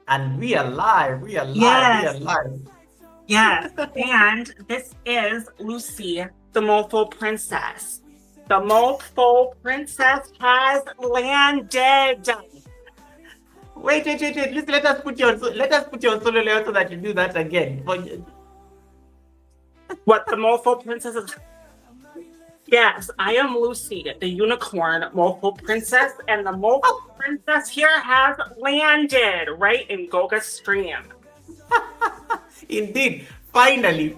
And we are live. We are live. We are Yes, live. yes. And this is Lucy, the Mofo Princess. The Mofo Princess has landed. Wait. Listen, let us put you on solo level so that you do that again. What the Mofo Princess is. Yes, I am Lucy, the unicorn Mofo Princess, and the Mofo Princess here has landed right in Goga stream. Indeed, finally,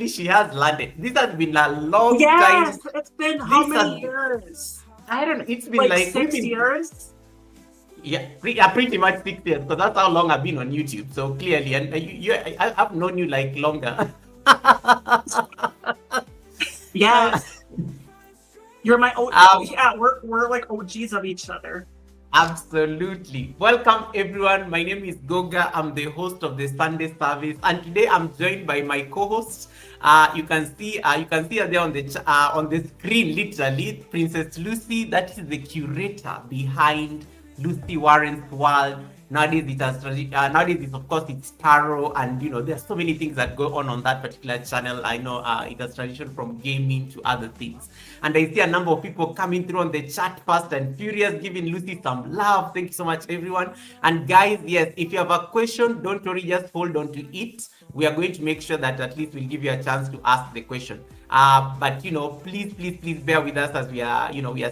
she has landed. This has been a long time. Yes, it's been how This many has, years? I don't know. It's been Like like we've six been, years? yeah, pretty much 6 years because that's how long I've been on YouTube. So clearly, and I've known you like longer. Uh, Yes. You're my um, yeah, we're like OGs of each other. Absolutely. Welcome everyone. My name is Goga. I'm the host of the Sunday service, and today I'm joined by my co-host. You can see her there on the screen, literally, Princess Lucy. That is the curator behind Lucy Warren's World. Nowadays it's, of course, it's tarot, and there's so many things that go on that particular channel. I know it has transitioned from gaming to other things, and I see a number of people coming through on the chat fast and furious, giving Lucy some love. Thank you so much, everyone. And guys, yes, if you have a question, don't worry, just hold on to it. We are going to make sure that at least we'll give you a chance to ask the question. But please bear with us as we are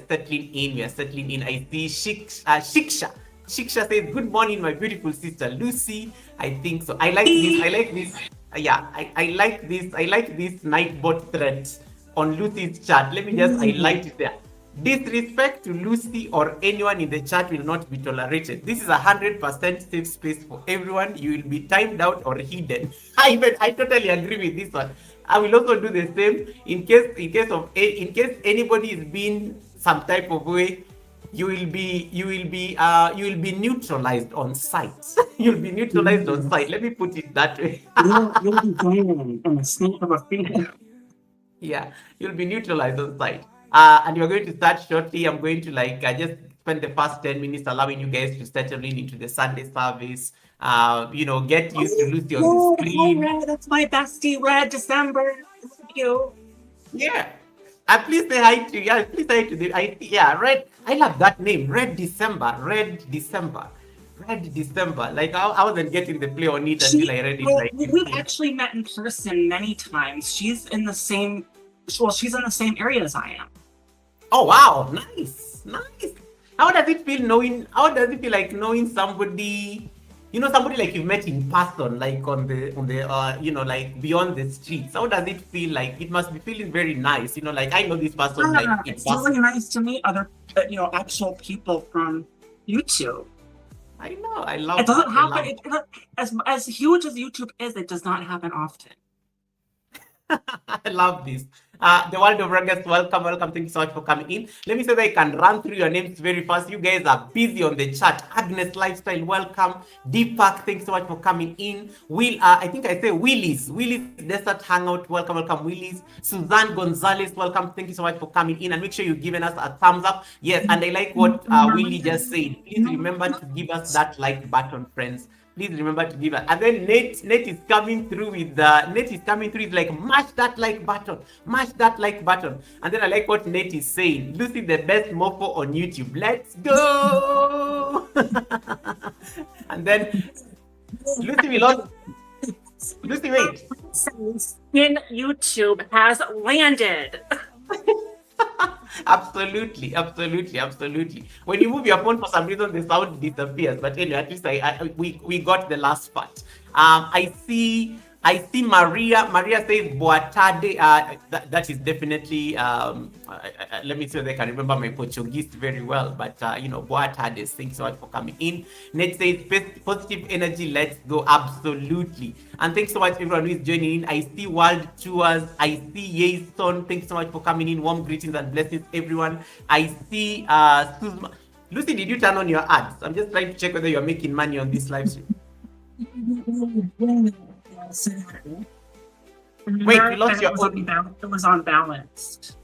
settling in. We are settling in. I see Shiksha. Shiksha says, "Good morning, my beautiful sister Lucy." I think so. I like this. I like this. Yeah, I like this. I like this Nightbot thread on Lucy's chat. Let me just highlight it there. Disrespect to Lucy or anyone in the chat will not be tolerated. This is 100% safe space for everyone. You will be timed out or hidden. I totally agree with this one. I will also do the same in case anybody is being some type of way. You will be neutralized on site. You'll be neutralized on site. Let me put it that way. You'll be banned in a snap of a finger. Yeah, you'll be neutralized on site. And you're going to start shortly. I'm going to just spend the first 10 minutes allowing you guys to settle in into the Sunday service. Get used to Lucy on the Oh, hi, screen. Red. That's my bestie, Red December. Thank you. Yeah. And please say hi to, yeah, please say hi to yeah, Red. I love that name. Red December. Red December. Red December. Like I wasn't getting the play on it until I read it Well, like we actually met in person many times. She's in the same area as I am. Oh wow, nice. How does it feel like knowing somebody, somebody like you met in person, like on the like beyond the streets? How does it feel like? It must be feeling very nice, like I know this person like Yeah, in it's really person. nice to meet other, actual people from YouTube. I know, I It love that. doesn't I happen. love As huge as YouTube is, it does not happen often. I love this. The world of Ruggers, welcome. Thank you so much for coming in. Let me say that I can run through your names very fast. You guys are busy on the chat. Agnes Lifestyle, welcome. Deepak, thanks so much for coming in. I think I say Willis Desert Hangout, welcome, Willis. Suzanne Gonzalez, welcome. Thank you so much for coming in. And make sure you've given us a thumbs up. Yes, and I like what Willie just said. Please remember to give us that like button, friends. Please remember to give us. And then Nate is coming through with it's like mash that like button. And then I like what Nate is saying. Lucy, the best mofo on YouTube. Let's go. And then Lucy will also Lucy, wait. In YouTube has landed. Absolutely. When you move your phone, for some reason, the sound disappears. But anyway, at least we got the last part. I see Maria. Maria says Boatade. That is definitely. Let me see if I can remember my Portuguese very well. But Boatade. Thanks so much for coming in. Ned says positive energy. Let's go. Absolutely. And thanks so much everyone who is joining in. I see World Tours. I see Yason. Thanks so much for coming in. Warm greetings and blessings, everyone. I see Suzma. Lucy, did you turn on your ads? I'm just trying to check whether you're making money on this live stream. Wait, you lost your audio. It was unbalanced.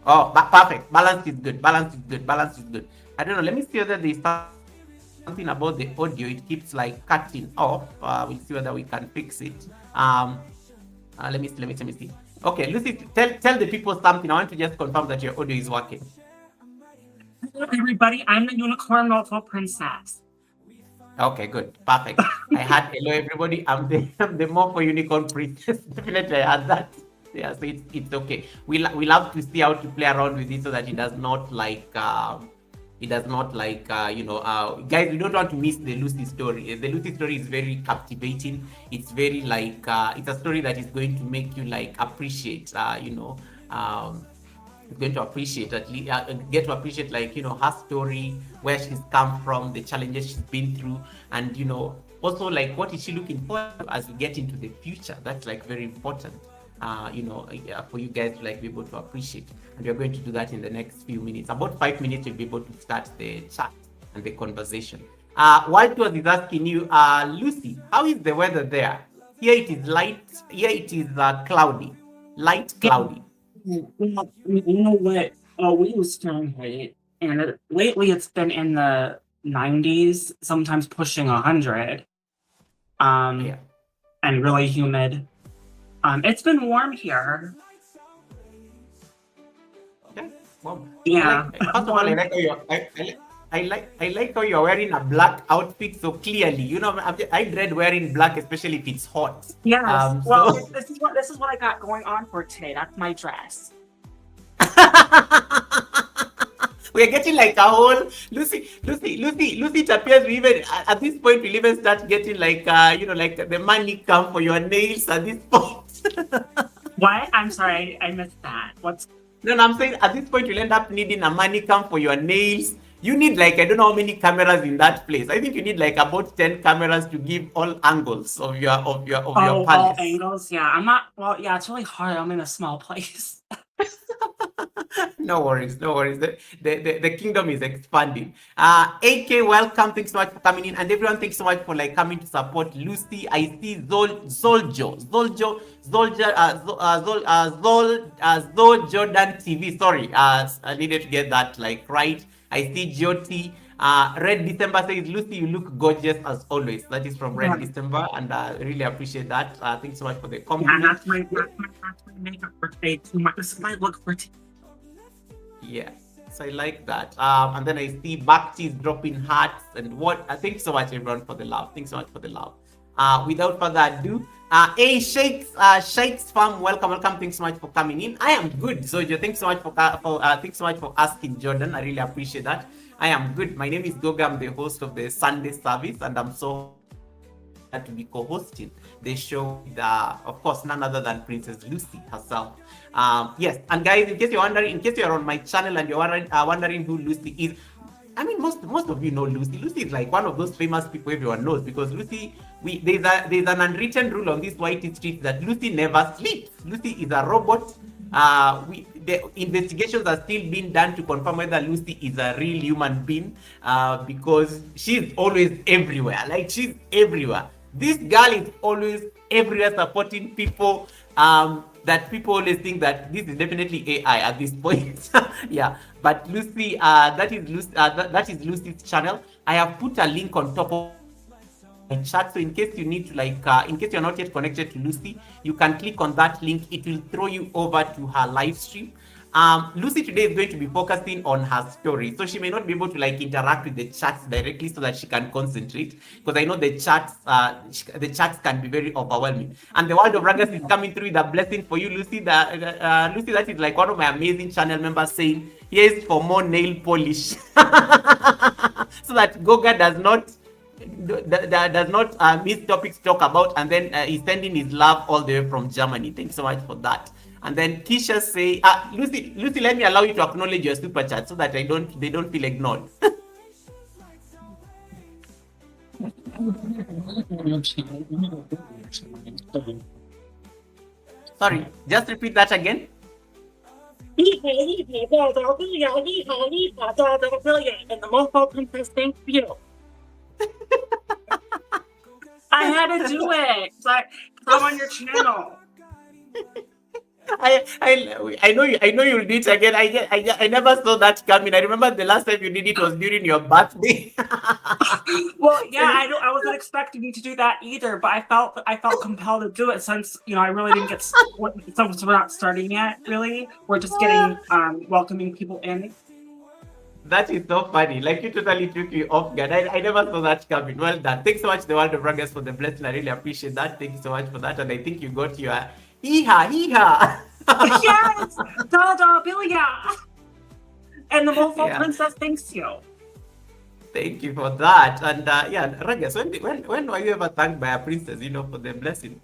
Oh, perfect. Balance is good. I don't know. Let me see whether they start something about the audio. It keeps like cutting off. We'll see whether we can fix it. Let me see. Okay, Lucy, tell the people something. I want to just confirm that your audio is working. Hello, everybody. I'm the unicorn mofo princess. Okay, good, perfect. I had hello everybody. I'm the more for unicorn princess. Definitely, I had that. Yeah, so it's okay. We love to see how to play around with it so that it does not like guys, we don't want to miss the Lucy story. The Lucy story is very captivating. It's very like it's a story that is going to make you like appreciate going to appreciate get to appreciate like her story, where she's come from, the challenges she's been through, and also like what is she looking for as we get into the future. That's like very important for you guys to like be able to appreciate, and we're going to do that in the next few minutes. About 5 minutes we'll be able to start the chat and the conversation. While was is asking you, Lucy, how is the weather there? Here it is cloudy, light cloudy. You know what? We use Fahrenheit, and lately it's been in the 90s, sometimes pushing 100. Yeah. And really humid. It's been warm here. Okay, warm. Yeah. First of all, I like how you're wearing a black outfit so clearly. I dread wearing black, especially if it's hot. Yes. Well, this is what I got going on for today. That's my dress. We're getting like a whole Lucy. It appears we even at this point we'll even start getting like like the money come for your nails at this point. What? I'm sorry, I missed that. No, I'm saying at this point you'll end up needing a money come for your nails. You need like I don't know how many cameras in that place. I think you need like about 10 cameras to give all angles of your palace. All angles, yeah. I'm not. Well, yeah, it's really hard. I'm in a small place. No worries. The kingdom is expanding. AK, welcome. Thanks so much for coming in, and everyone, thanks so much for like coming to support Lucy. I see Zol Jordan TV. Sorry, I needed to get that like right. I see Jyoti. Red December says, Lucy, you look gorgeous as always. That is from Red December, and I really appreciate that. Thanks so much for the compliment. Yeah, that's my makeup for today too much. This is my look for today. Yeah, so I like that. And then I see Bhakti is dropping hearts and what. Thanks so much everyone for the love. Thanks so much for the love. Without further ado, hey Sheikh's Farm, welcome. Thanks so much for coming in. I am good, Zojo. Thanks so much for asking, Jordan. I really appreciate that. I am good. My name is Goga. I'm the host of the Sunday service, and I'm so to be co-hosting the show with, of course, none other than Princess Lucy herself. Yes, and guys, in case you're on my channel and you're wondering who Lucy is, I mean, most of you know Lucy. Lucy is like one of those famous people everyone knows, because Lucy, there's an unwritten rule on this white street that Lucy never sleeps. Lucy is a robot. The investigations are still being done to confirm whether Lucy is a real human being, because she's always everywhere. Like, she's everywhere. This girl is always everywhere supporting people. That people always think that this is definitely AI at this point. Yeah, but Lucy, that is Lucy's channel. I have put a link on top of my chat, so in case you need to in case you're not yet connected to Lucy, you can click on that link. It will throw you over to her live stream. Lucy today is going to be focusing on her story, so she may not be able to interact with the chats directly so that she can concentrate, because I know the chats can be very overwhelming. And the world of Ragas is coming through with a blessing for you, Lucy. Lucy, that is like one of my amazing channel members saying, here's for more nail polish, so that Goga does not miss topics to talk about, and then he's sending his love all the way from Germany. Thanks so much for that. And then Keisha say, Lucy, let me allow you to acknowledge your super chat so that they don't feel ignored. Sorry, just repeat that again. And the Mofo Princess, thank you. I had to do it. It's like, come on your channel. I know you'll do it again. I never saw that coming. I remember the last time you did it was during your birthday. Well, yeah, I wasn't expecting you to do that either, but I felt compelled to do it since I really didn't get since we're not starting yet. Really, we're just getting welcoming people in. That is so funny. Like you totally took me off guard. I never saw that coming. Well done. Thanks so much, the world of Ruggers, for the blessing. I really appreciate that. Thank you so much for that. And I think you got your hee ha. Yes, da Bilia, and the Mofo Yeah. Princess thanks you. Thank you for that. And yeah, Ruggers, when were you ever thanked by a princess, for the blessing?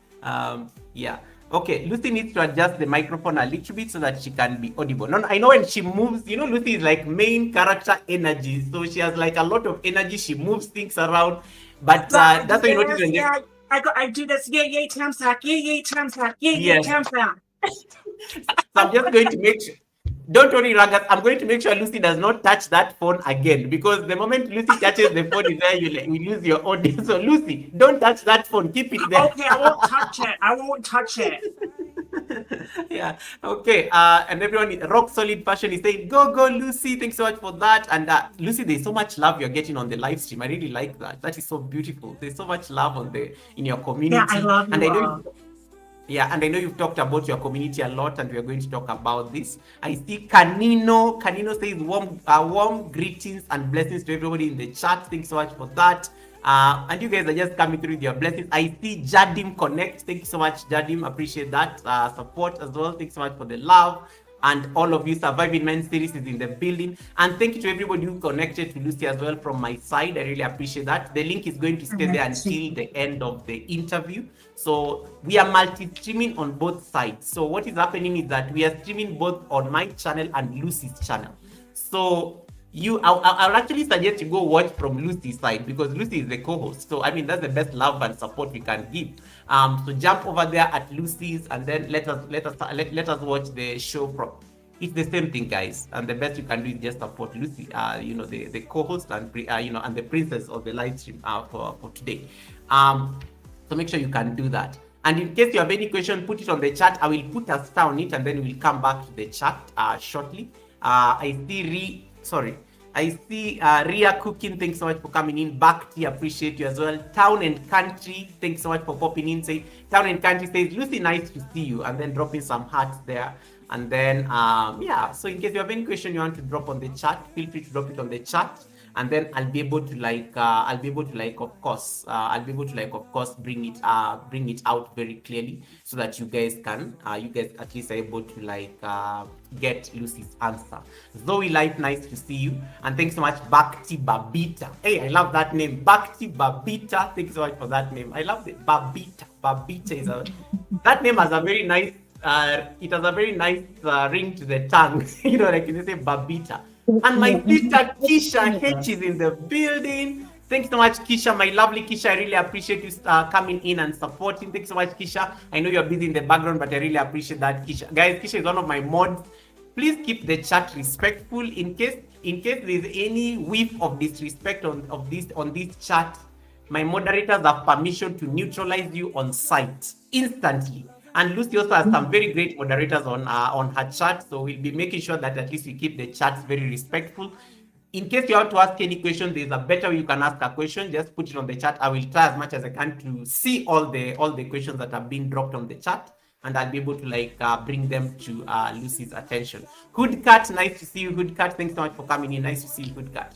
Yeah. Okay, Lucy needs to adjust the microphone a little bit so that she can be audible. No, I know when she moves, Lucy is like main character energy. So she has like a lot of energy. She moves things around. But that's why you notice when yeah, I do this. Yay, Tamsack. Yay, Tamsack. Yay, yes. Tamsack. So I'm just going to make sure. Don't worry, Ragat. I'm going to make sure Lucy does not touch that phone again, because the moment Lucy touches the phone is there, you lose your audio. So Lucy, don't touch that phone. Keep it there. Okay, I won't touch it. I won't touch it. Yeah. Okay. And everyone, rock solid passion is saying, go Lucy. Thanks so much for that. And Lucy, there's so much love you're getting on the live stream. I really like that. That is so beautiful. There's so much love in your community. Yeah, I love you. And I know. Yeah, and I know you've talked about your community a lot, and we are going to talk about this. I see Canino. Canino says warm greetings and blessings to everybody in the chat. Thanks so much for that. And you guys are just coming through with your blessings. I see Jadim Connect. Thank you so much, Jadim. Appreciate that support as well. Thanks so much for the love. And all of you, Surviving Men series is in the building. And thank you to everybody who connected to Lucy as well from my side. I really appreciate that. The link is going to stay there until the end of the interview. So we are multi-streaming on both sides. So what is happening is that we are streaming both on my channel and Lucy's channel. So I'll actually suggest you go watch from Lucy's side, because Lucy is the co-host. So I mean, that's the best love and support we can give. So jump over there at Lucy's, and then let us watch the show from. It's the same thing, guys. And the best you can do is just support Lucy, the co-host and and the princess of the live stream for today. So make sure you can do that. And in case you have any question, put it on the chat. I will put a star on it, and then we'll come back to the chat shortly. I see Ria Cooking. Thanks so much for coming in. Bhakti, appreciate you as well. Town and Country, thanks so much for popping in. Say Town and Country says, Lucy, nice to see you, and then dropping some hearts there. And then yeah, so in case you have any question you want to drop on the chat, feel free to drop it on the chat. And then I'll be able to of course bring it out very clearly, so that you guys at least are able to get Lucy's answer. Zoe Life, nice to see you, and thanks so much, Bhakti Babita. Hey, I love that name, Bhakti Babita. Thanks so much for that name. I love it. Babita is that name has a very nice ring to the tongue. Like you say Babita. And my sister Kisha H is in the building. Thanks so much, Kisha, my lovely Kisha. I really appreciate you coming in and supporting. Thanks so much, Kisha. I know you're busy in the background, but I really appreciate that, Kisha. Guys, Kisha is one of my mods. Please keep the chat respectful. In case there's any whiff of disrespect on this chat, my moderators have permission to neutralize you on site instantly. And Lucy also has some very great moderators on her chat, so we'll be making sure that at least we keep the chats very respectful. In case you want to ask any question, there's a better way you can ask a question. Just put it on the chat. I will try as much as I can to see all the questions that have been dropped on the chat, and I'll be able to bring them to Lucy's attention. Hood Cat, nice to see you, Hood Cat. Thanks so much for coming in. Nice to see you, Hood Cat.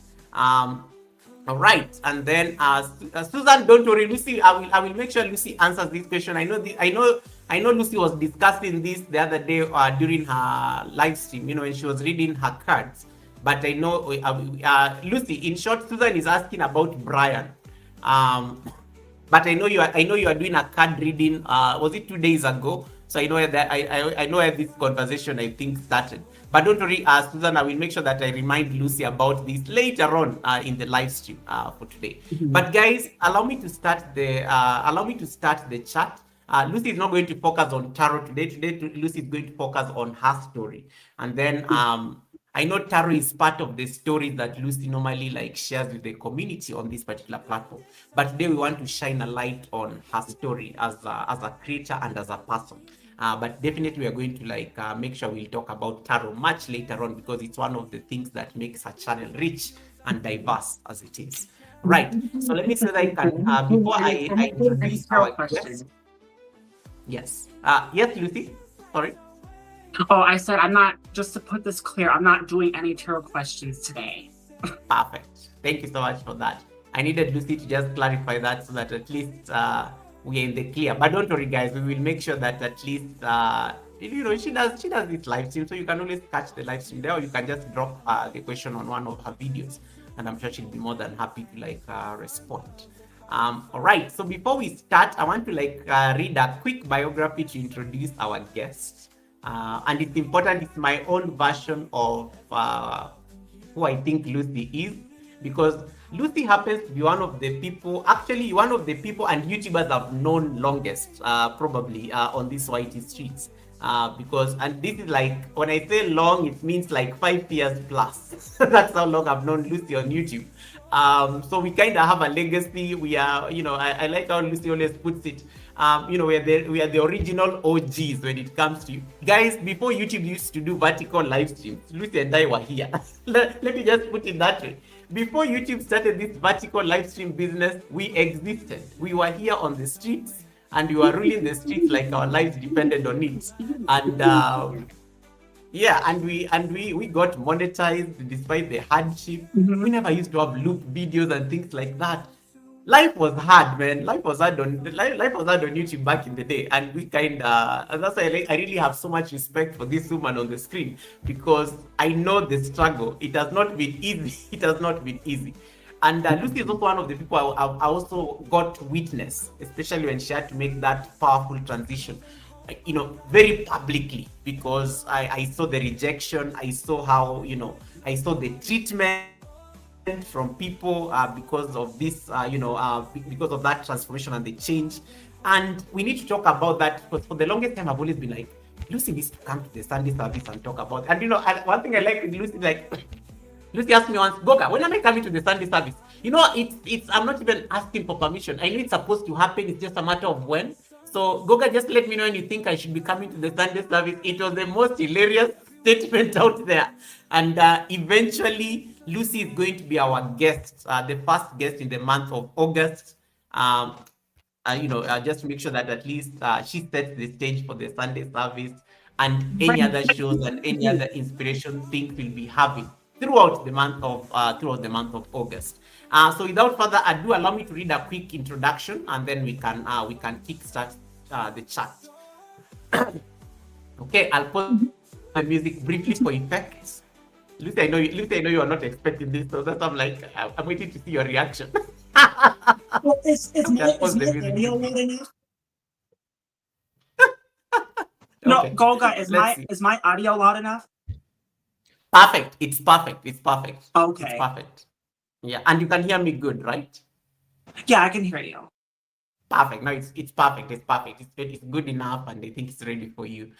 All right, and then Susan, don't worry, Lucy. I will make sure Lucy answers this question. I know Lucy was discussing this the other day during her live stream. When she was reading her cards. But I know Lucy. In short, Susan is asking about Brian. But I know you are doing a card reading. Was it 2 days ago? So I know I know where this conversation started. But don't worry, Susan, I will make sure that I remind Lucy about this later on in the live stream for today. But guys, allow me to start the chat. Lucy is not going to focus on tarot today. Today, Lucy is going to focus on her story. And then I know tarot is part of the stories that Lucy normally shares with the community on this particular platform. But today we want to shine a light on her story as a creator and as a person. But definitely we are going to like make sure we'll talk about tarot much later on, because it's one of the things that makes our channel rich and diverse as it is. Right. So let me see that I can before I introduce our guest. Yes. Yes, Lucy. Sorry. Oh, I said I'm not, just to put this clear, I'm not doing any tarot questions today. Perfect. Thank you so much for that. I needed Lucy to just clarify that so that at least we're in the clear. But don't worry, guys. We will make sure that at least she does this live stream, so you can always catch the live stream there, or you can just drop the question on one of her videos, and I'm sure she'll be more than happy to like respond. All right. So before we start, I want to like read a quick biography to introduce our guest. And it's important. It's my own version of who I think Lucy is, because Lucy happens to be one of the people, actually one of the people and YouTubers I've known longest, probably on these whitey streets. Because, and this is like, when I say long, it means like 5 years plus. That's how long I've known Lucy on YouTube. So we kind of have a legacy. We are, I like how Lucy always puts it. We are the original OGs when it comes to you guys. Before YouTube used to do vertical live streams, Lucy and I were here. Let me just put it that way. Before YouTube started this vertical live stream business, we existed. We were here on the streets, and we were ruling the streets like our lives depended on it. And yeah, and we got monetized despite the hardship. We never used to have loop videos and things like that. Life was hard, man. Life was hard on YouTube back in the day, and we and that's why I really have so much respect for this woman on the screen, because I know the struggle. It has not been easy. It has not been easy. And Lucy is also one of the people I also got to witness, especially when she had to make that powerful transition, very publicly, because I saw the rejection. I saw how, I saw the treatment from people because of this, because of that transformation and the change. And we need to talk about that, because for the longest time I've always been like, Lucy needs to come to the Sunday service and talk about it. And one thing I like with Lucy, like, Lucy asked me once, Goga, when am I coming to the Sunday service? It's I'm not even asking for permission. I know it's supposed to happen. It's just a matter of when. So Goga, just let me know when you think I should be coming to the Sunday service. It was the most hilarious statement out there. And eventually, Lucy is going to be our guest, the first guest in the month of August. Just to make sure that at least she sets the stage for the Sunday service and any other shows and any other inspiration things we'll be having throughout the month of August. So without further ado, allow me to read a quick introduction, and then we can kickstart the chat. Okay, I'll put my music briefly for effects. Lucy, I know you are not expecting this, so that's I'm like, I'm waiting to see your reaction. Well, is my audio loud enough? No, Okay. Goga, Let's see. is my audio loud enough? Perfect. It's perfect. It's perfect. Okay. It's perfect. Yeah, and you can hear me good, right? Yeah, I can hear you. Perfect. No, it's perfect. It's perfect. It's good enough, and I think it's ready for you.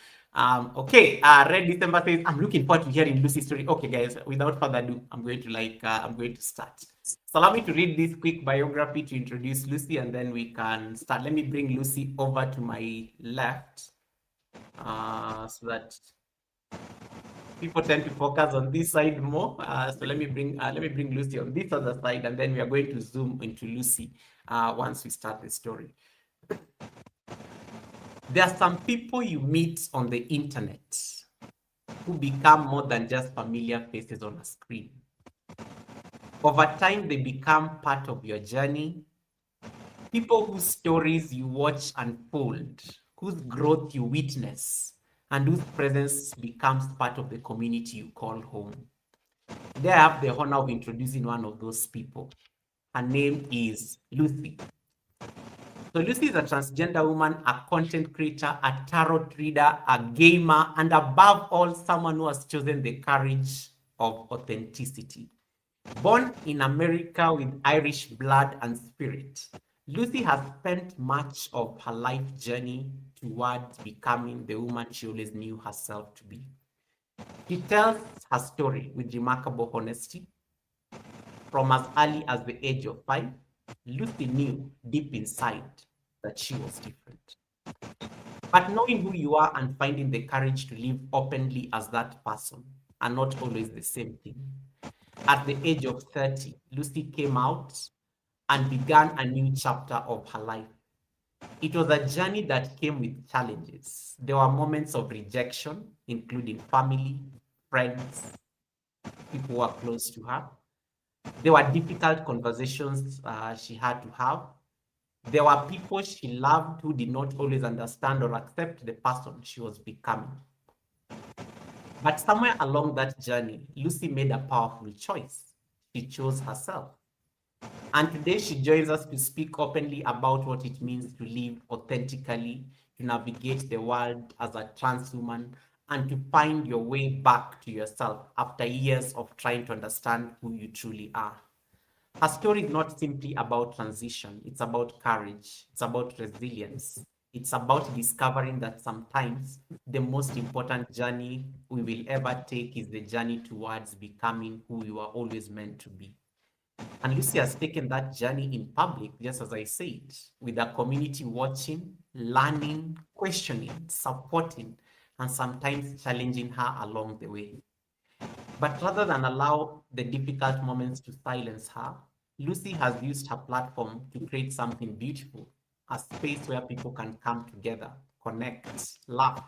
Okay. Red December says, I'm looking forward to hearing Lucy's story. Okay, guys. Without further ado, I'm going to start. So allow me to read this quick biography to introduce Lucy, and then we can start. Let me bring Lucy over to my left, so that people tend to focus on this side more. So let me bring Lucy on this other side, and then we are going to zoom into Lucy once we start the story. There are some people you meet on the internet who become more than just familiar faces on a screen. Over time, they become part of your journey. People whose stories you watch unfold, whose growth you witness, and whose presence becomes part of the community you call home. Today, I have the honor of introducing one of those people. Her name is Lucy. So Lucy is a transgender woman, a content creator, a tarot reader, a gamer, and above all, someone who has chosen the courage of authenticity. Born in America with Irish blood and spirit, Lucy has spent much of her life journey towards becoming the woman she always knew herself to be. She tells her story with remarkable honesty. From as early as the age of 5, Lucy knew deep inside that she was different. But knowing who you are and finding the courage to live openly as that person are not always the same thing. At the age of 30, Lucy came out and began a new chapter of her life. It was a journey that came with challenges. There were moments of rejection, including family, friends, people who were close to her. There were difficult conversations she had to have. There were people she loved who did not always understand or accept the person she was becoming. But somewhere along that journey, Lucy made a powerful choice. She chose herself. And today she joins us to speak openly about what it means to live authentically, to navigate the world as a trans woman, and to find your way back to yourself after years of trying to understand who you truly are. Her story is not simply about transition, it's about courage, it's about resilience, it's about discovering that sometimes the most important journey we will ever take is the journey towards becoming who you are always meant to be. And Lucy has taken that journey in public, just as I said, with a community watching, learning, questioning, supporting, and sometimes challenging her along the way. But rather than allow the difficult moments to silence her, Lucy has used her platform to create something beautiful, a space where people can come together, connect, laugh,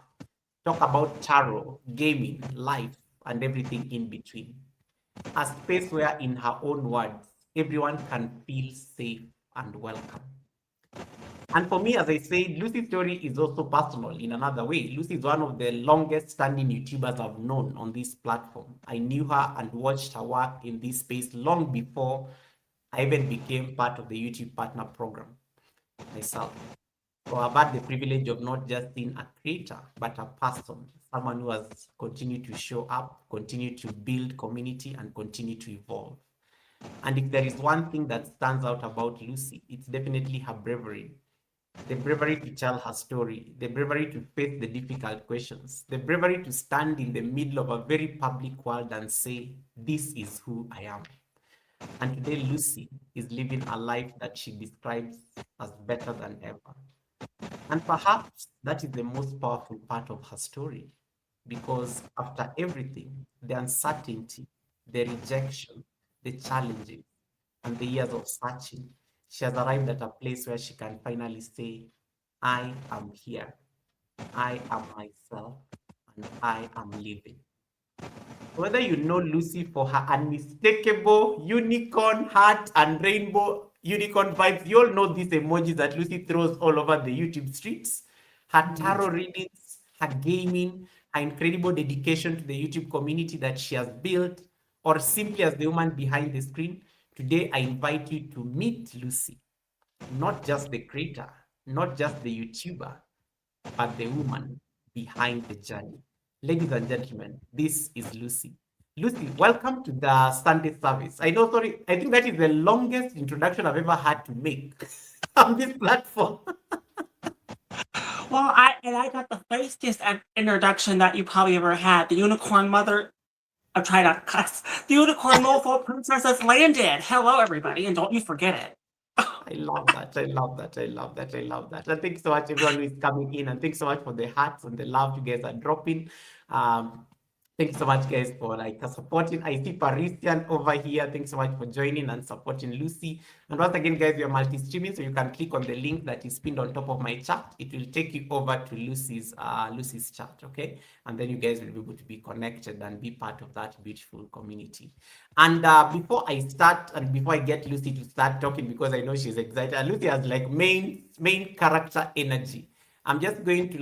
talk about tarot, gaming, life, and everything in between. A space where, in her own words, everyone can feel safe and welcome. And for me, as I said, Lucy's story is also personal in another way. Lucy is one of the longest standing YouTubers I've known on this platform. I knew her and watched her work in this space long before I even became part of the YouTube partner program myself. So I've had the privilege of not just being a creator, but a person, someone who has continued to show up, continue to build community, and continue to evolve. And if there is one thing that stands out about Lucy, it's definitely her bravery. The bravery to tell her story, the bravery to face the difficult questions, the bravery to stand in the middle of a very public world and say, this is who I am. And today, Lucy is living a life that she describes as better than ever. And perhaps that is the most powerful part of her story, because after everything, the uncertainty, the rejection, the challenges, and the years of searching, she has arrived at a place where she can finally say, I am here, I am myself, and I am living. Whether you know Lucy for her unmistakable unicorn heart and rainbow unicorn vibes, you all know these emojis that Lucy throws all over the YouTube streets. Her tarot readings, her gaming, her incredible dedication to the YouTube community that she has built, or simply as the woman behind the screen. Today, I invite you to meet Lucy, not just the creator, not just the YouTuber, but the woman behind the journey. Ladies and gentlemen, this is Lucy. Lucy, welcome to the Sunday service. I know, sorry, I think that is the longest introduction I've ever had to make on this platform. Well, I got the fastest introduction that you probably ever had. The unicorn mother. I'm trying to cuss. The unicorn mofo princess has landed. Hello, everybody, and don't you forget it. I love that. I love that. I love that. I love that. And thanks so much, everyone who is coming in. And thanks so much for the hearts and the love you guys are dropping. Thanks so much, guys, for supporting. I see Parisian over here. Thanks so much for joining and supporting Lucy. And once again, guys, we are multi-streaming, so you can click on the link that is pinned on top of my chat. It will take you over to Lucy's chat, okay? And then you guys will be able to be connected and be part of that beautiful community. And before I start and before I get Lucy to start talking, because I know she's excited, and Lucy has like main character energy. I'm just going to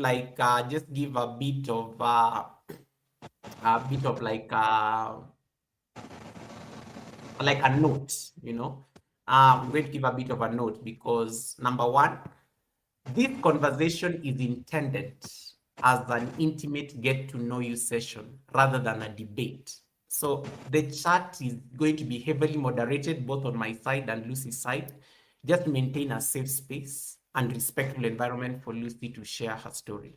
just give a bit of like a note, you know. I'm going to give a bit of a note because number one, this conversation is intended as an intimate get to know you session rather than a debate. So the chat is going to be heavily moderated both on my side and Lucy's side, just to maintain a safe space and respectful environment for Lucy to share her story.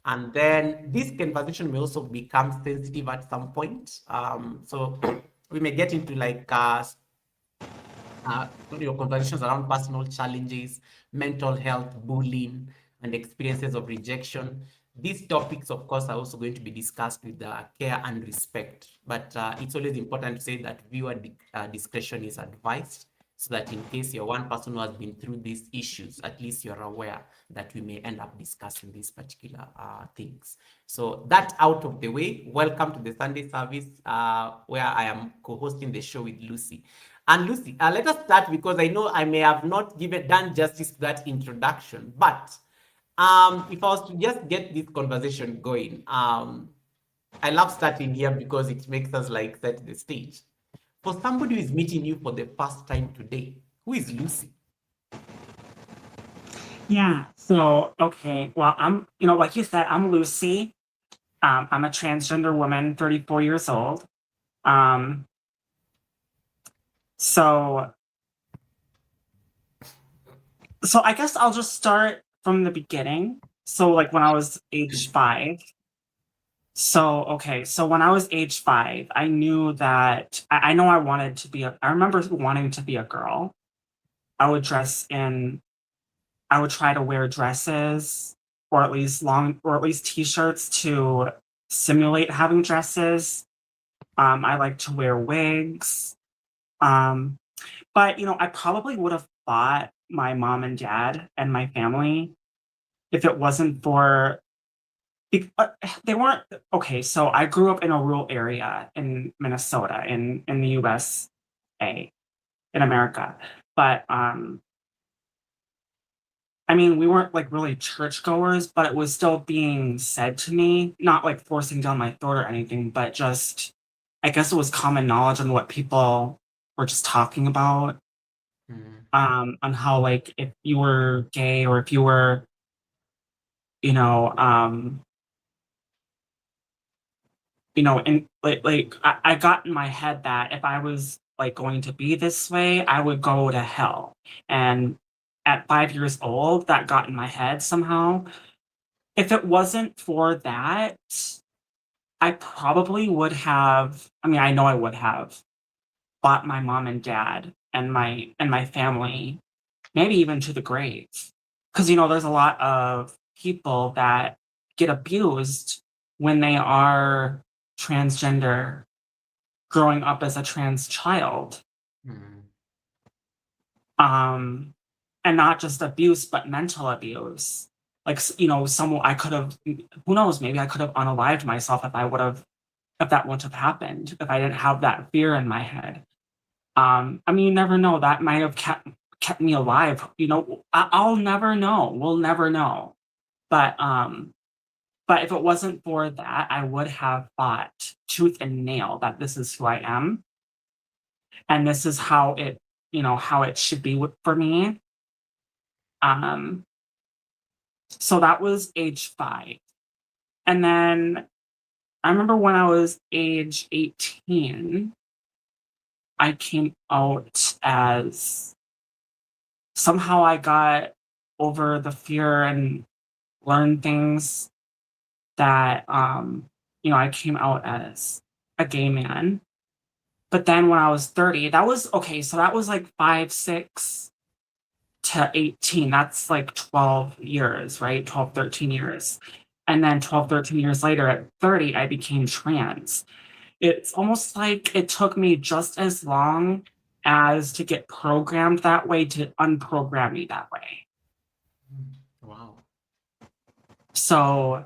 And then this conversation may also become sensitive at some point. So we may get into conversations around personal challenges, mental health, bullying, and experiences of rejection. These topics, of course, are also going to be discussed with care and respect. But it's always important to say that viewer discretion is advised, so that in case you're one person who has been through these issues, at least you're aware that we may end up discussing these particular things. So that out of the way, welcome to the Sunday service, where I am co-hosting the show with Lucy. And Lucy, let us start, because I know I may have not done justice to that introduction, but if I was to just get this conversation going, I love starting here because it makes us like set the stage. For somebody who is meeting you for the first time today, who is Lucy? Yeah. So, okay. Well, like you said, I'm Lucy. I'm a transgender woman, 34 years old. So I guess I'll just start from the beginning. So, like when I was age 5. So when I was age 5, I knew that I know I wanted to be I remember wanting to be a girl. I would try to wear dresses, or at least t-shirts to simulate having dresses. I like to wear wigs. But I probably would have fought my mom and dad and my family if it wasn't for they weren't okay. So I grew up in a rural area in Minnesota, in the USA, in America. But I mean, we weren't like really churchgoers, but it was still being said to me, not like forcing down my throat or anything, but just I guess it was common knowledge on what people were just talking about. On how, like, if you were gay, or if you were, and I got in my head that if I was like going to be this way, I would go to hell. And at 5 years old, that got in my head somehow. If it wasn't for that, I probably would have, I mean, I know I would have fought my mom and dad and my family, maybe even to the grave. Because, there's a lot of people that get abused when they are transgender, growing up as a trans child. And not just abuse, but mental abuse. Like, someone I could have, who knows, maybe I could have unalived myself if that wouldn't have happened, if I didn't have that fear in my head. I mean, you never know, that might have kept me alive. I'll never know. We'll never know. But if it wasn't for that, I would have fought tooth and nail that this is who I am. And this is how it should be for me. So that was age 5. And then I remember when I was age 18, I came out as, somehow I got over the fear and learned things that, I came out as a gay man. But then when I was 30, that was, okay, so that was like 5, 6 to 18. That's like 12 years, right? 12, 13 years. And then 12, 13 years later, at 30, I became trans. It's almost like it took me just as long as to get programmed that way to unprogram me that way. Wow. So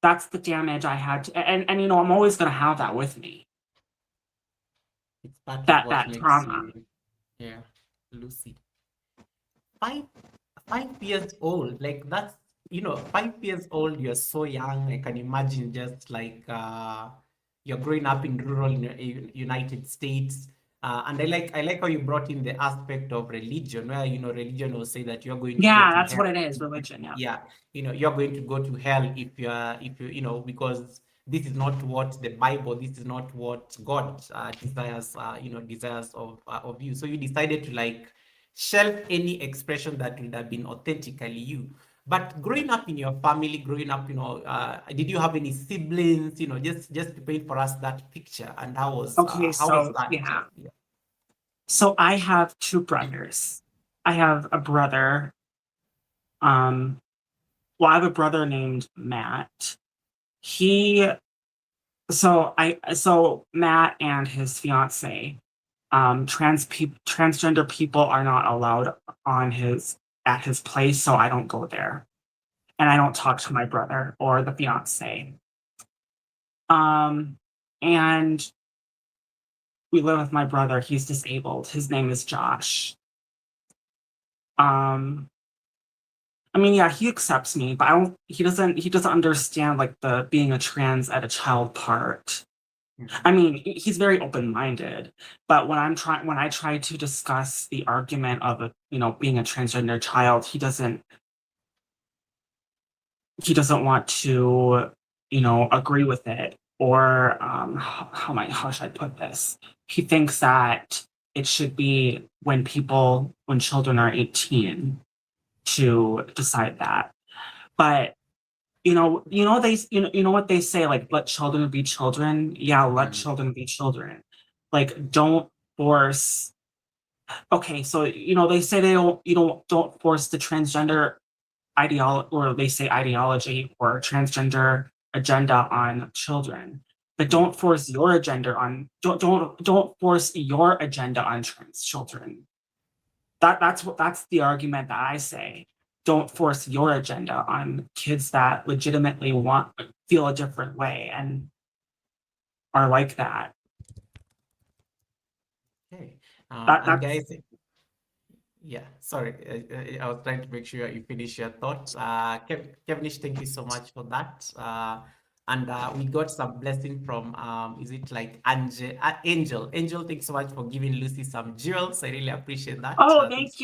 that's the damage I had to, and I'm always going to have that with me. It's part of that what makes trauma. Yeah, Lucy. 5 years old, like that's 5 years old. You're so young. I can imagine just like you're growing up in rural United States. And I like how you brought in the aspect of religion, where religion will say that you're going to go to that's hell. what it is, religion. Yeah, you're going to go to hell if you because this is not what the Bible, this is not what God desires of you. So you decided to like shelf any expression that would have been authentically you. But growing up in your family, growing up, did you have any siblings? Just to paint for us that picture, and how was that? Yeah. So I have 2 brothers. I have a brother, well, I have a brother named Matt. So Matt and his fiance, transgender people are not allowed at his place, so I don't go there, and I don't talk to my brother or the fiance. And we live with my brother. He's disabled. His name is Josh. Um, I mean, yeah, he accepts me, but I don't. He doesn't understand like the being a trans at a child part. I mean, he's very open-minded, but when I try to discuss the argument of being a transgender child, he doesn't want to, agree with it. Or how should I put this? He thinks that it should be when children are 18 to decide that. But you know what they say, like, let children be children. Yeah, let children be children. Like, don't force. Okay, so they say don't force the transgender ideology, or they say ideology or transgender agenda on children, but don't force your agenda on don't force your agenda on trans children. That's the argument that I say. Don't force your agenda on kids that legitimately feel a different way and are like that. Okay. That And that's guys, yeah, sorry, I was trying to make sure you finish your thoughts. Kevinish, thank you so much for that. And we got some blessing from, is it like Angel? Angel, thanks so much for giving Lucy some jewels. I really appreciate that. Oh, thank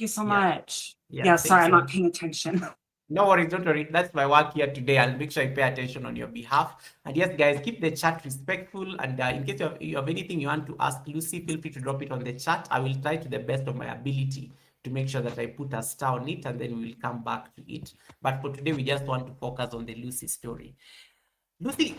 you so Yeah, much. yeah, Yeah, thanks sorry, I'm so much. not paying attention. No worries, don't worry. That's my work here today. I'll make sure I pay attention on your behalf. And yes, guys, keep the chat respectful. And in case you have anything you want to ask Lucy, feel free to drop it on the chat. I will try to the best of my ability to make sure that I put a star on it, and then we will come back to it. But for today, we just want to focus on the Lucy story. Lucy,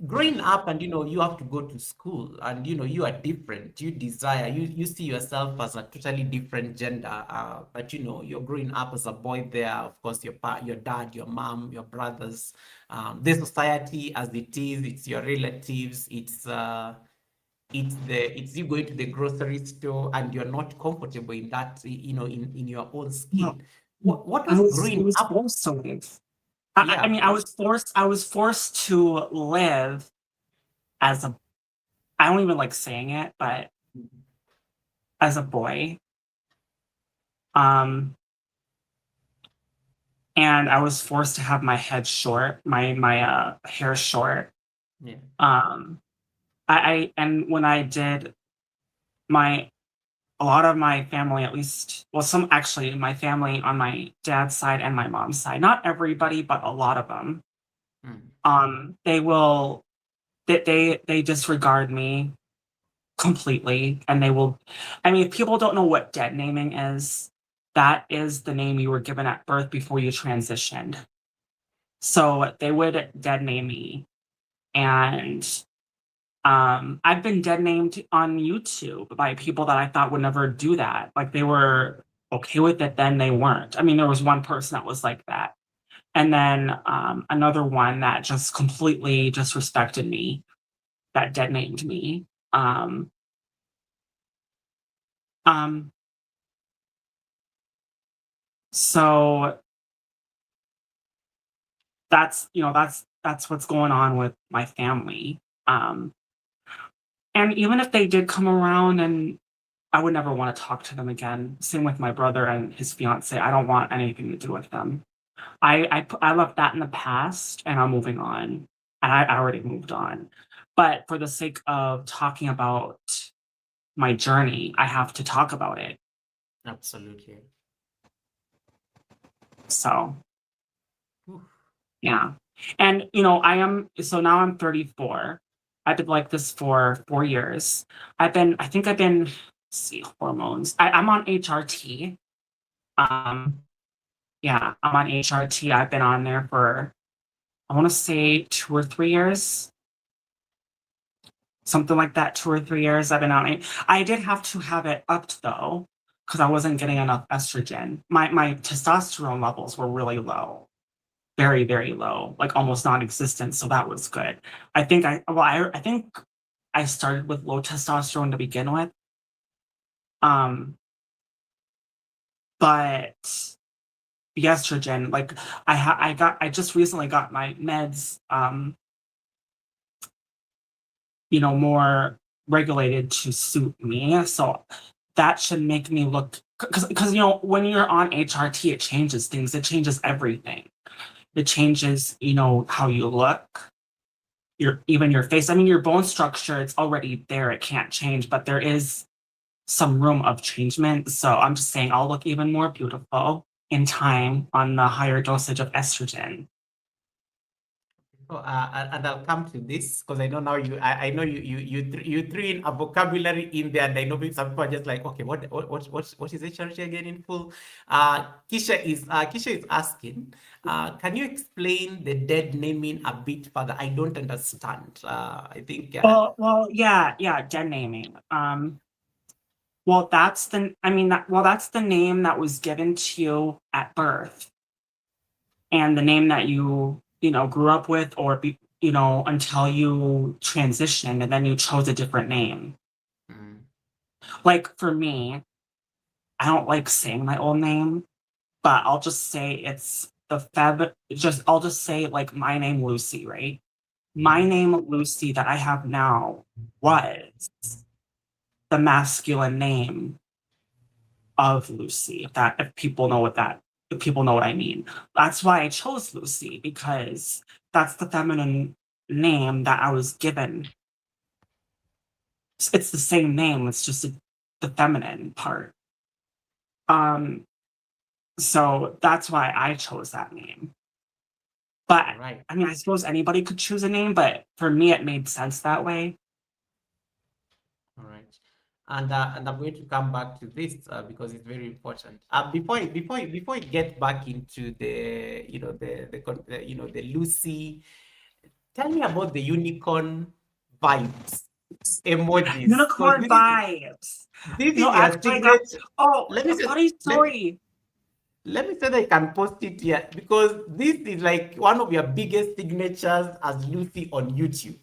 growing up, and you have to go to school, and you are different. You see yourself as a totally different gender. But you're growing up as a boy there. Of course, your dad, your mom, your brothers, the society as it is. It's your relatives. It's you going to the grocery store, and you're not comfortable in that. In your own skin. What I was was I growing was up? forced to live. I Yeah. mean, I was forced to live as a, I don't even like saying it, but as a boy. Um, and I was forced to have my head short, my hair short. Yeah. Um, and when I did, my a lot of my family, at least, well, some actually, my family on my dad's side and my mom's side, not everybody, but a lot of them, they will, they disregard me completely, and they will. I mean, if people don't know what dead naming is, that is the name you were given at birth before you transitioned. So they would dead name me, and I've been dead named on YouTube by people that I thought would never do that. Like, they were okay with it, then they weren't. I mean, there was one person that was like that, and then another one that just completely disrespected me, that dead named me. Um, um, so that's what's going on with my family. And even if they did come around, and I would never want to talk to them again. Same with my brother and his fiance. I don't want anything to do with them. I left that in the past, and I'm moving on. And I already moved on. But for the sake of talking about my journey, I have to talk about it. Absolutely. So, Oof. yeah. And now I'm 34. I've been like this for 4 years. I think I've been, let's see, hormones. I'm on HRT. Yeah, I'm on HRT. I've been on there for, I want to say, 2 or 3 years, something like that. 2 or 3 years I've been on it. I did have to have it upped though, because I wasn't getting enough estrogen. My testosterone levels were really low, very, very low, like almost non-existent. So that was good. I think I started with low testosterone to begin with. But the estrogen, like I just recently got my meds, more regulated to suit me. So that should make me look, because when you're on HRT, it changes things. It changes everything. It changes, how you look, your face. I mean, your bone structure, it's already there. It can't change, but there is some room of changement. So I'm just saying I'll look even more beautiful in time on the higher dosage of estrogen. And I'll come to this because I know now I know you threw in a vocabulary in there, and I know some people are just like, okay, what is HRT again in full? Kisha is asking, can you explain the dead naming a bit further? I don't understand. I think Yeah, dead naming. That's the name that was given to you at birth, and the name that you grew up with, or until you transitioned, and then you chose a different name. Mm. Like for me, I don't like saying my old name, but I'll just say it's I'll just say like my name Lucy, right? My name Lucy that I have now was the masculine name of Lucy. If people know what I mean. That's why I chose Lucy, because that's the feminine name that I was given. It's the same name, it's just the feminine part. So that's why I chose that name. But Right. I mean, I suppose anybody could choose a name, but for me, it made sense that way. All right. And I'm going to come back to this because it's very important. Before I get back into the the Lucy, tell me about the unicorn vibes emojis, because Unicorn vibes. this is your Actually, I got signature. Let me a say funny let, story. let me say that I can post it here because this is like one of your biggest signatures as Lucy on YouTube.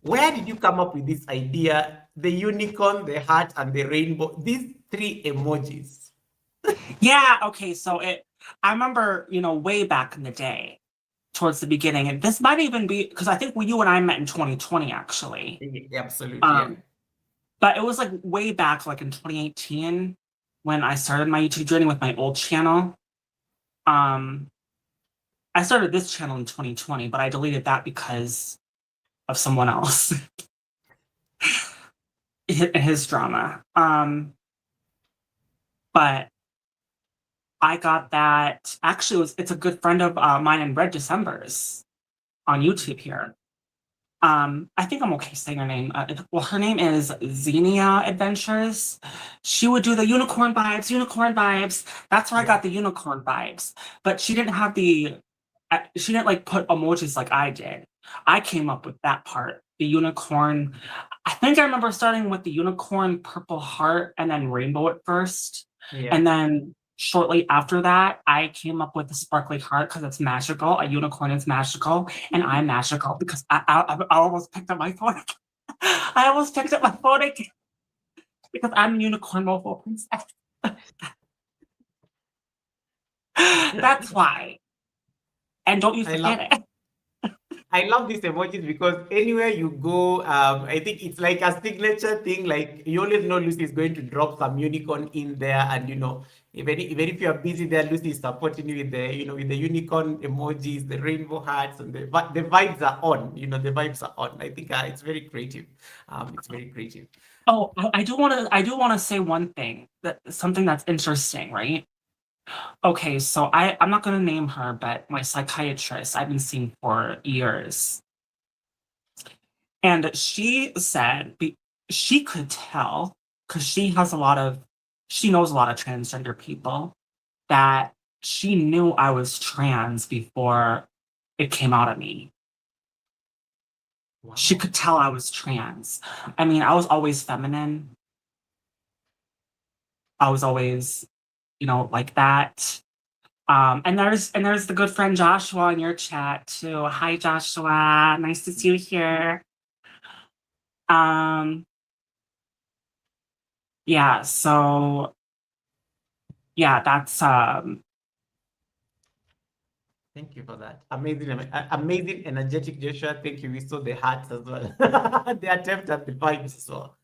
Where did you come up with this idea? The unicorn, the heart, and the rainbow. These three emojis. Yeah, okay, so I remember, way back in the day, towards the beginning, and this might even be because I think you and I met in 2020, actually. Absolutely. Yeah. But it was like way back, like in 2018, when I started my YouTube journey with my old channel. I started this channel in 2020, but I deleted that because of someone else. His drama. But I got that. Actually, it's a good friend of mine in Red Decembers on YouTube here. I think I'm okay saying her name. Her name is Xenia Adventures. She would do the unicorn vibes, unicorn vibes. That's where I got the unicorn vibes. But she didn't have she didn't like put emojis like I did. I came up with that part, the unicorn. I think I remember starting with the unicorn purple heart and then rainbow at first. Yeah. And then shortly after that, I came up with the sparkly heart because it's magical. A unicorn is magical, and I'm magical because I almost picked up my phone. I almost picked up my phone again because I'm a unicorn mobile princess. That's why. And don't you forget it. I love these emojis because anywhere you go, I think it's like a signature thing. Like you always know Lucy is going to drop some unicorn in there, and even if you're busy there, Lucy is supporting you with the unicorn emojis, the rainbow hearts, and the vibes are on. The vibes are on. I think it's very creative. It's very creative. Oh, I do want to say one thing, something that's interesting, right? Okay, so I'm not going to name her, but my psychiatrist I've been seeing for years. And she said she could tell, because she knows a lot of transgender people, that she knew I was trans before it came out of me. Wow. She could tell I was trans. I mean, I was always feminine. I was always, like that. And there's the good friend Joshua in your chat too. Hi Joshua, nice to see you here. Um, yeah, so yeah, that's Thank you for that. Amazing, amazing, energetic Joshua. Thank you. We saw the hearts as well. The attempt at the vibes as well.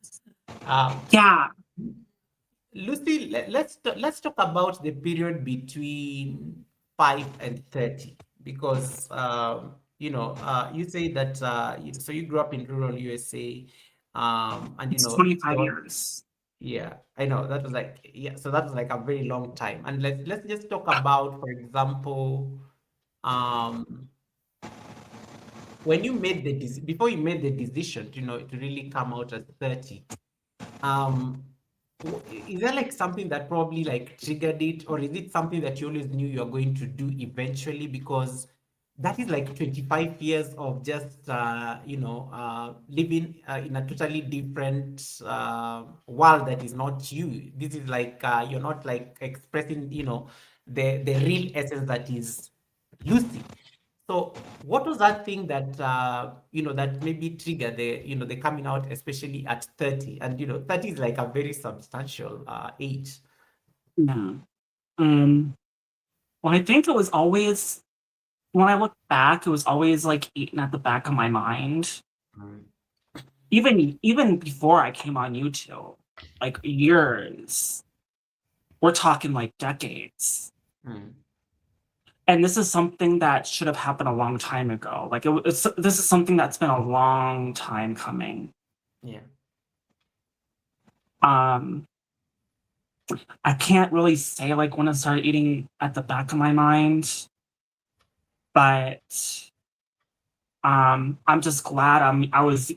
yeah. Lucy, let's talk about the period between 5 and 30 because you say that so you grew up in rural USA, and It's 25 so years. yeah, I know that was like yeah, so that was like a very long time. And let's just talk about, for example, um, when you made before you made the decision, to really come out at 30. Um, is there like something that probably like triggered it, or is it something that you always knew you're going to do eventually? Because that is like 25 years of just living in a totally different world that is not you. This is like you're not like expressing the real essence that is Lucy. So what was that thing that that maybe triggered the coming out, especially at 30? And 30 is like a very substantial age. Yeah. Um, well, I think it was always, when I look back, it was always like eaten at the back of my mind. Mm, Even before I came on YouTube, like years. We're talking like decades. mm, And this is something that should have happened a long time ago. Like this is something that's been a long time coming. yeah. Um, I can't really say like when it started eating at the back of my mind, but I'm just glad I was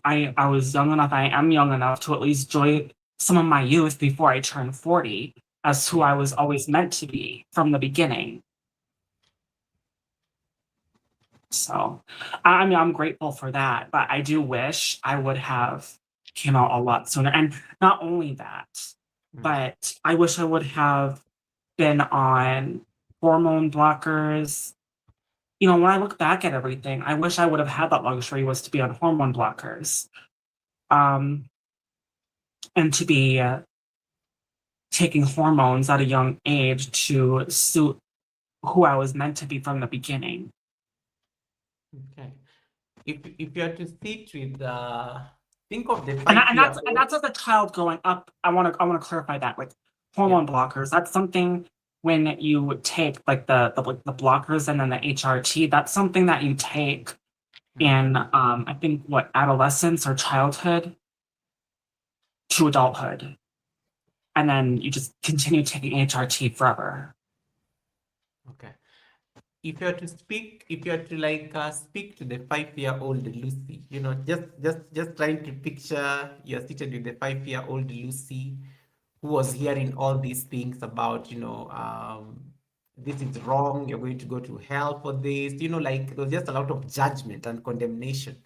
young enough. I am young enough to at least enjoy some of my youth before I turned 40, as who I was always meant to be from the beginning. So, I mean, I'm grateful for that, but I do wish I would have came out a lot sooner. And not only that, Mm, but I wish I would have been on hormone blockers. When I look back at everything, I wish I would have had that luxury, was to be on hormone blockers, um, and to be taking hormones at a young age to suit who I was meant to be from the beginning. okay. If you are to sit with think of the And, 5 year old. that's as a child growing up. I want to clarify that, like Yeah. hormone blockers. That's something when you take like the blockers and then the HRT. That's something that you take Mm, in I think what, adolescence or childhood to adulthood, and then you just continue taking HRT forever. okay. If you are to like speak to the 5 year old Lucy, just trying to picture you're seated with the 5 year old Lucy who was hearing all these things about, this is wrong, you're going to go to hell for this, like there was just a lot of judgment and condemnation.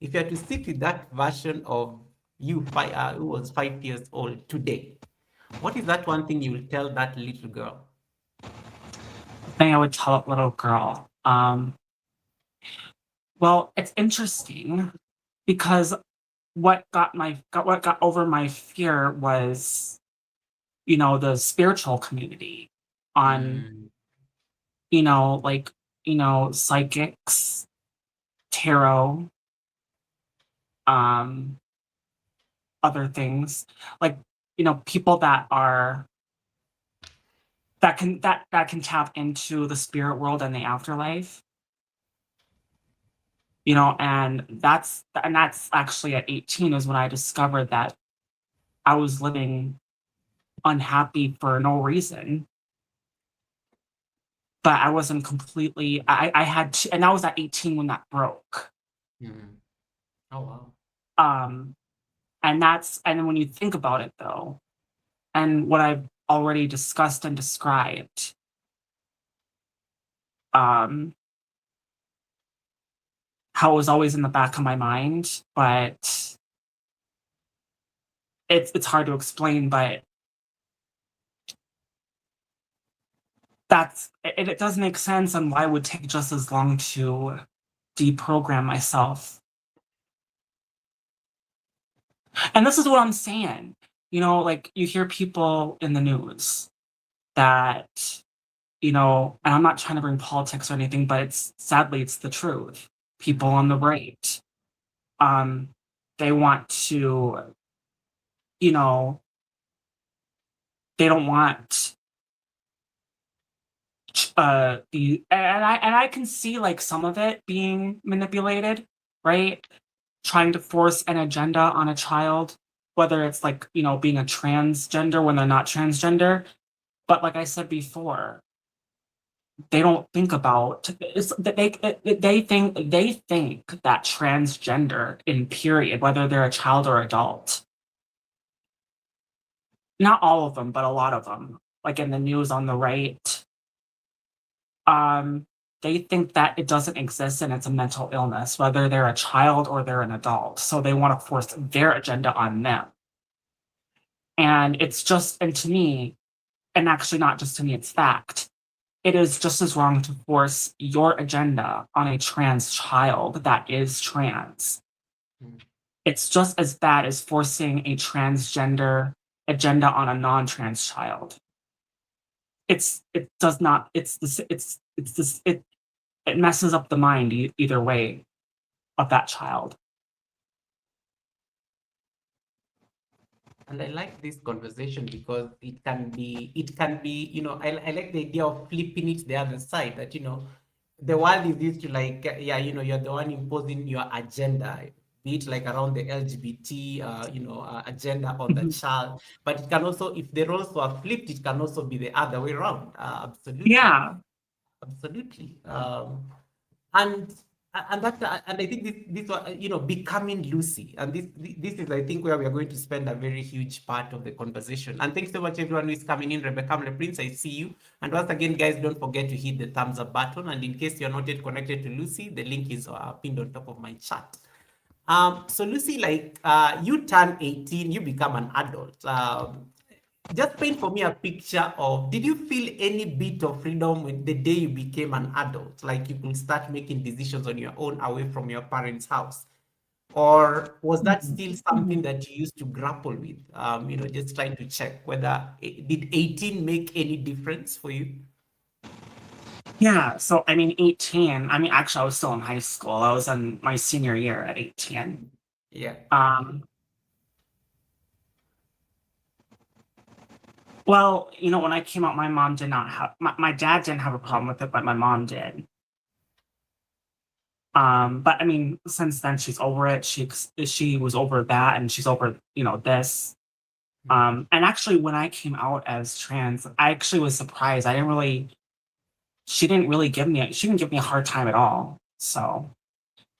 If you are to sit with that version of you, who was 5 years old today, what is that one thing you will tell that little girl? Thing I would tell a little girl. Well, it's interesting because what got over my fear was, the spiritual community on, Mm, like, psychics, tarot, um, other things, like, people that can tap into the spirit world and the afterlife. And that's actually at 18 is when I discovered that I was living unhappy for no reason. But I wasn't completely. I had to, and I was at 18 when that broke. mm. Oh wow. Um, and when you think about it though, and what I've already discussed and described, um, how it was always in the back of my mind, but it's hard to explain. But it does make sense, and why it would take just as long to deprogram myself. And this is what I'm saying. Like, you hear people in the news that, and I'm not trying to bring politics or anything, but sadly it's the truth. People on the right, they want to, they don't want and I can see, like, some of it being manipulated, right? Trying to force an agenda on a child, whether it's like, being a transgender when they're not transgender. But like I said before, they don't think about it's that they think that transgender, in period, whether they're a child or adult, not all of them, but a lot of them, like in the news on the right, they think that it doesn't exist and it's a mental illness, whether they're a child or they're an adult. So they want to force their agenda on them. And to me, and actually not just to me, it's fact, it is just as wrong to force your agenda on a trans child that is trans. It's just as bad as forcing a transgender agenda on a non-trans child. It messes up the mind either way of that child. And I like this conversation because it can be, I like the idea of flipping it the other side, that, the world is used to, like, you're the one imposing your agenda, be it like around the LGBT, agenda on the child. But it can also, if the roles were flipped, it can also be the other way around. Absolutely. Yeah. Absolutely. And I think this was, becoming Lucy, and this is, I think, where we are going to spend a very huge part of the conversation. And thanks so much everyone who is coming in. Rebecca Prince, I see you. And once again, guys, don't forget to hit the thumbs up button. And in case you're not yet connected to Lucy, the link is pinned on top of my chat. So Lucy, like, you turn 18, you become an adult. Just paint for me a picture of, did you feel any bit of freedom when the day you became an adult? Like, you could start making decisions on your own away from your parents' house? Or was that still something that you used to grapple with? Just trying to check whether, did 18 make any difference for you? Yeah, so 18, actually I was still in high school. I was in my senior year at 18. Yeah. Well, when I came out, my mom did not have, my dad didn't have a problem with it, but my mom did. But since then she's over it. She was over that, and she's over, this. And actually, when I came out as trans, I actually was surprised. She didn't give me a hard time at all. So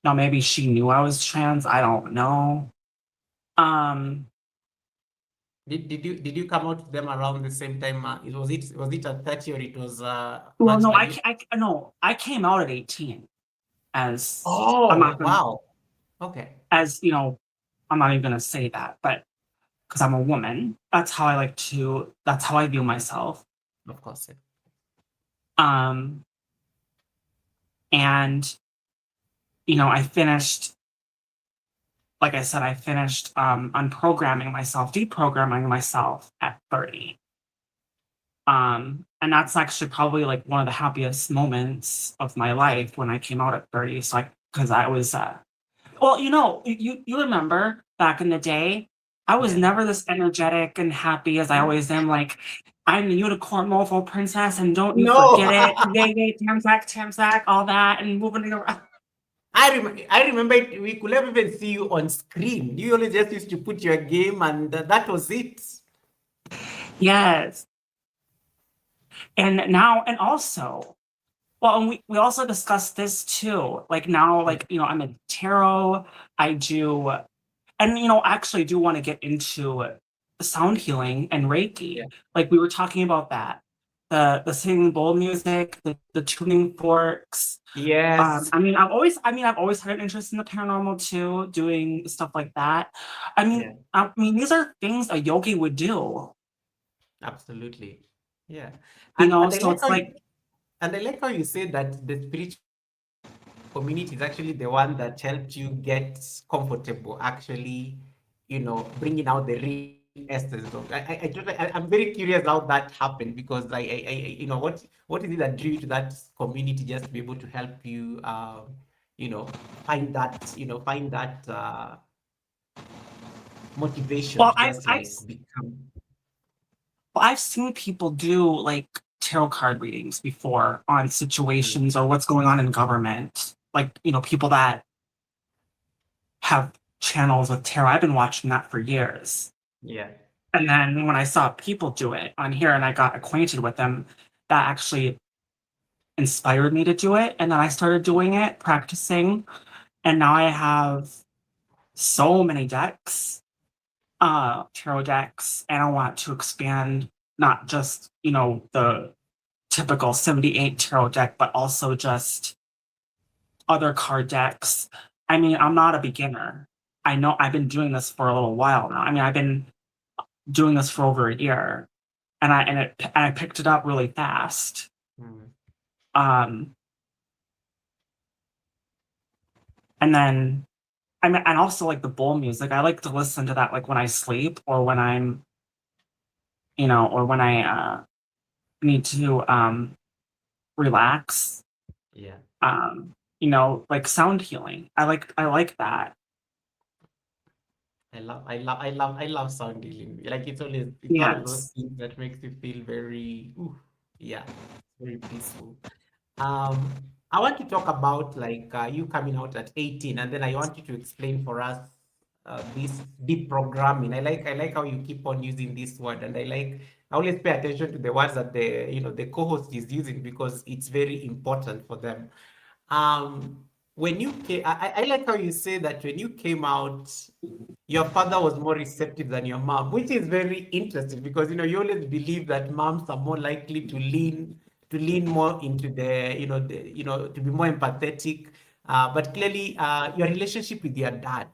now maybe she knew I was trans. I don't know. Did you come out to them around the same time? Was it at 30, or it was well, no, I came out at 18 as wow. Okay. As I'm not even gonna say that, but because I'm a woman, that's how I view myself. Of course. And I finished, like I said, unprogramming myself, deprogramming myself at 30. And that's actually probably like one of the happiest moments of my life, when I came out at 30. So because I was, well, you remember back in the day, I was never this energetic and happy as I always am. Like, I'm the unicorn mofo princess, and don't you forget it. Yay, Tamsack, all that, and moving it around. I remember we could never even see you on screen. You only just used to put your game, and that was it. Yes. And now, and also, well, and we also discussed this too. Like now, like, I'm in tarot, I do, and actually do want to get into sound healing and Reiki. Like we were talking about that. The singing bowl music, the tuning forks. Yes. I've always had an interest in the paranormal too, doing stuff like that. These are things a yogi would do. Absolutely. Yeah. You know, And I so like it's how like, you say that the spiritual community is actually the one that helped you get comfortable actually, bringing out the real essence of. I'm very curious how that happened, because what is it that drew you to that community, just to be able to help you, you know, find that motivation well, to just like become. I've seen people do like tarot card readings before on Mm, situations or what's going on in government. Like, people that have channels with tarot. I've been watching that for years. yeah. And then when I saw people do it on here and I got acquainted with them, that actually inspired me to do it. And then I started doing it, practicing. And now I have so many decks, tarot decks, and I want to expand not just, the typical 78 tarot deck, but also just other card decks. I mean, I'm not a beginner. I know I've been doing this for a little while now. I mean, I've been doing this for over a year, and I picked it up really fast. Mm, Um, and then I mean, and also like the bowl music. I like to listen to that like when I sleep or when I'm, or when I need to relax. yeah. Like sound healing. I like that. I love sound healing. Like it's one of those Yes. things that makes you feel very, ooh, yeah, very peaceful. I want to talk about like you coming out at 18, and then I want you to explain for us this deep programming. I like how you keep on using this word, and I always pay attention to the words that the co-host is using, because it's very important for them. When you came, I like how you say that when you came out, your father was more receptive than your mom, which is very interesting, because you always believe that moms are more likely to lean more into to be more empathetic. But clearly, your relationship with your dad,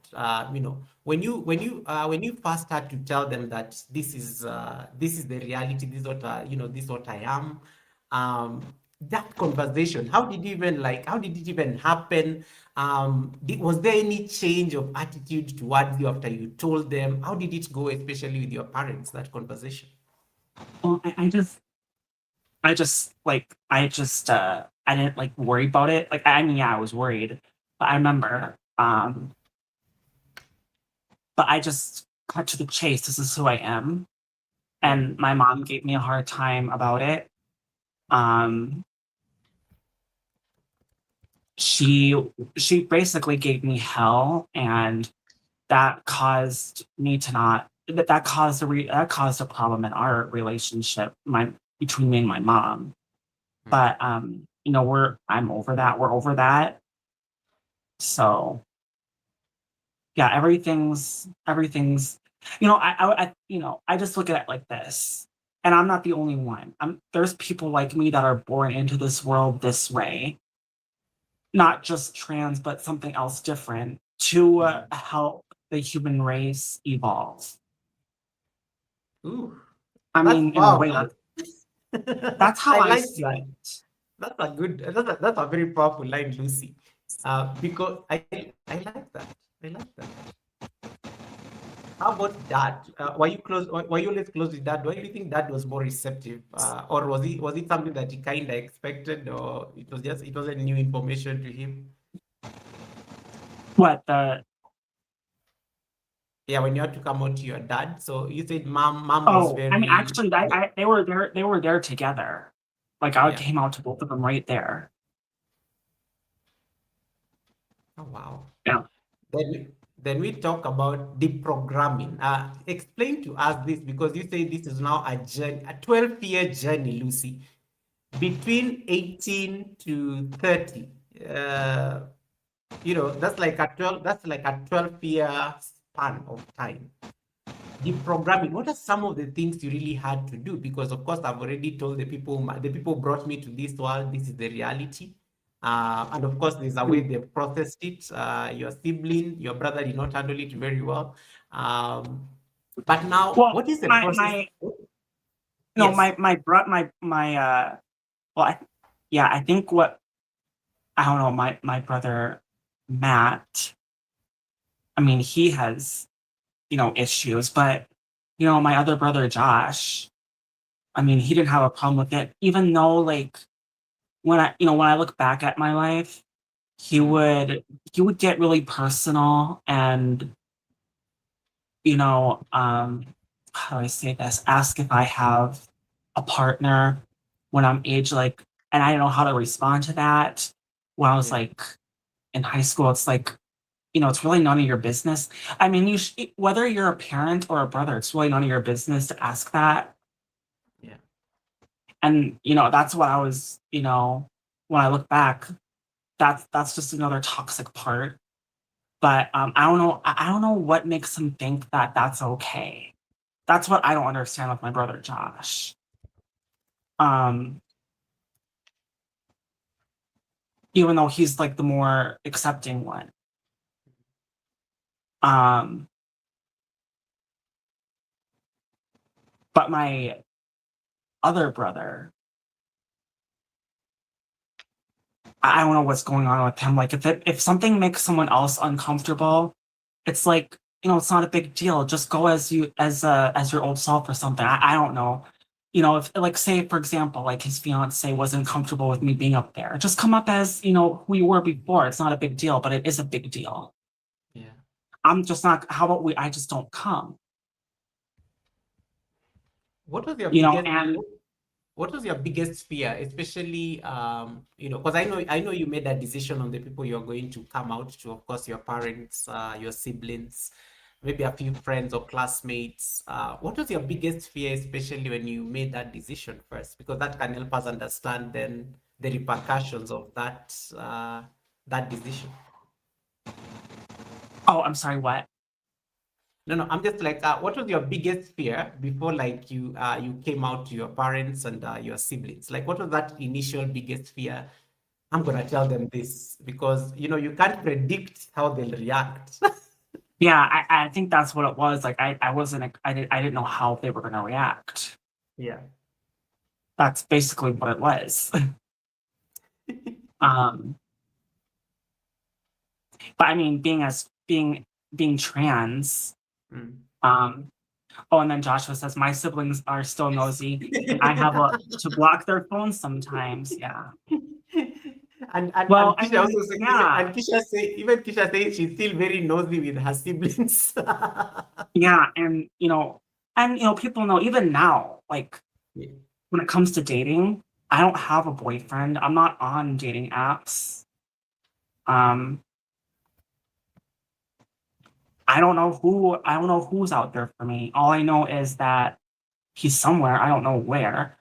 when you first had to tell them that this is the reality, this is what I am. That conversation, how did it even happen? Was there any change of attitude towards you after you told them? How did it go, especially with your parents, that conversation? Well, I didn't like worry about it. Like, I mean, yeah, I was worried, but I remember, but I just cut to the chase. This is who I am. Yeah. And my mom gave me a hard time about it. Um, she she basically gave me hell, and that caused me to not that caused a problem in our relationship, my between me and my mom. Mm. But I'm over that. We're over that. So yeah, everything's I just look at it like this. And I'm not the only one. There's people like me that are born into this world this way, not just trans, but something else different to Mm. help the human race evolve. Ooh, I that's mean, in a way, powerful. that's how I I like see that. it. That's a very powerful line, Lucy. Because I like that. I like that. How about dad? Were you always close with dad? Why do you think dad was more receptive? Or was it something that he kind of expected, or it wasn't new information to him? What the Yeah, when you had to come out to your dad. So you said mom was Oh, I mean, very, actually, yeah, they were there together. Like, I yeah. came out to both of them right there. Oh wow. Yeah. Then we talk about deprogramming. Explain to us this, because you say this is now a journey, a 12-year journey, Lucy, between 18 to 30. Uh, that's like a 12-year span of time. Deprogramming, what are some of the things you really had to do? Because of course I've already told the people brought me to this world, this is the reality. And of course there's a way Mm. they processed it. Your sibling, your brother did not handle it very well. But now Well, what is the my process? my No, Yes. well, I think what I don't know, my brother Matt, I mean, he has, issues, but my other brother Josh, I mean, he didn't have a problem with it, even though like when I look back at my life, he Mm. would he would get really personal and how do I say this? Ask if I have a partner when I'm age like, and I don't know how to respond to that. When I was Yeah. like in high school, it's like, it's really none of your business. I mean, whether you're a parent or a brother, it's really none of your business to ask that. Yeah. And that's what I was, when I look back, that's just another toxic part. But I don't know. I don't know what makes him think that that's okay. That's what I don't understand with my brother Josh. Um, Even though he's like the more accepting one. Um, but my other brother, I don't know what's going on with him. Like if something makes someone else uncomfortable, it's like, it's not a big deal. Just go as your old self or something. I don't know. If like say for example, like his fiance wasn't comfortable with me being up there, just come up as who you were before. It's not a big deal, but it is a big deal. Yeah. I'm just not. How about I just don't come? What was your You know, biggest and what was your biggest fear, especially because I know you made that decision on the people you're going to come out to, of course, your parents, your siblings, maybe a few friends or classmates. What was your biggest fear, especially when you made that decision first? Because that can help us understand then the repercussions of that decision. oh, I'm sorry. What? No, no, I'm just like, what was your biggest fear before, like, you came out to your parents and your siblings? Like, what was that initial biggest fear? I'm gonna tell them this because you can't predict how they'll react. Yeah, I think that's what it was. Like I wasn't I didn't know how they were gonna react. Yeah. That's basically what it was. um, but I mean, being trans. Mm. Um, oh, and then Joshua says my siblings are still nosy, and I have to block their phones sometimes. Yeah. And Well, I Kisha mean, also say, yeah, and Kisha says she's still very nosy with her siblings. yeah, and people know even now, like Yeah. when it comes to dating, I don't have a boyfriend. I'm not on dating apps. Um, I don't know who's out there for me. All I know is that he's somewhere. I don't know where.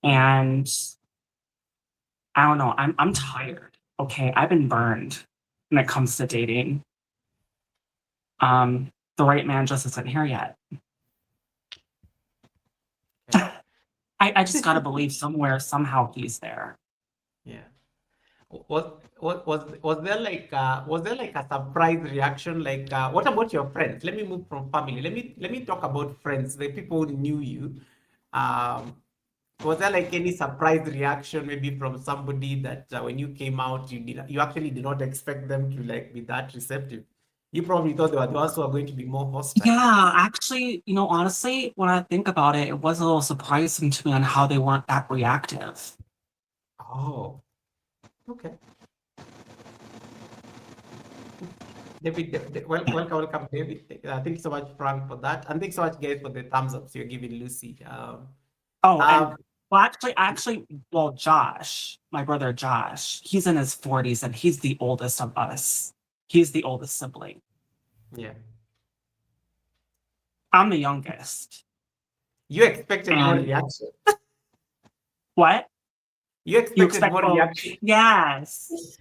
Mm. And I don't know. I'm tired. Okay. I've been burned when it comes to dating. The right man just isn't here yet. Okay. I just gotta believe somewhere, somehow he's there. Yeah. Was there like a surprise reaction? Like, what about your friends? Let me move from family. Let me talk about friends, the people who knew you. Um, was there like any surprise reaction, maybe from somebody that when you came out, you actually did not expect them to like be that receptive? You probably thought they were the ones who are going to be more hostile. Yeah, actually, honestly, when I think about it, it was a little surprising to me on how they weren't that reactive. Oh, okay. David, welcome, David. Thank you so much, Frank, for that, and thanks so much, guys, for the thumbs ups you're giving Lucy. Oh, and Um, well, well, Josh, my brother Josh, he's in his 40s and he's the oldest of us. He's the oldest sibling. yeah, I'm the youngest. you expected more And reaction. what? You You expected expect, more oh, reaction. yes.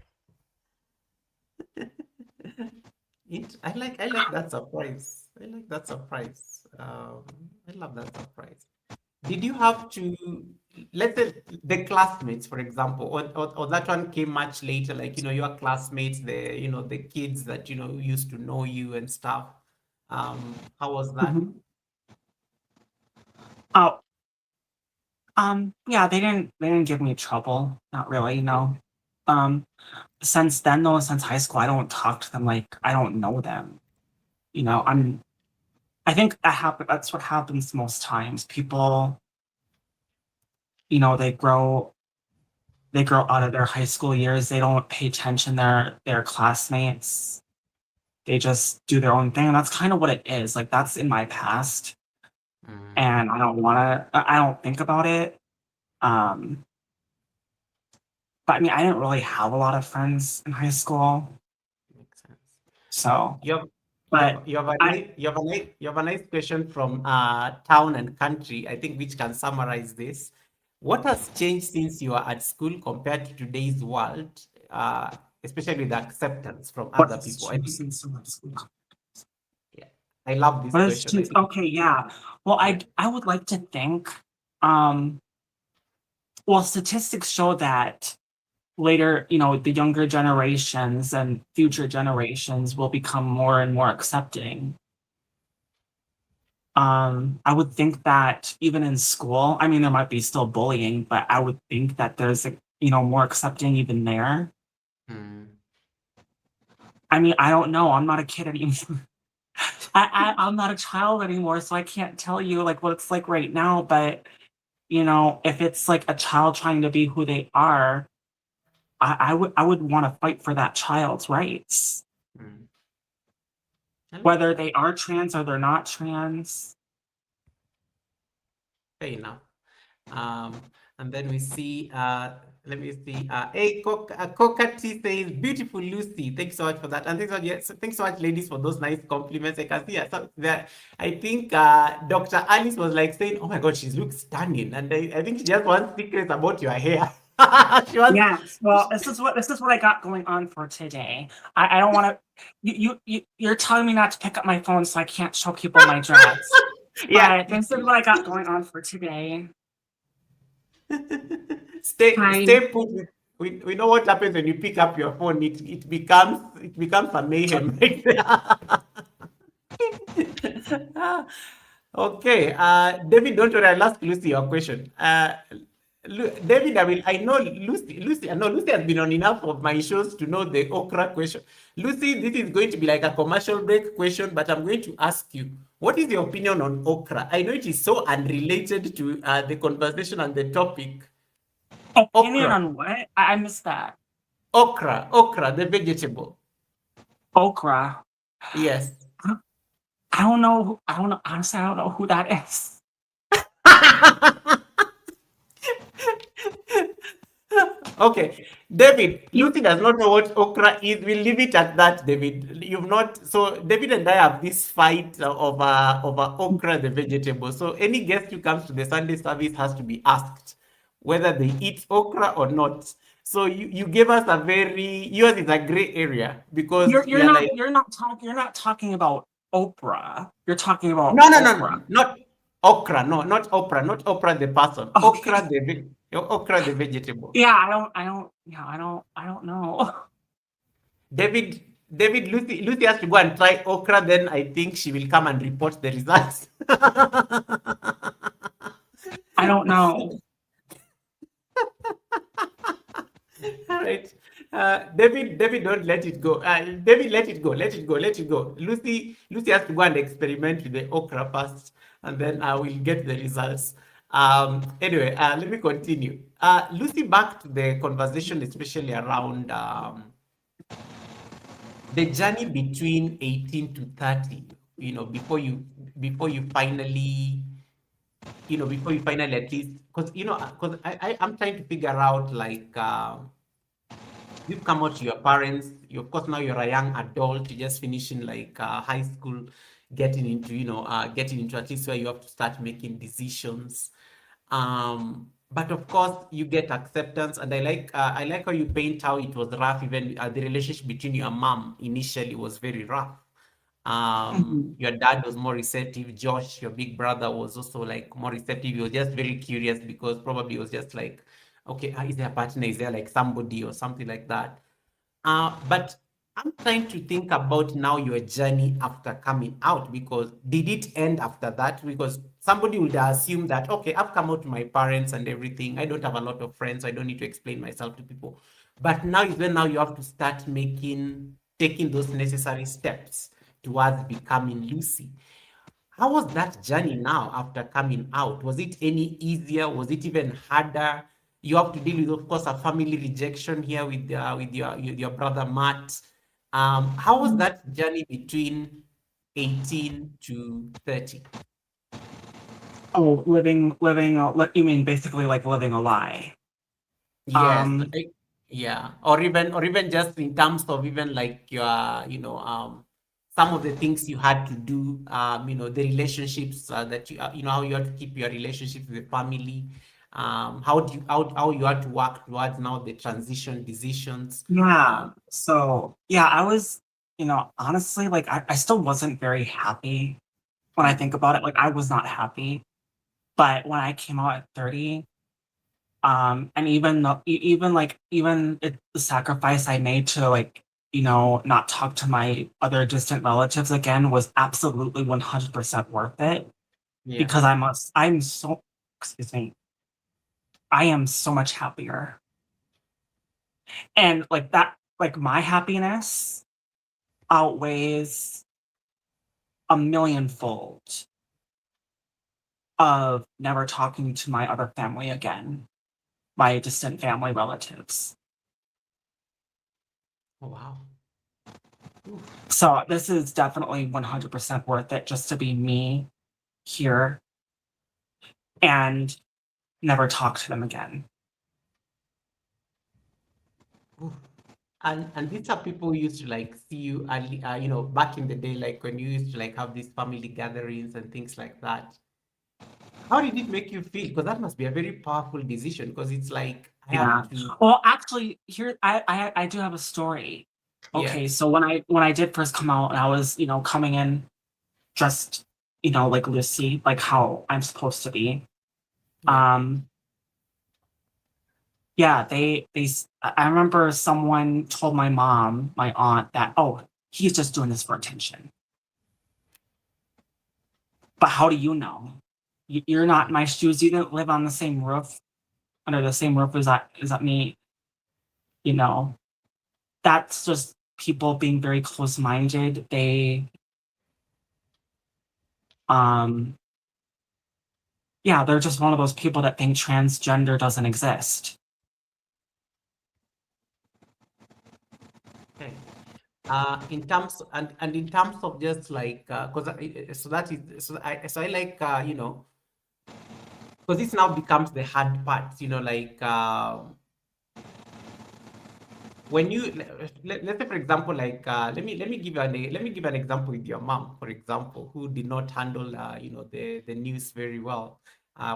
I like that surprise. I like that surprise. I love that surprise. Did you have to, let's say, the classmates, for example, or that one came much later, like, your classmates, the kids that, used to know you and stuff. How was that? Mhm. Oh, Yeah, they didn't give me trouble. Not really, no. Um, since then though, since high school, I don't talk to them like I don't know them. You know, I think that's what happens most times. People, they grow out of their high school years, they don't pay attention to their classmates. They just do their own thing. And that's kind of what it is. Like that's in my past. Mm, And I don't think about it. Um, but I mean, I didn't really have a lot of friends in high school. makes sense. So, You have but I, you have a nice question from town and country, I think, which can summarize this. What has changed since you are at school compared to today's world, especially the acceptance from what other has people? I changed think, since so much? yeah, I love this What has question. I changed? think, Okay, yeah. Well, yeah. I would like to think, um, well, statistics show that later, the younger generations and future generations will become more and more accepting. I would think that even in school, I mean, there might be still bullying, but I would think that there's more accepting even there. Mm. I mean, I don't know. I'm not a kid anymore. I'm not a child anymore, so I can't tell you like what it's like right now. But if it's like a child trying to be who they are, I would want to fight for that child's rights, Mm. I like whether that. they are trans or they're not trans. Fair enough. Um, and then we see, let me see, hey, Coca T says, beautiful Lucy. Thanks so much for that. And thanks so much, yes, thanks so much, ladies, for those nice compliments. I can see there. I think Dr. Alice was like saying, oh my God, she looks stunning. And I think she just wants secrets about your hair. She wants, Yes. Well, this is what I got going on for today. I don't want to. You're telling me not to pick up my phone, so I can't show people my dress. yeah. But this is what I got going on for today. Hi. Stay put. We know what happens when you pick up your phone. It becomes a mayhem right there. Okay, David, don't worry. I'll ask Lucy your question. David, I know Lucy has been on enough of my shows to know the okra question. Lucy, this is going to be like a commercial break question, but I'm going to ask you, what is your opinion on okra? I know it is so unrelated to the conversation and the topic. Opinion Okra, on what? I missed that. okra, the vegetable. Okra. Yes. I don't know. I don't know. Honestly, I don't know who that is. Okay, David, You, Lucy does not know what okra is. We'll leave it at that, David. You've not. So David and I have this fight over okra, the vegetable. So any guest who comes to the Sunday service has to be asked whether they eat okra or not. So you gave us a very yours is a gray area because you're you're not like you're not talking about Oprah. You're talking about no, okra. not okra, no, not okra, not okra the person, Okay. okra the vegetable. Yeah, I don't know. Lucy has to go and try okra. Then I think she will come and report the results. I don't know. All right, David, don't let it go. David, let it go. Lucy has to go and experiment with the okra first, and then I will get the results. Anyway, let me continue. Lucy, back to the conversation, especially around the journey between 18 to 30, before you finally, before you finally at least, because I'm trying to figure out like, you've come out to your parents, of course now you're a young adult, you're just finishing like high school, getting into at least where you have to start making decisions. But of course you get acceptance, and I like how you paint how it was rough. Even the relationship between your mom initially was very rough. Mhm. Your dad was more receptive. Josh, your big brother, was also like more receptive. He was just very curious because probably it was just like, okay, is there a partner? Is there like somebody or something like that? But I'm trying to think about now your journey after coming out, because did it end after that? Because somebody would assume that, okay, I've come out to my parents and everything. I don't have a lot of friends. I don't need to explain myself to people. But now is when now you have to start taking those necessary steps towards becoming Lucy. How was that journey now after coming out? Was it any easier? Was it even harder? You have to deal with, of course, a family rejection here with your brother Matt. How was that journey between 18 to 30? Oh, you mean basically like living a lie? Yes, Um, yeah, or even just in terms of even like your, some of the things you had to do, the relationships that how you have to keep your relationship with the family, how you had to work towards now the transition decisions. yeah. Um, So yeah, I was, honestly, like I still wasn't very happy when I mm, think about it. Like I was not happy. But when I came out at 30, and the sacrifice I made to like, not talk to my other distant relatives again was absolutely 100% worth it yeah. because excuse me, I am so much happier. And like that, like my happiness outweighs a millionfold of never talking to my other family again, my distant family relatives. Oh, wow. Oof. So this is definitely 100% worth it just to be me here and never talk to them again. Oof. And these are people who used to like see you early, back in the day, like when you used to like have these family gatherings and things like that. How did it make you feel? Because that must be a very powerful decision. Because it's like I have Yeah. to, Well, actually, here I do have a story. yeah, Okay, so when I did first come out and I was, coming in dressed, like Lucy, like how I'm supposed to be. yeah. Um, yeah, I remember someone told my aunt that, oh, he's just doing this for attention. But how do you know? You're not in my shoes. You didn't live on the same roof, under the same roof as me. You know, that's just people being very close minded. Um, yeah, they're just one of those people that think transgender doesn't exist. Okay. In terms and in terms of just like, because so that is so I like, because this now becomes the hard part, like, when let's say, for example, like, let me give an example with your mom, for example, who did not handle, the news very well,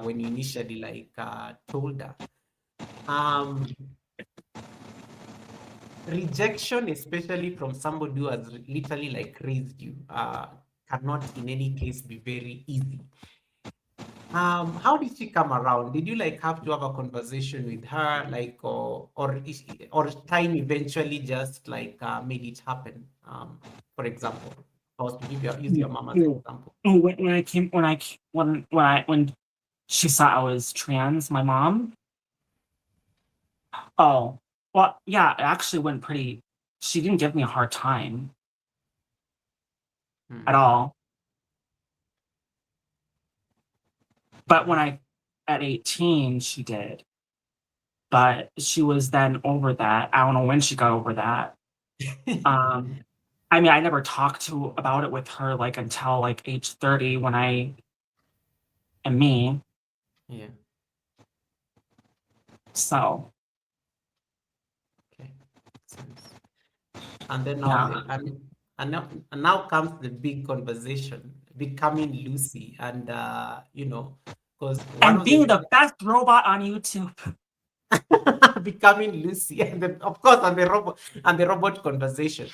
when you initially like, told her. um Rejection, especially from somebody who has literally like raised you, cannot in any case be very easy. How did she come around? Did you like have to have a conversation with her, like, or time eventually just like, made it happen? For example, I was to use your Mm, mom as an mm. example. Oh, when I came, when I, c- when she saw I was trans, my mom. Oh, well, yeah, it actually went pretty. She didn't give me a hard time at Hmm. all. But at 18, she did. But she was then over that. I don't know when she got over that. Um, I mean, I never talked about it with her like until like age 30 when I am me. Yeah. So Okay. Makes sense. And then now yeah. the and now comes the big conversation, becoming Lucy, and because one And of the being reasons the best robot on YouTube. becoming Lucy, and then of course on the robot conversation,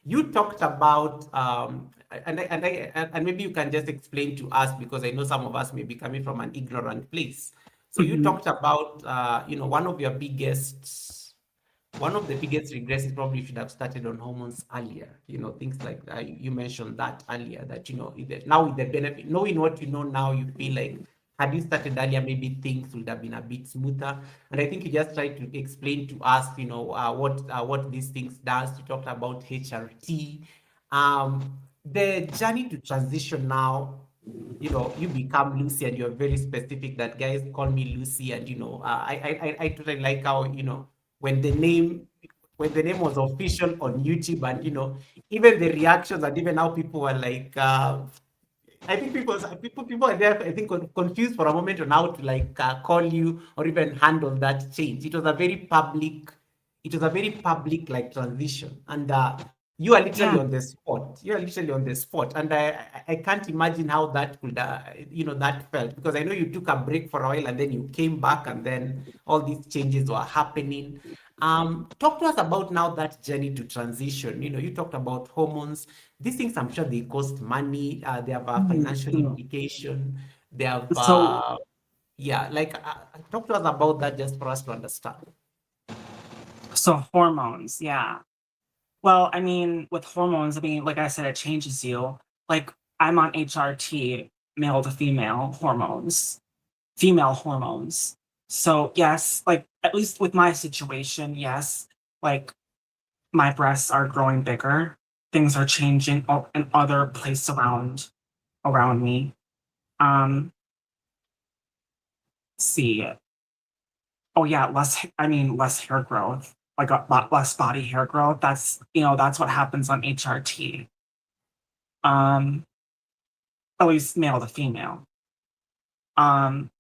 you talked about, and maybe you can just explain to us, because I know some of us may be coming from an ignorant place. So you Mhm. talked about, one of your biggest one of the biggest regrets is probably you should have started on hormones earlier. Things like that. You mentioned that earlier, that now with the benefit, knowing what you know now, you feel like had you started earlier, maybe things would have been a bit smoother. And I think you just tried to explain to us, what these things does. You talked about HRT, the journey to transition now. You become Lucy, and you're very specific that guys call me Lucy. And I totally like how, when the name when the name was official on YouTube, and even the reactions, and even how people were like, I think people are there, I think, confused for a moment on how to like call you or even handle that change. It was a very public like transition, and you are literally Yeah. on the spot. You are literally on the spot, and I can't imagine how that could that felt, because I know you took a break for a while and then you came back, and then all these changes were happening. Talk to us about now that journey to transition. You talked about hormones. These things, I'm sure they cost money. They have a financial Mhm. implication. They have, So, yeah, like, talk to us about that just for us to understand. so hormones, yeah. Well, I mean, with hormones, I mean, like I said, it changes you. Like I'm on HRT, male to female hormones. So yes, like at least with my situation, yes, like my breasts are growing bigger. Things are changing in other places around me. Um, see. Oh yeah, less hair growth, like a lot less body hair growth. That's what happens on HRT. Um, at least male to female. Um,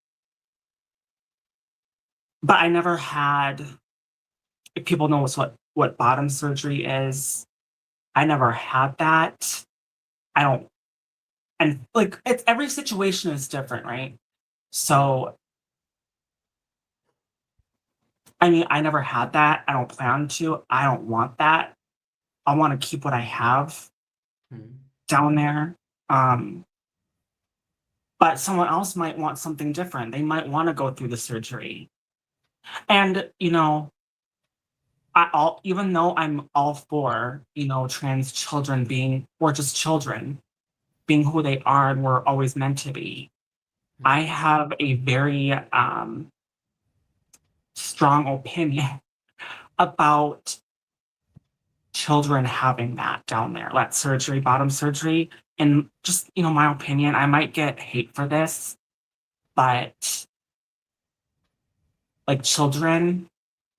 but I never had. If people know what bottom surgery is, I never had that. I don't, and like it's every situation is different, right? So I mean, I never had that. I don't plan to. I don't want that. I want to keep what I have Mm. down there. Um, but someone else might want something different. They might want to go through the surgery. And, even though I'm all for, trans children being, or just children being who they are and were always meant to be, I Mm. have a very strong opinion about children having that down there, that surgery, bottom surgery. And just, my opinion, I might get hate for this, but like children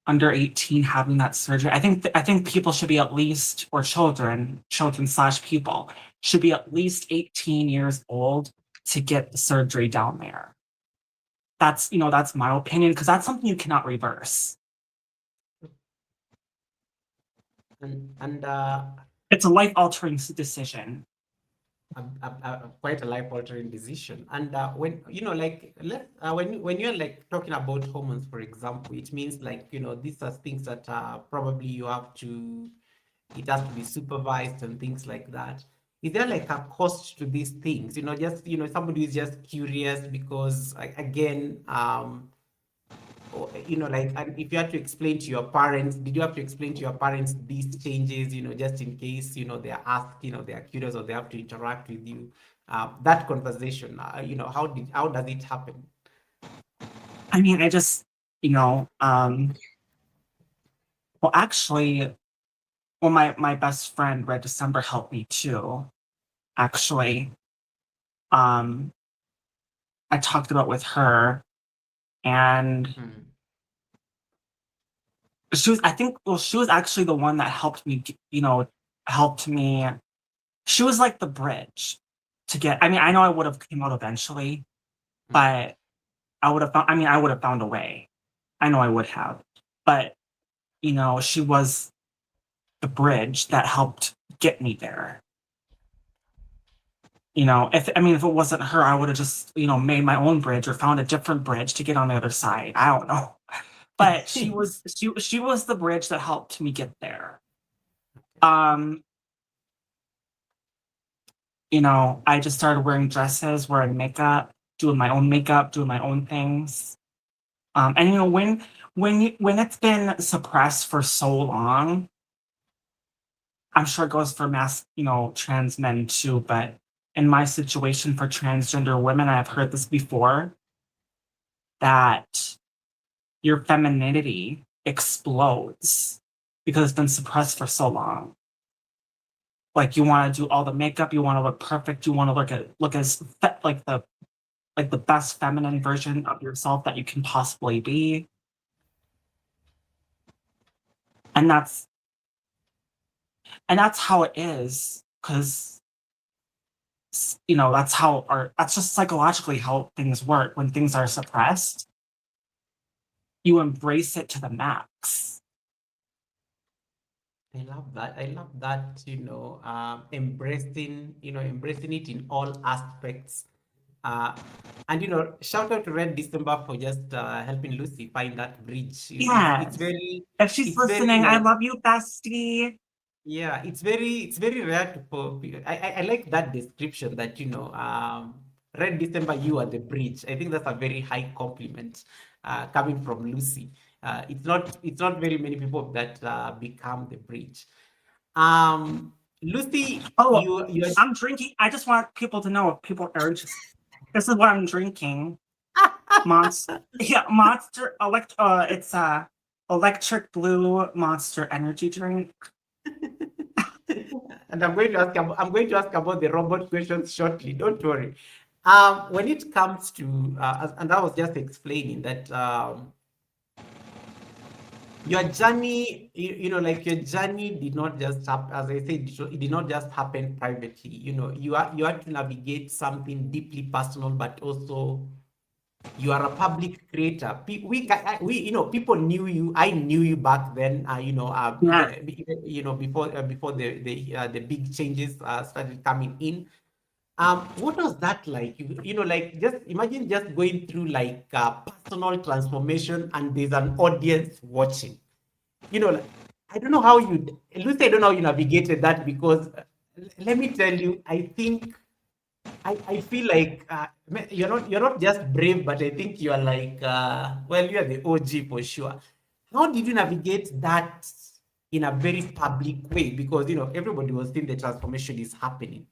under 18 having that surgery, I think people should be at least, or children slash people should be at least 18 years old to get the surgery down there. That's my opinion, because that's something you cannot reverse. And It's a life altering decision. quite a life altering decision. And when like, when you're like talking about hormones, for example, it means like, these are things that probably it has to be supervised and things like that. Is there like a cost to these things? Just, somebody is just curious because, like, again, or, like, and if you had to explain to your parents, did you have to explain to your parents these changes, just in case, they're asked, they're curious, or they have to interact with you? That conversation, how does it happen? I mean, I just, you know, well, actually, well, my best friend, Red December, helped me too. Actually, um, I talked about with her, and Mm. she was actually the one that helped me, helped me. She was like the bridge to get. I mean, I know I would have came out eventually, Mm. but I would have found a way. I know I would have, but she was the bridge that helped get me there. If it wasn't her, I would have just, made my own bridge or found a different bridge to get on the other side. I don't know. But she was the bridge that helped me get there. Um, I just started wearing dresses, wearing makeup, doing my own things. And when when it's been suppressed for so long, I'm sure it goes for trans men too, but in my situation for transgender women, I've heard this before, that your femininity explodes because it's been suppressed for so long. Like, you want to do all the makeup, you want to look perfect, you want to look as like the best feminine version of yourself that you can possibly be. And that's how it is, because that's just psychologically how things work. When things are suppressed, you embrace it to the max. I love that. I love that, embracing it in all aspects. Uh, and shout out to Red December for just helping Lucy find that bridge. It's Yes. very, If she's it's very listening, I like, love you, bestie. yeah, it's very rare to for. I like that description that Red December, you are the bridge. I think that's a very high compliment coming from Lucy. It's not very many people that become the bridge. Lucy, Oh, you're I'm drinking. I just want people to know, if people are just, this is what I'm drinking. Monster, yeah, Monster it's electric blue Monster energy drink. and I'm going to ask about the robot questions shortly. Don't worry. When it comes to and I was just explaining that your journey, like your journey did not just happen, as I said, it did not just happen privately. You had to navigate something deeply personal, but also you are a public creator. People knew you. I knew you back then. Yeah. Before the big changes started coming in. What was that like? Like, just imagine just going through like personal transformation, and there's an audience watching. Like, I don't know how you, Lucy, I don't know how you navigated that, because let me tell you, I think I feel like you're not just brave, but I think you are like well, you are the OG for sure. How did you navigate that in a very public way? Because everybody was seeing the transformation is happening,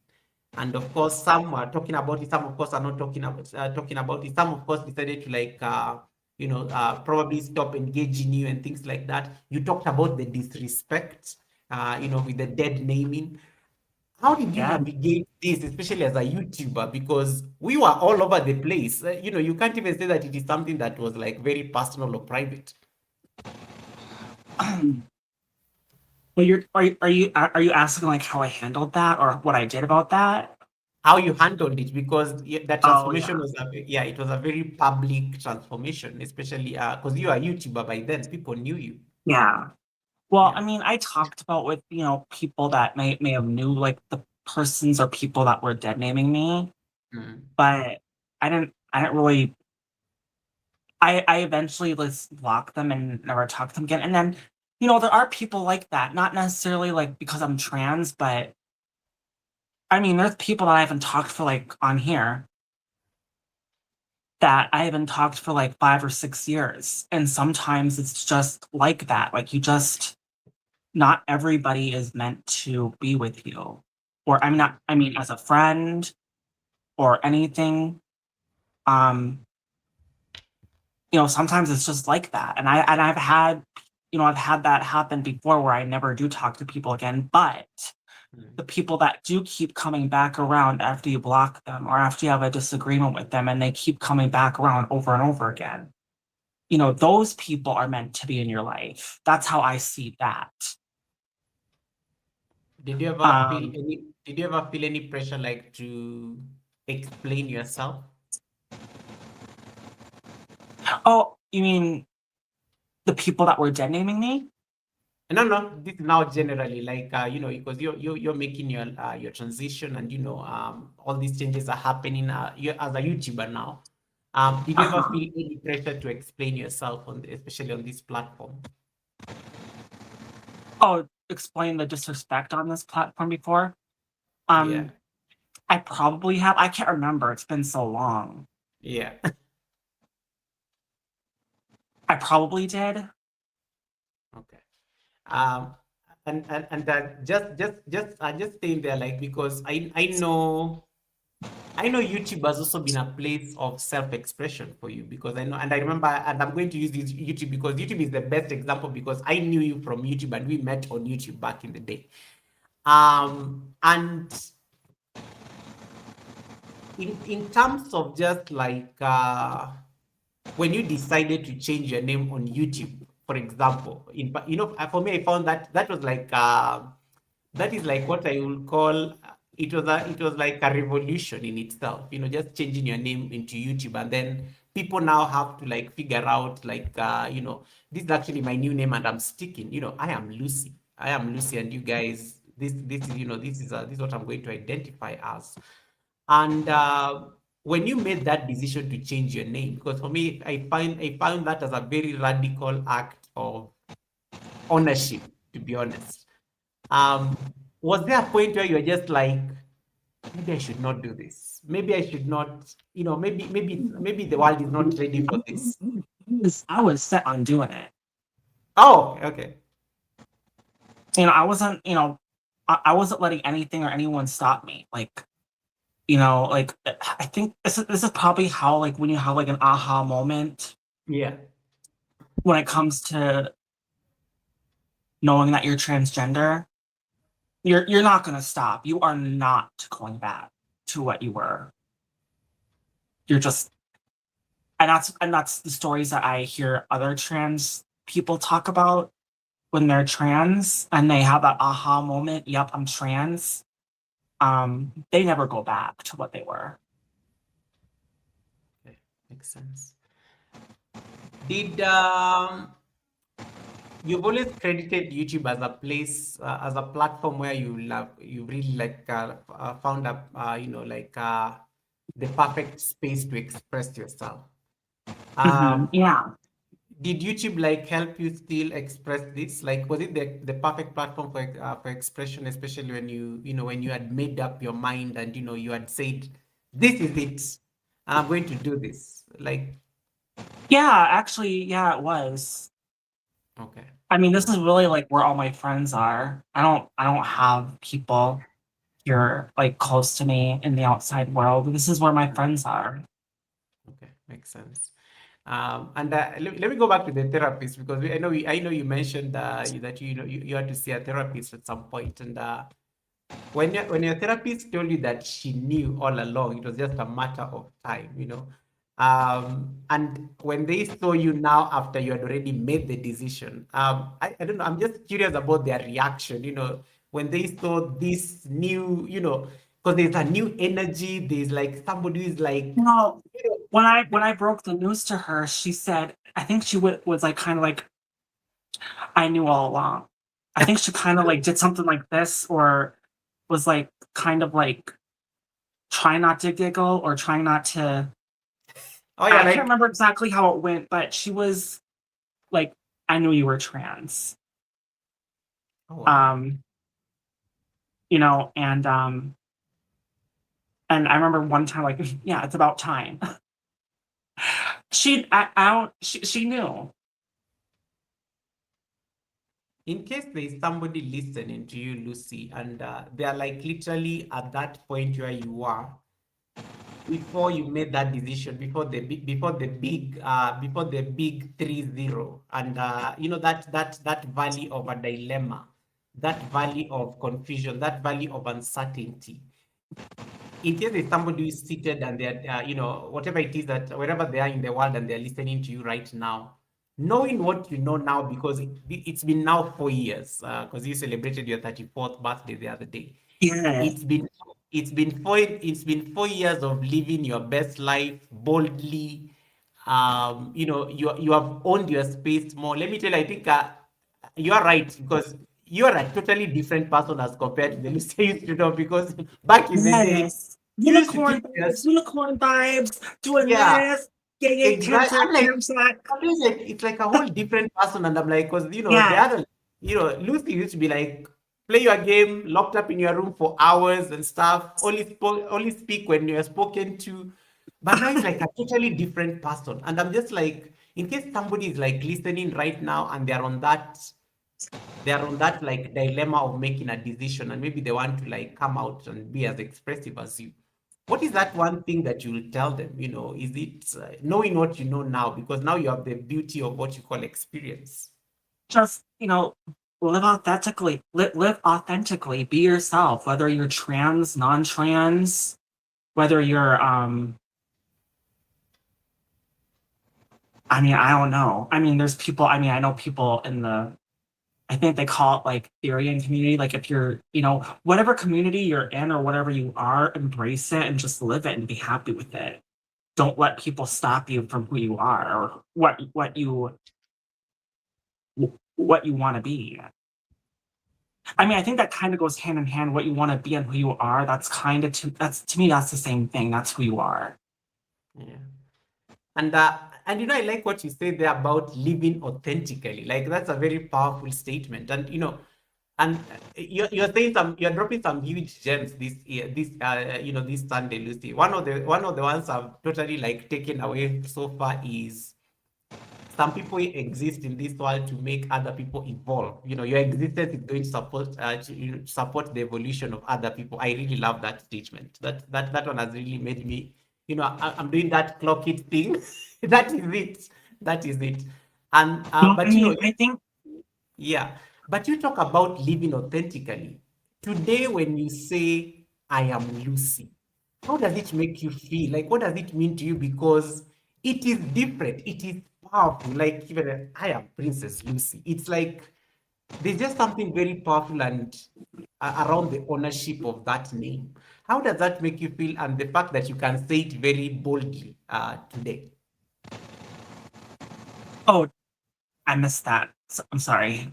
and of course some are talking about it, some of course are not talking about it. Some of course decided to like probably stop engaging you and things like that. You talked about the disrespect, with the dead naming. How did you Yeah. navigate this, especially as a YouTuber? Because we were all over the place. You can't even say that it is something that was like very personal or private. Well, are you asking like how I handled that or what I did about that? How you handled it, because that Oh transformation yeah. was it was a very public transformation, especially because you are a YouTuber by then. People knew you. Yeah. Well, Yeah. I mean, I talked about with, people that may have knew like the persons or people that were dead naming me, Mm. but I didn't really. I eventually just blocked them and never talked to them again. And then, there are people like that, not necessarily like because I'm trans, but I mean, there's people that I haven't talked for like on here that I haven't talked for like 5 or 6 years. And sometimes it's just like that. Like, not everybody is meant to be with you. Or I mean, as a friend or anything. Um, sometimes it's just like that. I've had that happen before where I never do talk to people again. But Mm. the people that do keep coming back around after you block them or after you have a disagreement with them and they keep coming back around over and over again, those people are meant to be in your life. That's how I see that. Did you ever feel Um, any? Did you ever feel any pressure, like, to explain yourself? oh, you mean the people that were dead naming me? No, no. This is now generally like because you're making your transition, and all these changes are happening. You as a YouTuber now. Did you ever feel any pressure to explain yourself especially on this platform? Oh, explain the disrespect on this platform before? Yeah, Um, I probably have. I can't remember. It's been so long. yeah. I probably did. Okay. Um, and that just staying there, like, because I know YouTube has also been a place of self-expression for you, because I know, and I remember, and I'm going to use this YouTube because YouTube is the best example, because I knew you from YouTube and we met on YouTube back in the day. And in terms of just like when you decided to change your name on YouTube, for example, for me, I found that that was like that is like what I would call it was like a revolution in itself. Just changing your name into YouTube, and then people now have to like figure out like this is actually my new name, and I'm sticking. I am Lucy. I am Lucy, and you guys, this is this is what I'm going to identify as. And when you made that decision to change your name, because for me, I found that as a very radical act of ownership, to be honest. Um, was there a point where you're just like, maybe I should not do this? Maybe I should not, maybe the world is not ready for this. I was set on doing it. Oh, okay. I wasn't, I wasn't letting anything or anyone stop me. Like, like I think this is probably how, like, when you have like an aha moment Yeah. when it comes to knowing that you're transgender, you're not gonna stop. You are not going back to what you were. You're just and that's the stories that I hear other trans people talk about when they're trans and they have that aha moment, yep, I'm trans. They never go back to what they were. Okay, makes sense. Did You've always credited YouTube as a place, as a platform where you really like found up, like the perfect space to express yourself. Um, Yeah. did YouTube like help you still express this? Like, was it the perfect platform for expression, especially when when you had made up your mind and you had said, "This is it. I'm going to do this." Like, Yeah, actually, yeah, it was. okay, I mean, this is really like where all my friends are. I don't have people here like close to me in the outside world. This is where my friends are. okay, makes sense. And let me go back to the therapist, because I know you mentioned that you had to see a therapist at some point, and when your therapist told you that she knew all along, it was just a matter of time. And when they saw you now after you had already made the decision, I don't know, I'm just curious about their reaction, when they saw this new, because there's a new energy, there's like somebody who's like, No, when I broke the news to her, she said, I think she was like kind of like, I knew all along. I think she kind of like did something like this, or was like kind of like trying not to giggle or trying not to. oh I yeah, can't like, remember exactly how it went, but she was like, I knew you were trans. oh wow. And I remember one time, like, yeah, it's about time. She knew. In case there's somebody listening to you, Lucy, and they're like literally at that point where you are before you made that decision, before the big 3-0, and that valley of a dilemma, that valley of confusion, that valley of uncertainty. In case there's somebody who's seated and they're, whatever it is, that wherever they are in the world and they're listening to you right now, knowing what you know now, because it's been now 4 years, because you celebrated your 34th birthday the other day. Yeah. It's been 4 years of living your best life boldly. You have owned your space more. Let me tell you, I think you are right, because you are a totally different person as compared to the Lucy I used to know, because back in the day, Yes. you used to Unicorn think vibes, unicorn vibes, doing yeah, this. Yay, yay, exactly. I'm like, Camsack. it's like a whole different person, and I'm like, because the Yeah. other, Lucy used to be like, play your game, locked up in your room for hours and stuff. Only speak when you're spoken to. But now it's like a totally different person, and I'm just like, in case somebody is like listening right now and they're on that like dilemma of making a decision, and maybe they want to like come out and be as expressive as you, what is that one thing that you'll tell them? Is it knowing what you know now, because now you have the beauty of what you call experience? Just, live authentically. Live authentically. Be yourself, whether you're trans, non-trans, whether you're I mean, I don't know. I mean, there's people, I know people I think they call it like the Aryan community. Like if you're, whatever community you're in or whatever you are, embrace it and just live it and be happy with it. Don't let people stop you from who you are or what you want to be. I mean, I think that kind of goes hand in hand. What you want to be and who you are. That's to me, that's the same thing. That's who you are. Yeah. And I like what you said there about living authentically. Like that's a very powerful statement. And you're saying you're dropping some huge gems this Sunday, Lucy. One of the ones I've totally like taken away so far is some people exist in this world to make other people evolve. Your existence is going to support the evolution of other people. I really love that statement. That one has really made me, I'm doing that clock it thing. That is it. That is it. And Well, but I think yeah, but you talk about living authentically. Today, when you say, I am Lucy, how does it make you feel? Like, what does it mean to you? Because it is different. It is powerful. Like, even I am Princess Lucy. It's like there's just something very powerful and around the ownership of that name. How does that make you feel? And the fact that you can say it very boldly today. oh, I missed that. I'm sorry.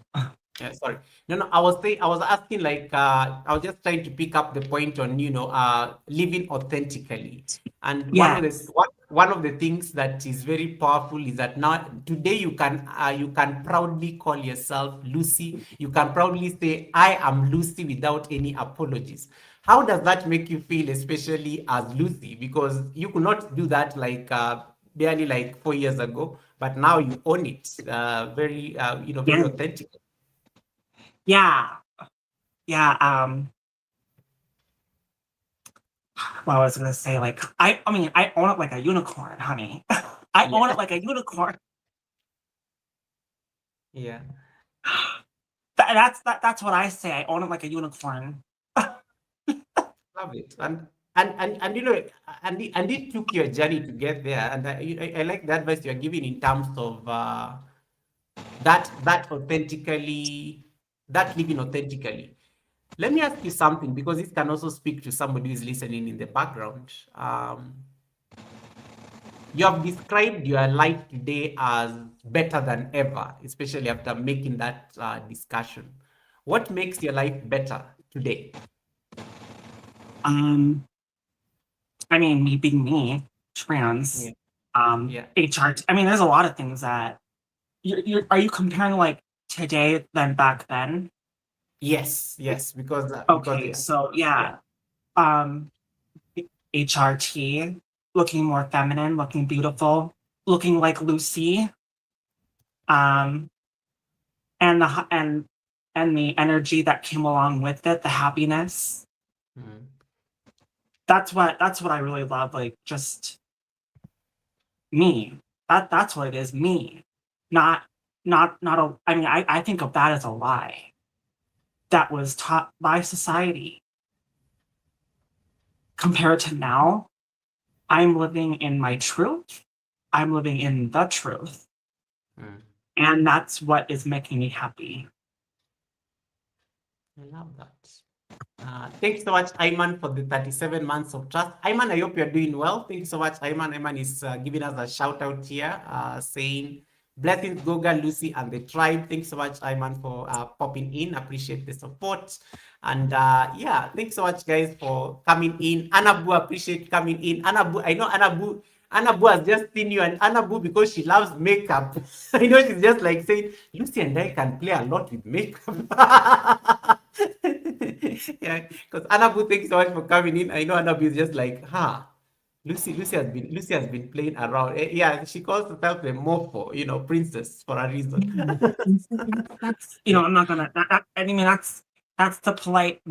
Yeah, sorry. No, I was asking like I was just trying to pick up the point on living authentically, and Yes. one of the things that is very powerful is that now today you can proudly call yourself Lucy. You can proudly say I am Lucy without any apologies. How does that make you feel, especially as Lucy? Because you could not do that like barely like 4 years ago, but now you own it very Yeah. authentic. Yeah. Yeah. Well, I was gonna say like I mean I own it like a unicorn, honey. I own Yeah, it like a unicorn. yeah, That's what I say. I own it like a unicorn. love it. And it took your journey to get there. And I like the advice you're giving in terms of that authentically, that living authentically. Let me ask you something, because this can also speak to somebody who's listening in the background. You have described your life today as better than ever, especially after making that discussion. What makes your life better today? Um, I mean, me being me, Yeah, trans, yeah. HR. I mean, there's a lot of things that are you comparing like today than back then? Yes, yes, because Okay, so yeah. yeah, um, HRT, looking more feminine, looking beautiful, looking like Lucy, um, and the energy that came along with it, the happiness. Mhm. That's what I really love. Like just me. That's what it is. Me, not not a. I mean, I think of that as a lie that was taught by society. Compared to now, I'm living in my truth. I'm living in the truth. Mm. And that's what is making me happy. I love that. Thanks so much, Ayman, for the 37 months of trust. Ayman, I hope you're doing well. Thank you so much, Ayman. Ayman is giving us a shout out here, saying, blessings, Goga, Lucy, and the tribe. Thanks so much, Ayman, for popping in. Appreciate the support. And yeah, thanks so much, guys, for coming in. Anabu, appreciate coming in. Anabu, I know Anabu has just seen you, and Anabu, because she loves makeup, I know she's just like saying, Lucy and I can play a lot with makeup. Yeah, because Anabu, thanks so much for coming in. I know Anabu is just like, Lucy has been playing around. Yeah, she calls herself the Mofo, princess for a reason. That's I'm not gonna. I mean, that's the polite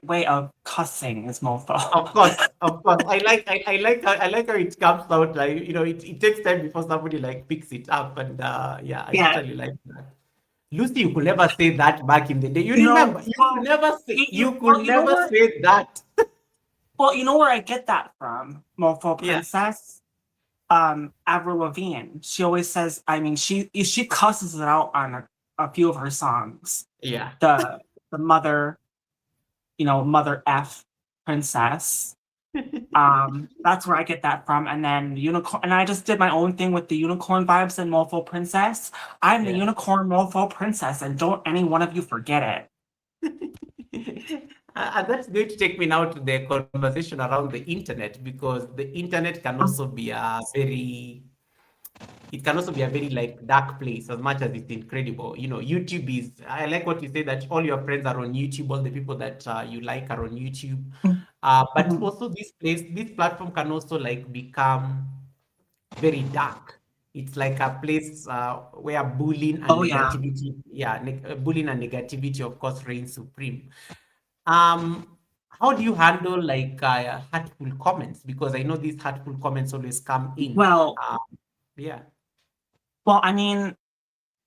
way of cussing is mofo. Of course, of course. I like how it comes out like it takes time before somebody like picks it up, and yeah, I Yeah. totally like that. Lucy, you could never say that back in the day. You No. remember? You could Well, never say you well, could never say that. you know where I get that from, mofo Yeah, princess. Avril Lavigne. She always says. I mean, she cusses it out on a few of her songs. yeah. The mother, mother F princess. That's where I get that from. And then unicorn, and I just did my own thing with the unicorn vibes and mofo princess. I'm the Yeah. unicorn mofo princess, and don't any one of you forget it. And that's going to take me now to the conversation around the internet, because the internet can also be a very like dark place as much as it's incredible. YouTube is, I like what you say, that all your friends are on YouTube, all the people that you like are on YouTube. But Mhm. also this platform can also like become very dark. It's like a place where bullying and Oh yeah. negativity, bullying and negativity, of course, reign supreme. Um, how do you handle like hurtful comments? Because I know these hurtful comments always come in. Well, Yeah. I mean,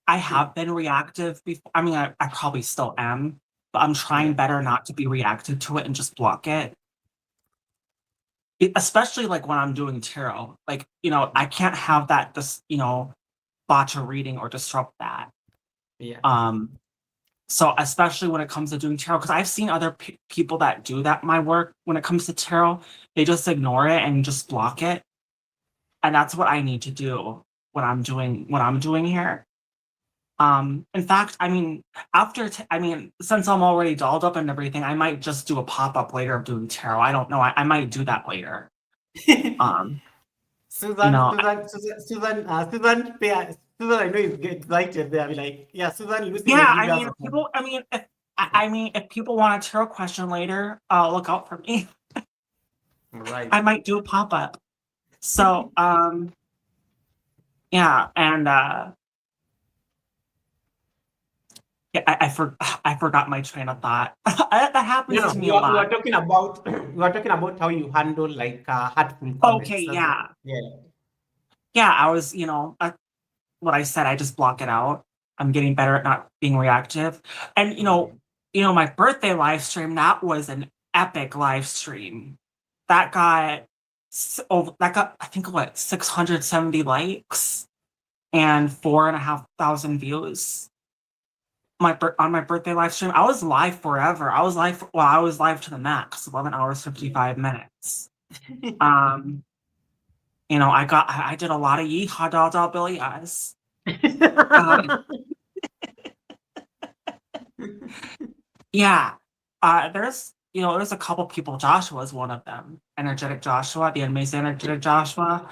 I have been reactive before. I mean, I probably still am, but I'm trying Yeah. better not to be reactive to it and just block it. Especially like when I'm doing tarot. Like, I can't have that just, botch a reading or disrupt that. Yeah. So especially when it comes to doing tarot, because I've seen other people that do that my work when it comes to tarot, they just ignore it and just block it. And that's what I need to do when I'm doing here. In fact, I mean, since I'm already dolled up and everything, I might just do a pop-up later of doing tarot. I don't know. I might do that later. Um, you Susan, know, Susan, Susan, Susan, Susan, I know you get excited there. I'll be like, yeah, Susan, Lucy may yeah, give us a phone. I mean, if people want a tarot question later, look out for me. Right. I might do a pop-up. So, yeah, and yeah, I forgot my train of thought. That happens No, to me we a were lot. talking about we were talking about how you handle like hurtful Okay, comments. That's what, yeah, yeah. yeah. I was, what I said. I just block it out. I'm getting better at not being reactive. And Okay. my birthday live stream, that was an epic live stream. That got I think what 670 likes and 4,500 views. On my birthday live stream, I was live forever. I was live to the max, 11 hours 55 minutes. I did a lot of yeehaw doll doll billy eyes. Um, yeah. There's a couple people. Joshua is one of them. Energetic Joshua, the amazing energetic Joshua.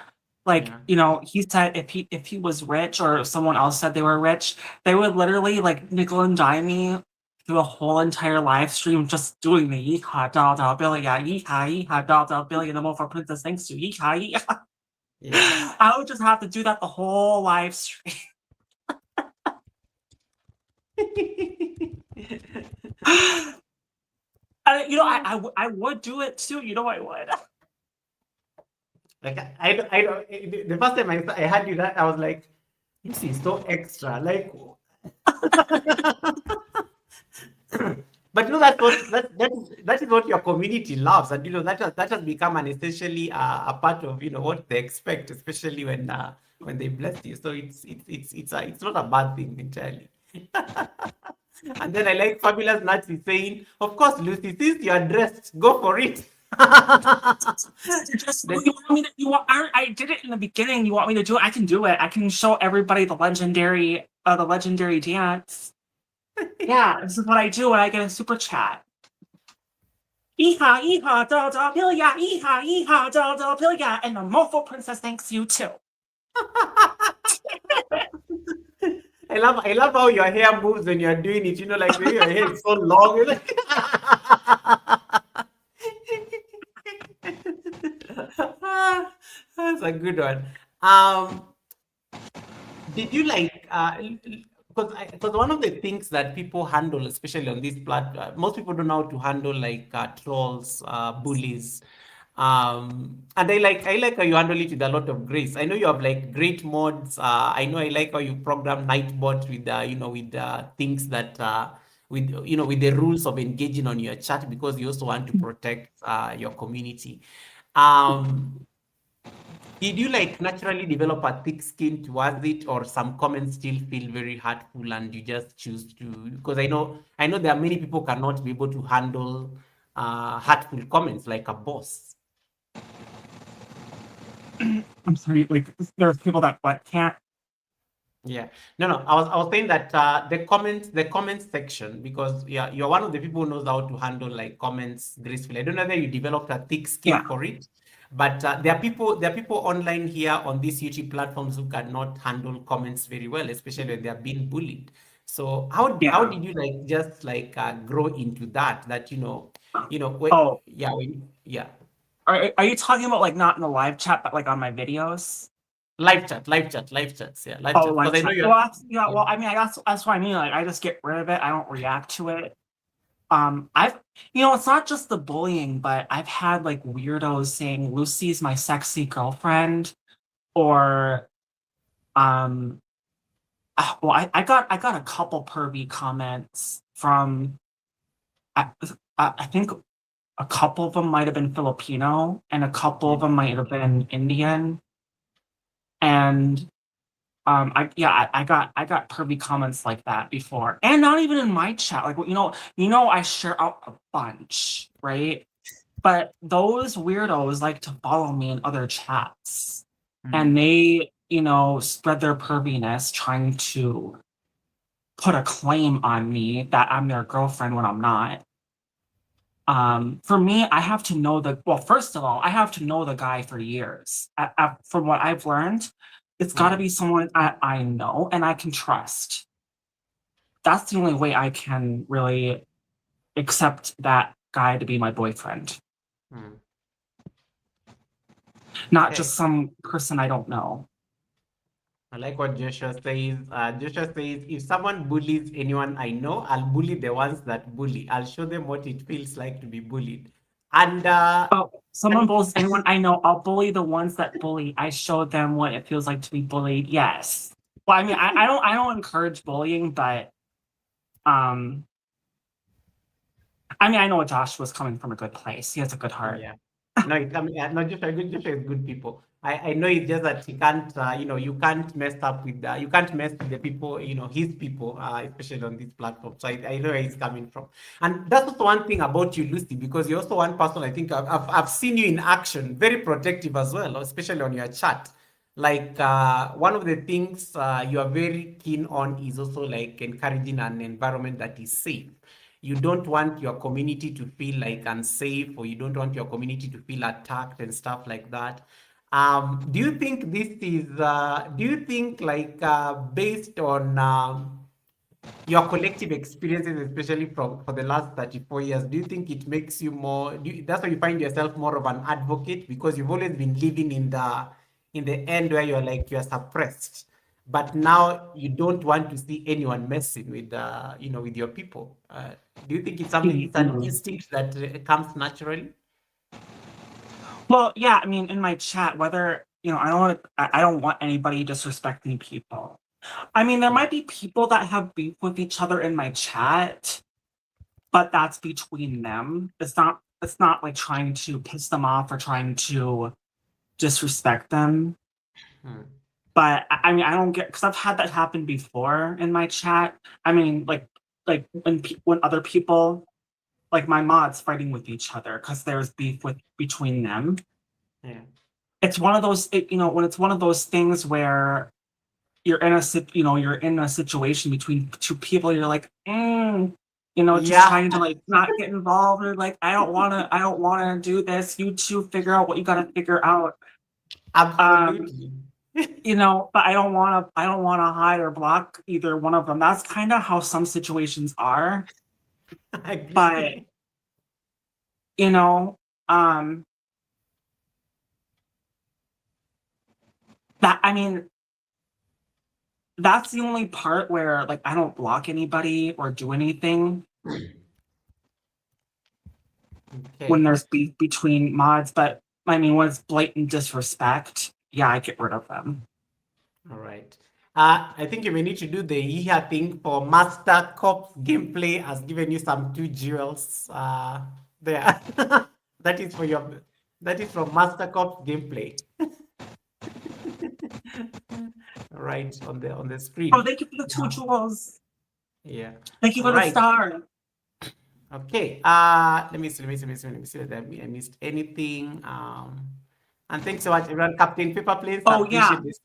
Like, Yeah. he said if he was rich or if someone else said they were rich, they would literally like nickel and dime me through a whole entire live stream just doing the yeehaw doll doll billy, yeah, yeehaw doll doll billy, and the Mofo Princess thanks to yeehaw yeehaw. Yeah. I would just have to do that the whole live stream. I would do it too. I would. Like I don't. The first time I had you that, I was like, this is so extra. Like, but that is what your community loves, and that has become an essentially a part of what they expect, especially when they bless you. So it's not a bad thing entirely. And then I like Fabulous Nazi saying, "Of course, Lucy, since you are dressed, go for it." Just Then- you want me to? I did it in the beginning. You want me to do it? I can do it. I can show everybody the legendary dance. Yeah, this is what I do when I get a super chat. Eehaw, eehaw, da da pilya, eehaw, eehaw, da da pilya, and the Mofo Princess thanks you too. I love how your hair moves when you're doing it. Like maybe your hair is so long. That's a good one. Um, did you like because one of the things that people handle, especially on this platform, most people don't know how to handle like trolls, bullies, and I like how you handle it with a lot of grace. I know you have like great mods. I know I like how you program Nightbot with with things that with with the rules of engaging on your chat because you also want to protect your community. Um, did you like naturally develop a thick skin towards it, or some comments still feel very hurtful and you just choose to? Because I know there are many people cannot be able to handle hurtful comments like a boss. I'm sorry, like there's people that what can't. Yeah. No, no. I was saying that the comments section, because yeah, you're one of the people who knows how to handle like comments gracefully. I don't know whether you developed a thick Yeah, skin for it, but there are people online here on these YouTube platforms who cannot handle comments very well, especially when they are being bullied. So how yeah. did you like just like grow into that Oh, yeah. are you talking about like not in the live chat, but like on my videos? Live chats, yeah, live Oh, chats. live Because I know chat. you're Well, yeah. yeah. Well, I mean, that's what I mean. Like, I just get rid of it. I don't react to it. I've, it's not just the bullying, but I've had like weirdos saying Lucy's my sexy girlfriend, or well, I got a couple pervy comments from I, I think a couple of them might have been Filipino, and a couple Yeah. of them might have been Indian, and I got pervy comments like that before, and not even in my chat. Like, I share out a bunch, right? But those weirdos like to follow me in other chats, Mm. and they, spread their perviness, trying to put a claim on me that I'm their girlfriend when I'm not. For me, I have to know first of all, I have to know the guy for years. From what I've learned, it's got to Yeah. be someone I know and I can trust. That's the only way I can really accept that guy to be my boyfriend, Mm. not Okay. just some person I don't know. I like what Joshua says. Joshua says, if someone bullies anyone I know, I'll bully the ones that bully. I'll show them what it feels like to be bullied. And Oh, someone and bullies anyone I know, I'll bully the ones that bully. I show them what it feels like to be bullied. Yes. Well, I mean, I don't encourage bullying, but um, I mean, I know Josh was coming from a good place. He has a good heart. yeah. No, I mean, no, Joshua is good people. I know it's just that he can't, you can't mess up with you can't mess with the people, his people, especially on this platform. So I know where he's coming from. And that's also one thing about you, Lucy, because you're also one person I think I've seen you in action, very protective as well, especially on your chat. Like one of the things you are very keen on is also like encouraging an environment that is safe. You don't want your community to feel like unsafe, or you don't want your community to feel attacked and stuff like that. Do you think this is do you think like based on your collective experiences, especially from for the last 34 years, do you think it makes you more that's why you find yourself more of an advocate, because you've always been living in the end where you're like you're suppressed, but now you don't want to see anyone messing with with your people? Do you think it's an Mhm. instinct that comes naturally? Well, yeah, I mean, in my chat, whether I don't want anybody disrespecting people. I mean, there Yeah. might be people that have beef with each other in my chat, but that's between them. It's not like trying to piss them off or trying to disrespect them. Hmm. But I mean, I don't get, because I've had that happen before in my chat. I mean, like when other people, like my mods, fighting with each other because there's beef between them. Yeah. It's one of those, when it's one of those things where you're in a situation between two people. You're like, just Yeah. trying to like not get involved, or like, I don't wanna do this. You two figure out what you gotta figure out. Um, Absolutely. but I don't wanna hide or block either one of them. That's kind of how some situations are. I But agree. you know, um, That I mean, that's the only part where like I don't block anybody or do anything when Okay. there's beef between mods. But I mean, when it's blatant disrespect, yeah, I get rid of them. All right. I think you may need to do the year thing for Master Corps gameplay has given you some two jewels there. That is for your that is from Master Corps gameplay. Right on the Oh, screen. thank you for the 2 jewels. Yeah. Thank you All for the right. star. Okay. Let me see. Let me see whether I missed anything. And thanks so much, everyone. Captain Paper Planes. Oh yeah, Appreciate this.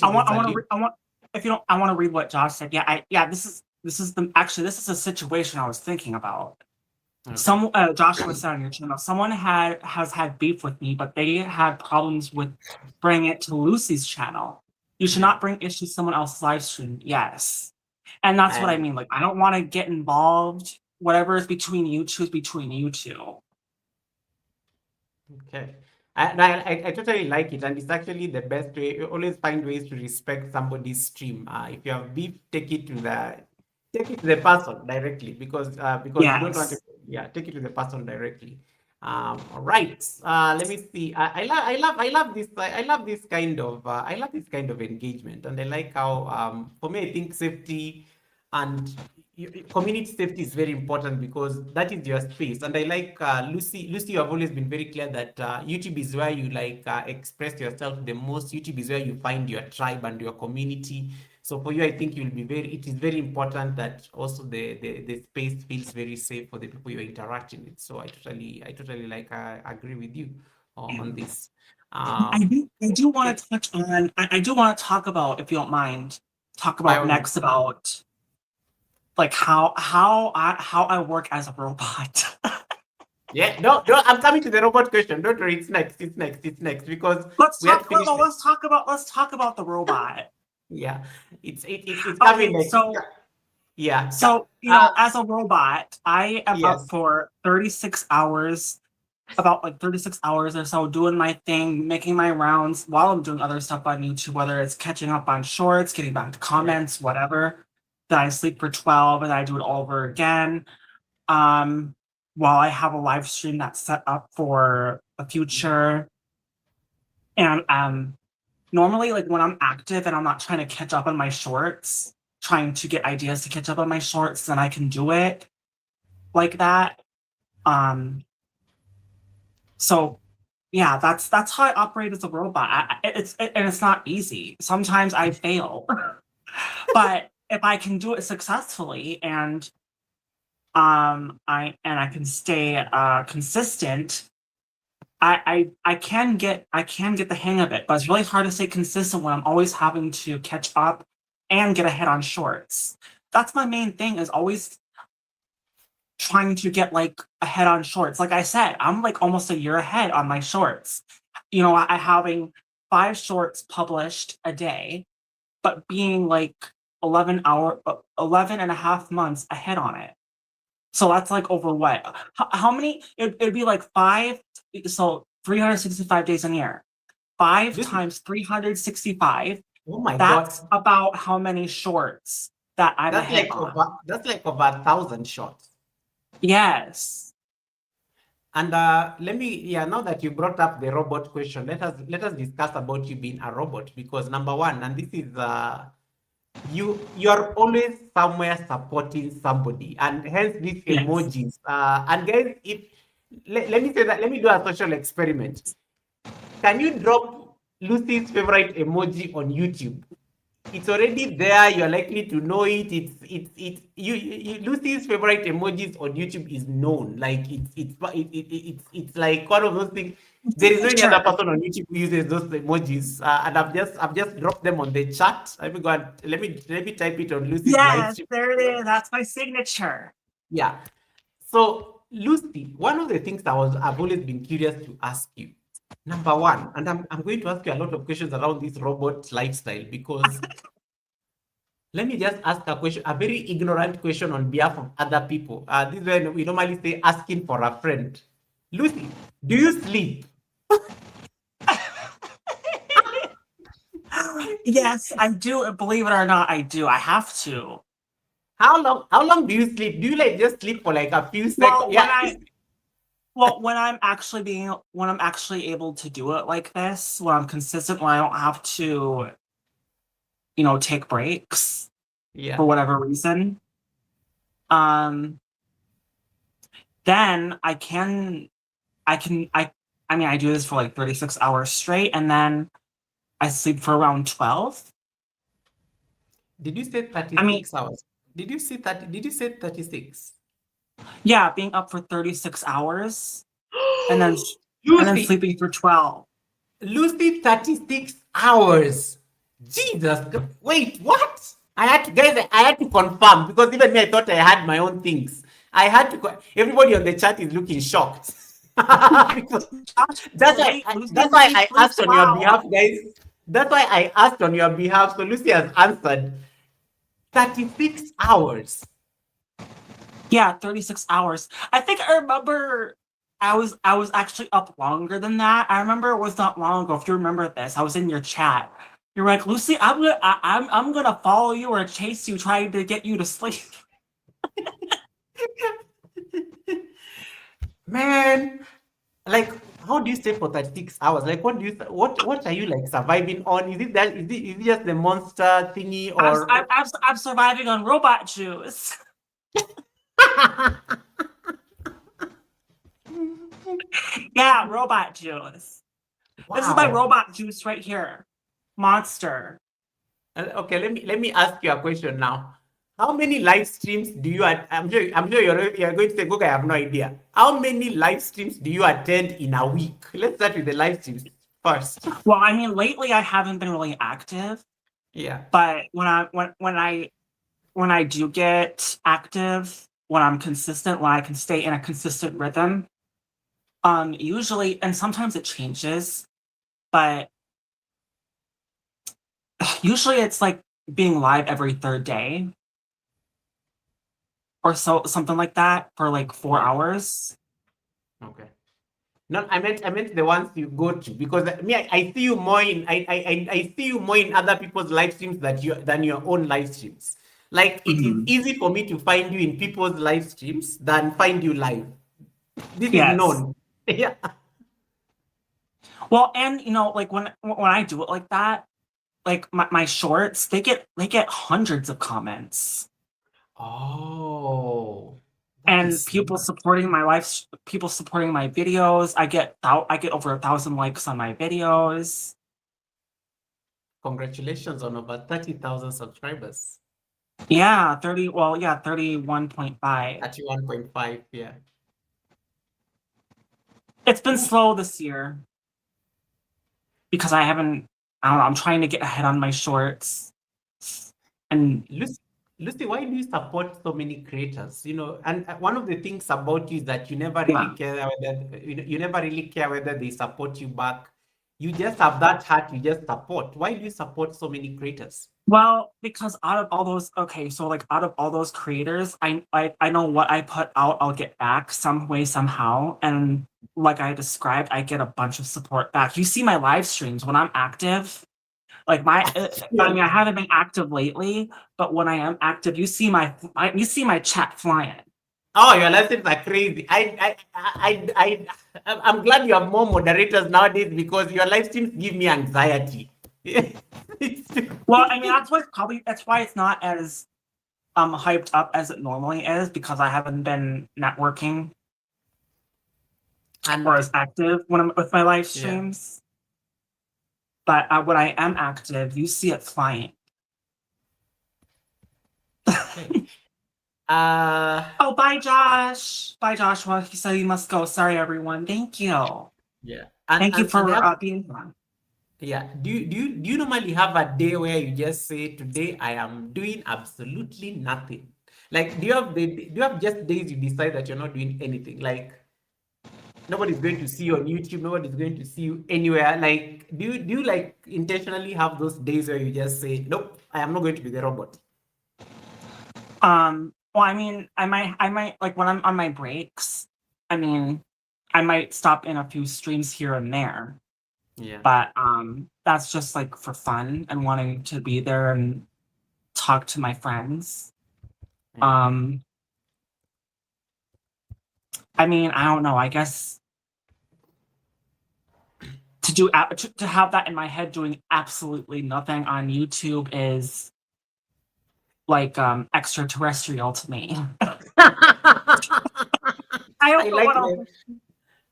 I want to, I want. If you don't, I want to read what Josh said. Yeah. This is this is a situation I was thinking about. Okay. Joshua said on your channel, someone has had beef with me, but they had problems with bringing it to Lucy's channel. You should Yeah. not bring issues to someone else's live stream. Yes, and that's what I And mean. Like, I don't want to get involved. Whatever is between you two is between you two. okay. I totally like it, and it's actually the best way. You always find ways to respect somebody's stream. If you have beef, take it to the person directly because you don't want to. Yes. Yeah, take it to the person directly. All right. Let me see. I love this kind of I love this kind of engagement, and I like how for me I think safety and community safety is very important because that is your space. And I like Lucy, you have always been very clear that YouTube is where you like express yourself the most. YouTube is where you find your tribe and your community. So for you, I think it is very important that also the space feels very safe for the people you're interacting with. So I totally like agree with you on this. I do want Okay, to touch on. I do want to talk about, if you don't mind, talk by about all means. next about like how I work as a robot. Yeah, no, I'm coming to the robot question. Don't worry, it's next because we had finished. Let's talk about the robot. Yeah, it's coming Okay, next. Yeah, so you know, as a robot, I am up yes, for 36 hours, about like 36 hours or so, doing my thing, making my rounds while I'm doing other stuff on YouTube, whether it's catching up on shorts, getting back to yeah, comments, whatever. Then I sleep for 12 and I do it all over again. Um, while I have a live stream that's set up for the future. And normally, like when I'm active and I'm not trying to catch up on my shorts, trying to get ideas to catch up on my shorts, then I can do it like that. So yeah, that's how I operate as a robot. And it's not easy. Sometimes I fail, but if I can do it successfully and I can stay consistent, I can get the hang of it, but it's really hard to stay consistent when I'm always having to catch up and get ahead on shorts. That's my main thing, is always trying to get like ahead on shorts. Like I said, I'm like almost a year ahead on my shorts. You know, I having 5 shorts published a day, but being like 11 and a half months ahead on it. So that's like over what? How many? It'd be like 5, so 365 days in a year. 5 this times 365. oh my god, That's about how many shorts that I'm ahead on. that's like over 1,000 shots. Yes. And now that you brought up the robot question, let us discuss about you being a robot because number one, and this is you're always somewhere supporting somebody, and hence these Yes. emojis. And guys, if let me say that, let me do a social experiment. Can you drop Lucy's favorite emoji on YouTube? It's already there. You're likely to know it. Lucy's favorite emojis on YouTube is known. Like it's like one of those things. There is no any other Signature. person on YouTube who uses those emojis, and I've just dropped them on the chat. Let me go and let me type it on Lucy's live Yes, stream. there it is. That's my signature. Yeah. So Lucy, one of the things I've always been curious to ask you. Number one, and I'm going to ask you a lot of questions around this robot lifestyle because let me just ask a question, a very ignorant question on behalf of other people. This is when we normally say asking for a friend. Lucy, do you sleep? Yes, I do. Believe it or not, I do. I have to. How long do you sleep? Do you like just sleep for like a few seconds? Well, Yeah. when I'm actually able to do it like this, when I'm consistent, when I don't have to, take breaks Yeah. for whatever reason, um, then I mean, I do this for like 36 hours straight, and then I sleep for around 12. Did you say I mean, 36 hours? Did you say 36? yeah, being up for 36 hours and then Lucy, sleeping for 12. Lucy, 36 hours. Jesus. Wait, what? I had to confirm because even me, I thought I had my own things. Everybody on the chat is looking shocked. Because Josh sleep, Lucy that's why I sleeps asked on your well. behalf, guys. That's why I asked on your behalf. So Lucy has answered 36 hours. Yeah, 36 hours. I think I remember I was actually up longer than that. I remember it was not long ago. If you remember this, I was in your chat. You're like, Lucy, I'm gonna follow you or chase you, trying to get you to sleep. Man, like how do you stay for 36 hours? Like what are you like surviving on? Is it just the monster thingy or I'm surviving on robot juice. Yeah, robot juice. This is my wow. robot juice right here. Monster. Okay, let me ask you a question now. How many live streams do you I'm sure you're going to say, Goga, I have no idea. How many live streams do you attend in a week? Let's start with the live streams first. Well, I mean, lately I haven't been really active, Yeah. but when I do get active, when I'm consistent, when I can stay in a consistent rhythm, usually, and sometimes it changes, but usually it's like being live every third day or so, something like that for like 4 hours. Okay. No, I meant the ones you go to because me, I see you more in I see you more in other people's live streams than your own live streams. Like it is Mhm. easy for me to find you in people's live streams than find you live. This is Yes. known. Yeah. Well, and like when I do it like that, like my shorts, they get hundreds of comments. Oh, that And is smart. people supporting my videos. I get over 1,000 likes on my videos. Congratulations on over 30,000 subscribers. Yeah, 30, well, yeah, 31.5. 31.5, yeah. It's been slow this year because I don't know, I'm trying to get ahead on my shorts. And Lucy, why do you support so many creators? And one of the things about you is that you never yeah. really care whether you never really care whether they support you back. You just have that heart. You just support. Why do you support so many creators? Well, because out of all those creators, I know what I put out, I'll get back some way, somehow. And like I described, I get a bunch of support back. You see my live streams when I'm active. Like I mean, I haven't been active lately, but when I am active, you see my chat flying. Oh, your lessons are crazy. I'm glad you have more moderators nowadays because your live streams give me anxiety. Well, I mean, that's why it's not as hyped up as it normally is, because I haven't been networking or And as active when I'm with my live yeah. streams. But when I am active, you see it flying. Okay. Oh, bye, Josh. Bye, Joshua. He said he must go. Sorry, everyone. Thank you. Yeah. Thank you for being on. Yeah. Do you normally have a day where you just say, today I am doing absolutely nothing? Like, do you have just days you decide that you're not doing anything? Like, nobody's going to see you on YouTube, nobody's going to see you anywhere. Like, do you like intentionally have those days where you just say, nope, I am not going to be the robot? Well, I mean, I might like when I'm on my breaks. I mean, I might stop in a few streams here and there. Yeah. But that's just like for fun and wanting to be there and talk to my friends. I mean, I don't know. I guess to have that in my head doing absolutely nothing on YouTube is like extraterrestrial to me. I don't I know like what else.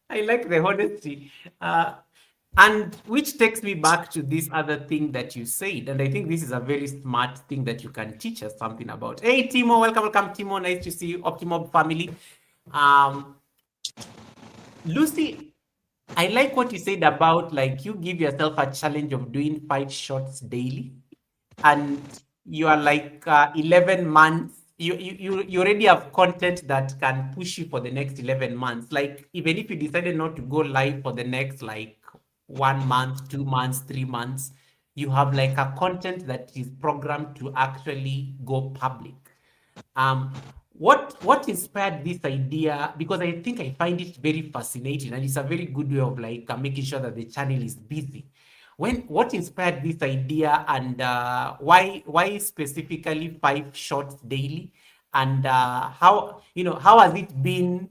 I like the honesty. And which takes me back to this other thing that you said. And I think this is a very smart thing that you can teach us something about. Hey, Timo, welcome, Timo. Nice to see you, Optimob family. Lucy, I like what you said about like you give yourself a challenge of doing 5 shots daily, and you are like 11 months. You already have content that can push you for the next 11 months. Like even if you decided not to go live for the next like 1 month, 2 months, 3 months, you have like a content that is programmed to actually go public. Um, what inspired this idea? Because I think I find it very fascinating, and it's a very good way of like making sure that the channel is busy. What inspired this idea, and why specifically 5 shots daily, and how has it been?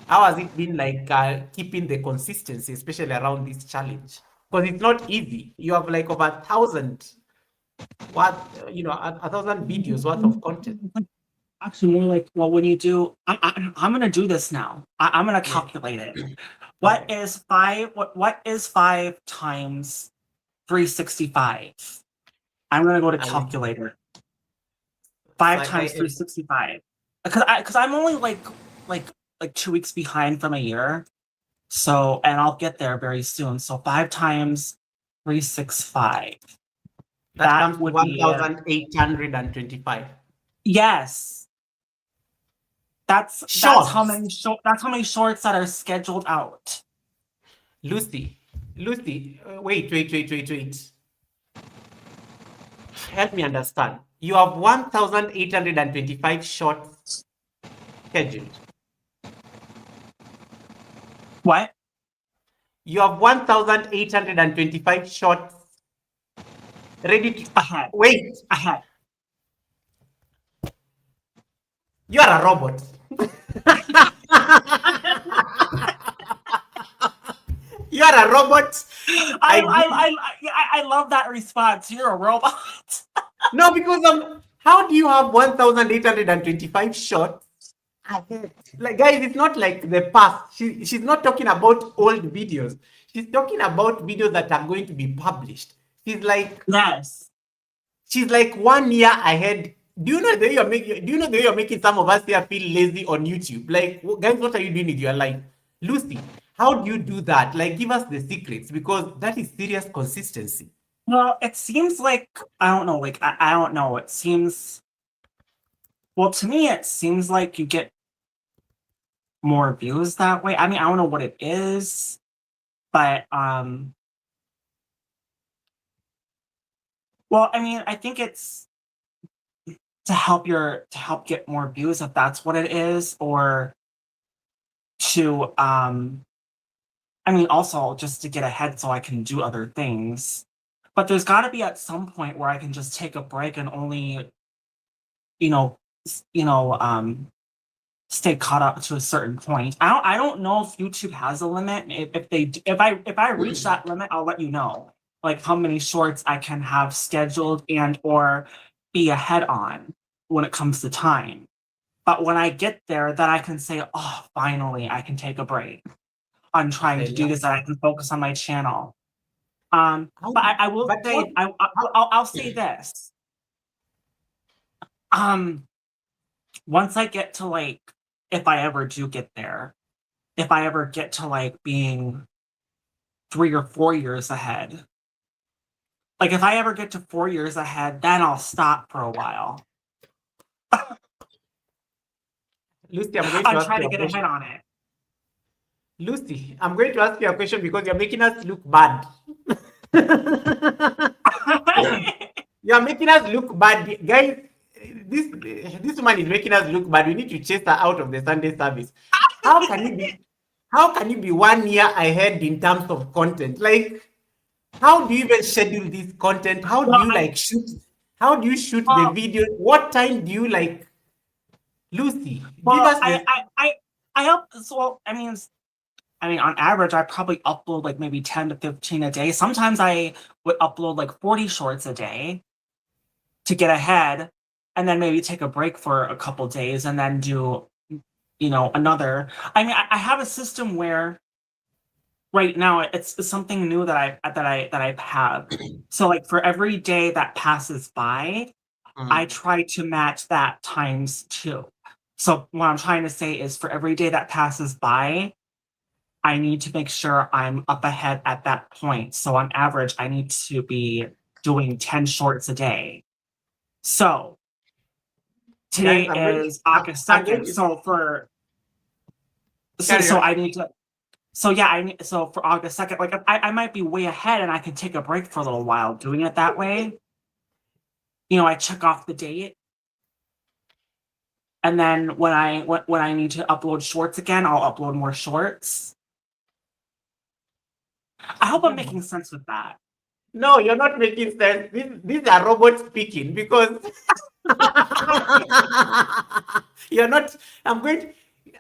How has it been like keeping the consistency, especially around this challenge? Because it's not easy. You have like over 1,000 1,000 videos worth of content. Actually, more like, well, when you do, I'm gonna do this now. I'm gonna Yeah. calculate it. What Okay. is five? What is 5 times 365? I'm gonna go to I like calculator. Five times 365. Because I'm only like 2 weeks behind from a year. So, and I'll get there very soon. So 5 times 365. that comes to Would be 1,825. yes. That's Shorts. how many that's how many shorts that are scheduled out. Lucy, wait. Help me understand. You have 1,825 shorts scheduled. What? You have 1,825 shorts ready to Ahead. wait. Ahead. You are a robot. You are a robot. I love that response. You're a robot. No, because how do you have 1,825 shots ahead? Like, guys, it's not like the past. She's not talking about old videos. She's talking about videos that are going to be published. She's like, yes. She's like 1 year ahead. Do you know the way you're making some of us here feel lazy on YouTube? Like, guys, what are you doing with your life? Lucy, how do you do that? Like, give us the secrets, because that is serious consistency. Well, it seems like I don't know. Like I don't know. It seems. Well, to me, it seems like you get more views that way. I mean, I don't know what it is, but well, I mean, I think it's to help get more views if that's what it is, or to I mean, also just to get ahead so I can do other things. But there's got to be at some point where I can just take a break and only, you know, stay caught up to a certain point. I don't know if YouTube has a limit. If I reach that limit, I'll let you know, like how many shorts I can have scheduled and or be ahead on when it comes to time. But when I get there, then I can say, oh, finally, I can take a break on trying to do this, and I can focus on my channel. But I will say, I'll say this. Once I get to like, if I ever do get there, if I ever get to like being 3 or 4 years ahead, like if I ever get to 4 years ahead, then I'll stop for a while. Lucy, I'm going to I'll ask try you to a get question. ahead on it. Lucy, I'm going to ask you a question because you're making us look bad. You're making us look bad, guys. This woman is making us look bad. We need to chase her out of the Sunday service. How can you be 1 year ahead in terms of content? Like, How do you even schedule this content? How do Well, you like shoot? How do you shoot the well, video? What time do you like, Lucy? Give well, us this. I up. So I mean, on average, I probably upload like maybe 10 to 15 a day. Sometimes I would upload like 40 shorts a day to get ahead, and then maybe take a break for a couple days, and then do, another. I mean, I have a system where right now it's something new that I have. So like for every day that passes by, I try to match that times two. So what I'm trying to say is for every day that passes by, I need to make sure I'm up ahead at that point. So on average, I need to be doing 10 shorts a day. So Guys, today is August I'm going 2nd. to carry So on. I need to so yeah, so for August 2nd, like I might be way ahead and I can take a break for a little while doing it that way. I check off the date. And then when I need to upload shorts again, I'll upload more shorts. I hope I'm making sense with that. No, you're not making sense. These are robots speaking because you're not. I'm going. To,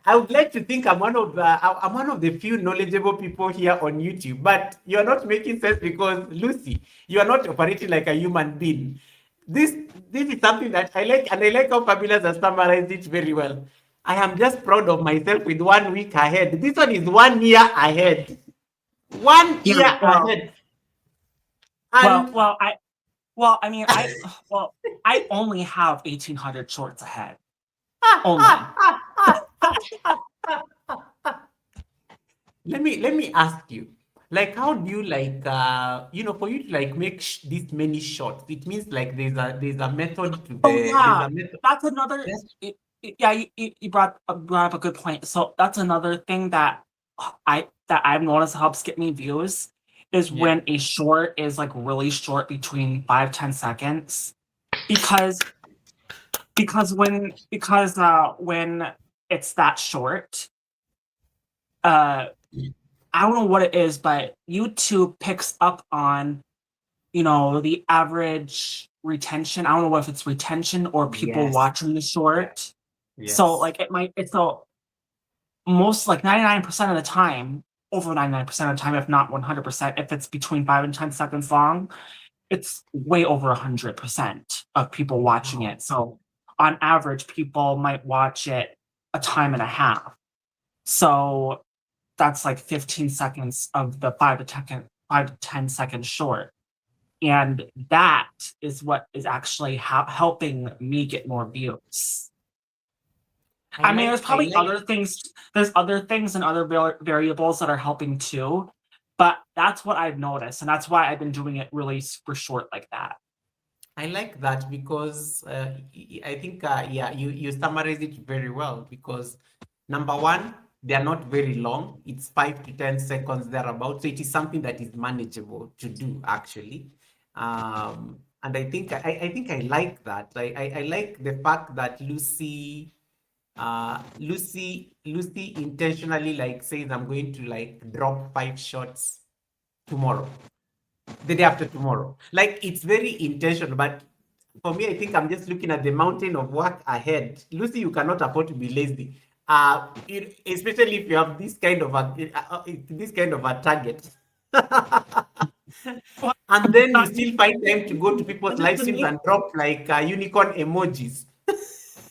I would like to think I'm one of the few knowledgeable people here on YouTube, but you're not making sense because Lucy, you are not operating like a human being. This this is something that I like, and I like how Fabulous has summarized it very well. I am just proud of myself with 1 week ahead. This one is 1 year ahead. One Yeah, year well, ahead. well, And well, I well, I mean, I only have 1,800 shorts ahead. Only. let me ask you, like, how do you like, for you to like make this many shots? It means like there's a method to Oh the there's yeah, a method. that's another. Yes. Yeah, you brought up a good point. So that's another thing that I've noticed helps get me views is Yeah. when a short is like really short, between 5-10 seconds, because when it's that short, uh I don't know what it is, but YouTube picks up on, the average retention. I don't know if it's retention or people Yes. watching the Yeah. short. So Yes. like it's so most like 99% of the time, over 99% of the time, if not 100%, if it's between 5 and 10 seconds long, it's way over 100% of people watching Wow. it. So on average, people might watch it a time and a half. So that's like 15 seconds of the 5 to 10 second short. And that is what is actually helping me get more views. I mean, there's I probably like other things. There's other things and other variables that are helping too, but that's what I've noticed, and that's why I've been doing it really super short like that. I like that because I think yeah, you summarize it very well because number one, they are not very long. It's 5 to 10 seconds thereabout, so it is something that is manageable to do actually. And I think I like that. I like the fact that Lucy intentionally like says I'm going to like drop 5 shots tomorrow, the day after tomorrow. Like it's very intentional, but for me, I think I'm just looking at the mountain of work ahead. Lucy, you cannot afford to be lazy. Especially if you have this kind of a target. Well, And then you uh, still find time to go to people's I have live to streams make and drop like unicorn emojis.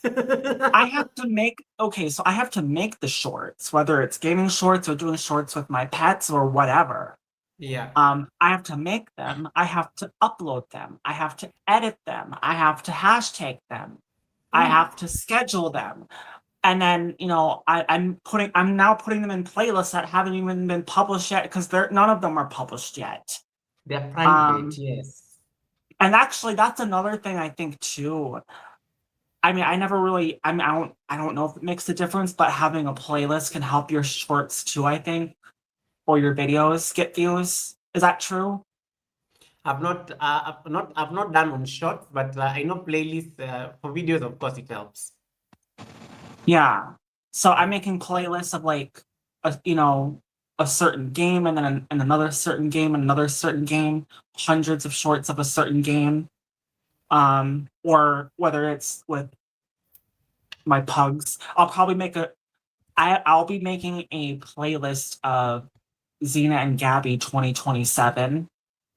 I have to make okay, so I have to make the shorts, whether it's gaming shorts or doing shorts with my pets or whatever. Yeah. I have to make them, I have to upload them, I have to edit them, I have to hashtag them, I have to schedule them. And then, I'm now putting them in playlists that haven't even been published yet because none of them are published yet. They're private, Um, yes. and actually that's another thing I think too. I mean, I don't know if it makes a difference, but having a playlist can help your shorts too, I think, or your videos get views. Is that true? I've not done on shorts, but I know playlists for videos. Of course, it helps. Yeah. So I'm Yeah. making playlists of like, a certain game and then another certain game and another certain game, hundreds of shorts of a certain game. Or whether it's with my pugs, I'll be making a playlist of Xena and Gabby 2027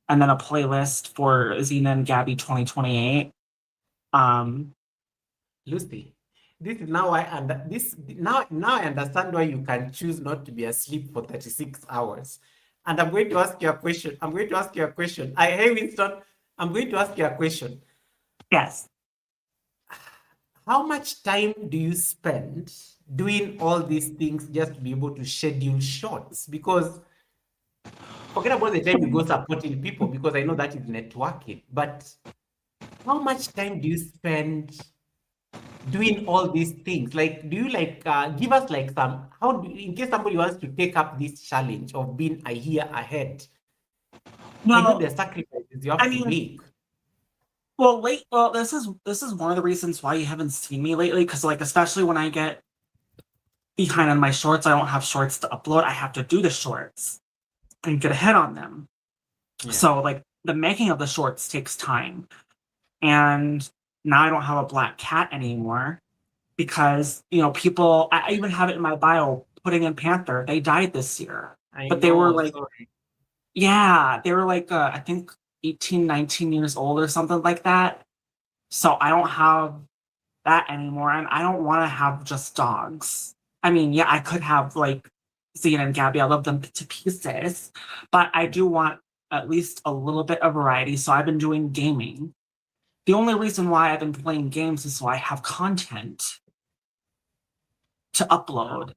and then a playlist for Xena and Gabby 2028. Lucy, this is now I under this now I understand why you can choose not to be asleep for 36 hours. And I'm going to ask you a question. I'm going to ask you a question. Hey Winston, I'm going to ask you a question. Yes. How much time do you spend doing all these things just to be able to schedule shorts? Because forget about the time you go supporting people, because I know that is networking. But how much time do you spend doing all these things? Like, do you like give us like some in case somebody wants to take up this challenge of being a year ahead? I know Well, the sacrifices you have I to mean, make. well, this is one of the reasons why you haven't seen me lately, because like especially when I get behind on my shorts, I don't have shorts to upload. I have to do the shorts and get ahead on them. Yeah. So like the making of the shorts takes time. And now I don't have a black cat anymore because, people, I even have it in my bio, putting in Panther. They died this year. I But they were know, like, sorry. yeah, they were like, I think 18, 19 years old or something like that. So I don't have that anymore. And I don't want to have just dogs. I mean, yeah, I could have like Zena and Gabby. I love them to pieces. But I do want at least a little bit of variety. So I've been doing gaming. The only reason why I've been playing games is so I have content to upload.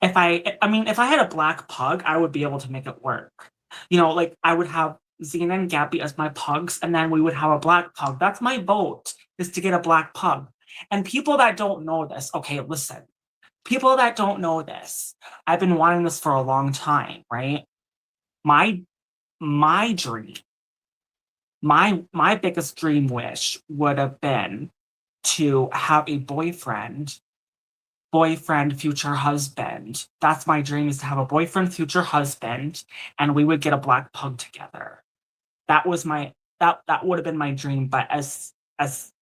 If I had a black pug, I would be able to make it work. Like I would have Xena and Gabby as my pugs, and then we would have a black pug. That's my vote, is to get a black pug. And people that don't know this, okay, listen. People that don't know this, I've been wanting this for a long time, right? My dream, my biggest dream wish would have been to have a boyfriend, future husband. That's my dream, is to have a boyfriend, future husband, and we would get a black pug together. That was that would have been my dream. But as it's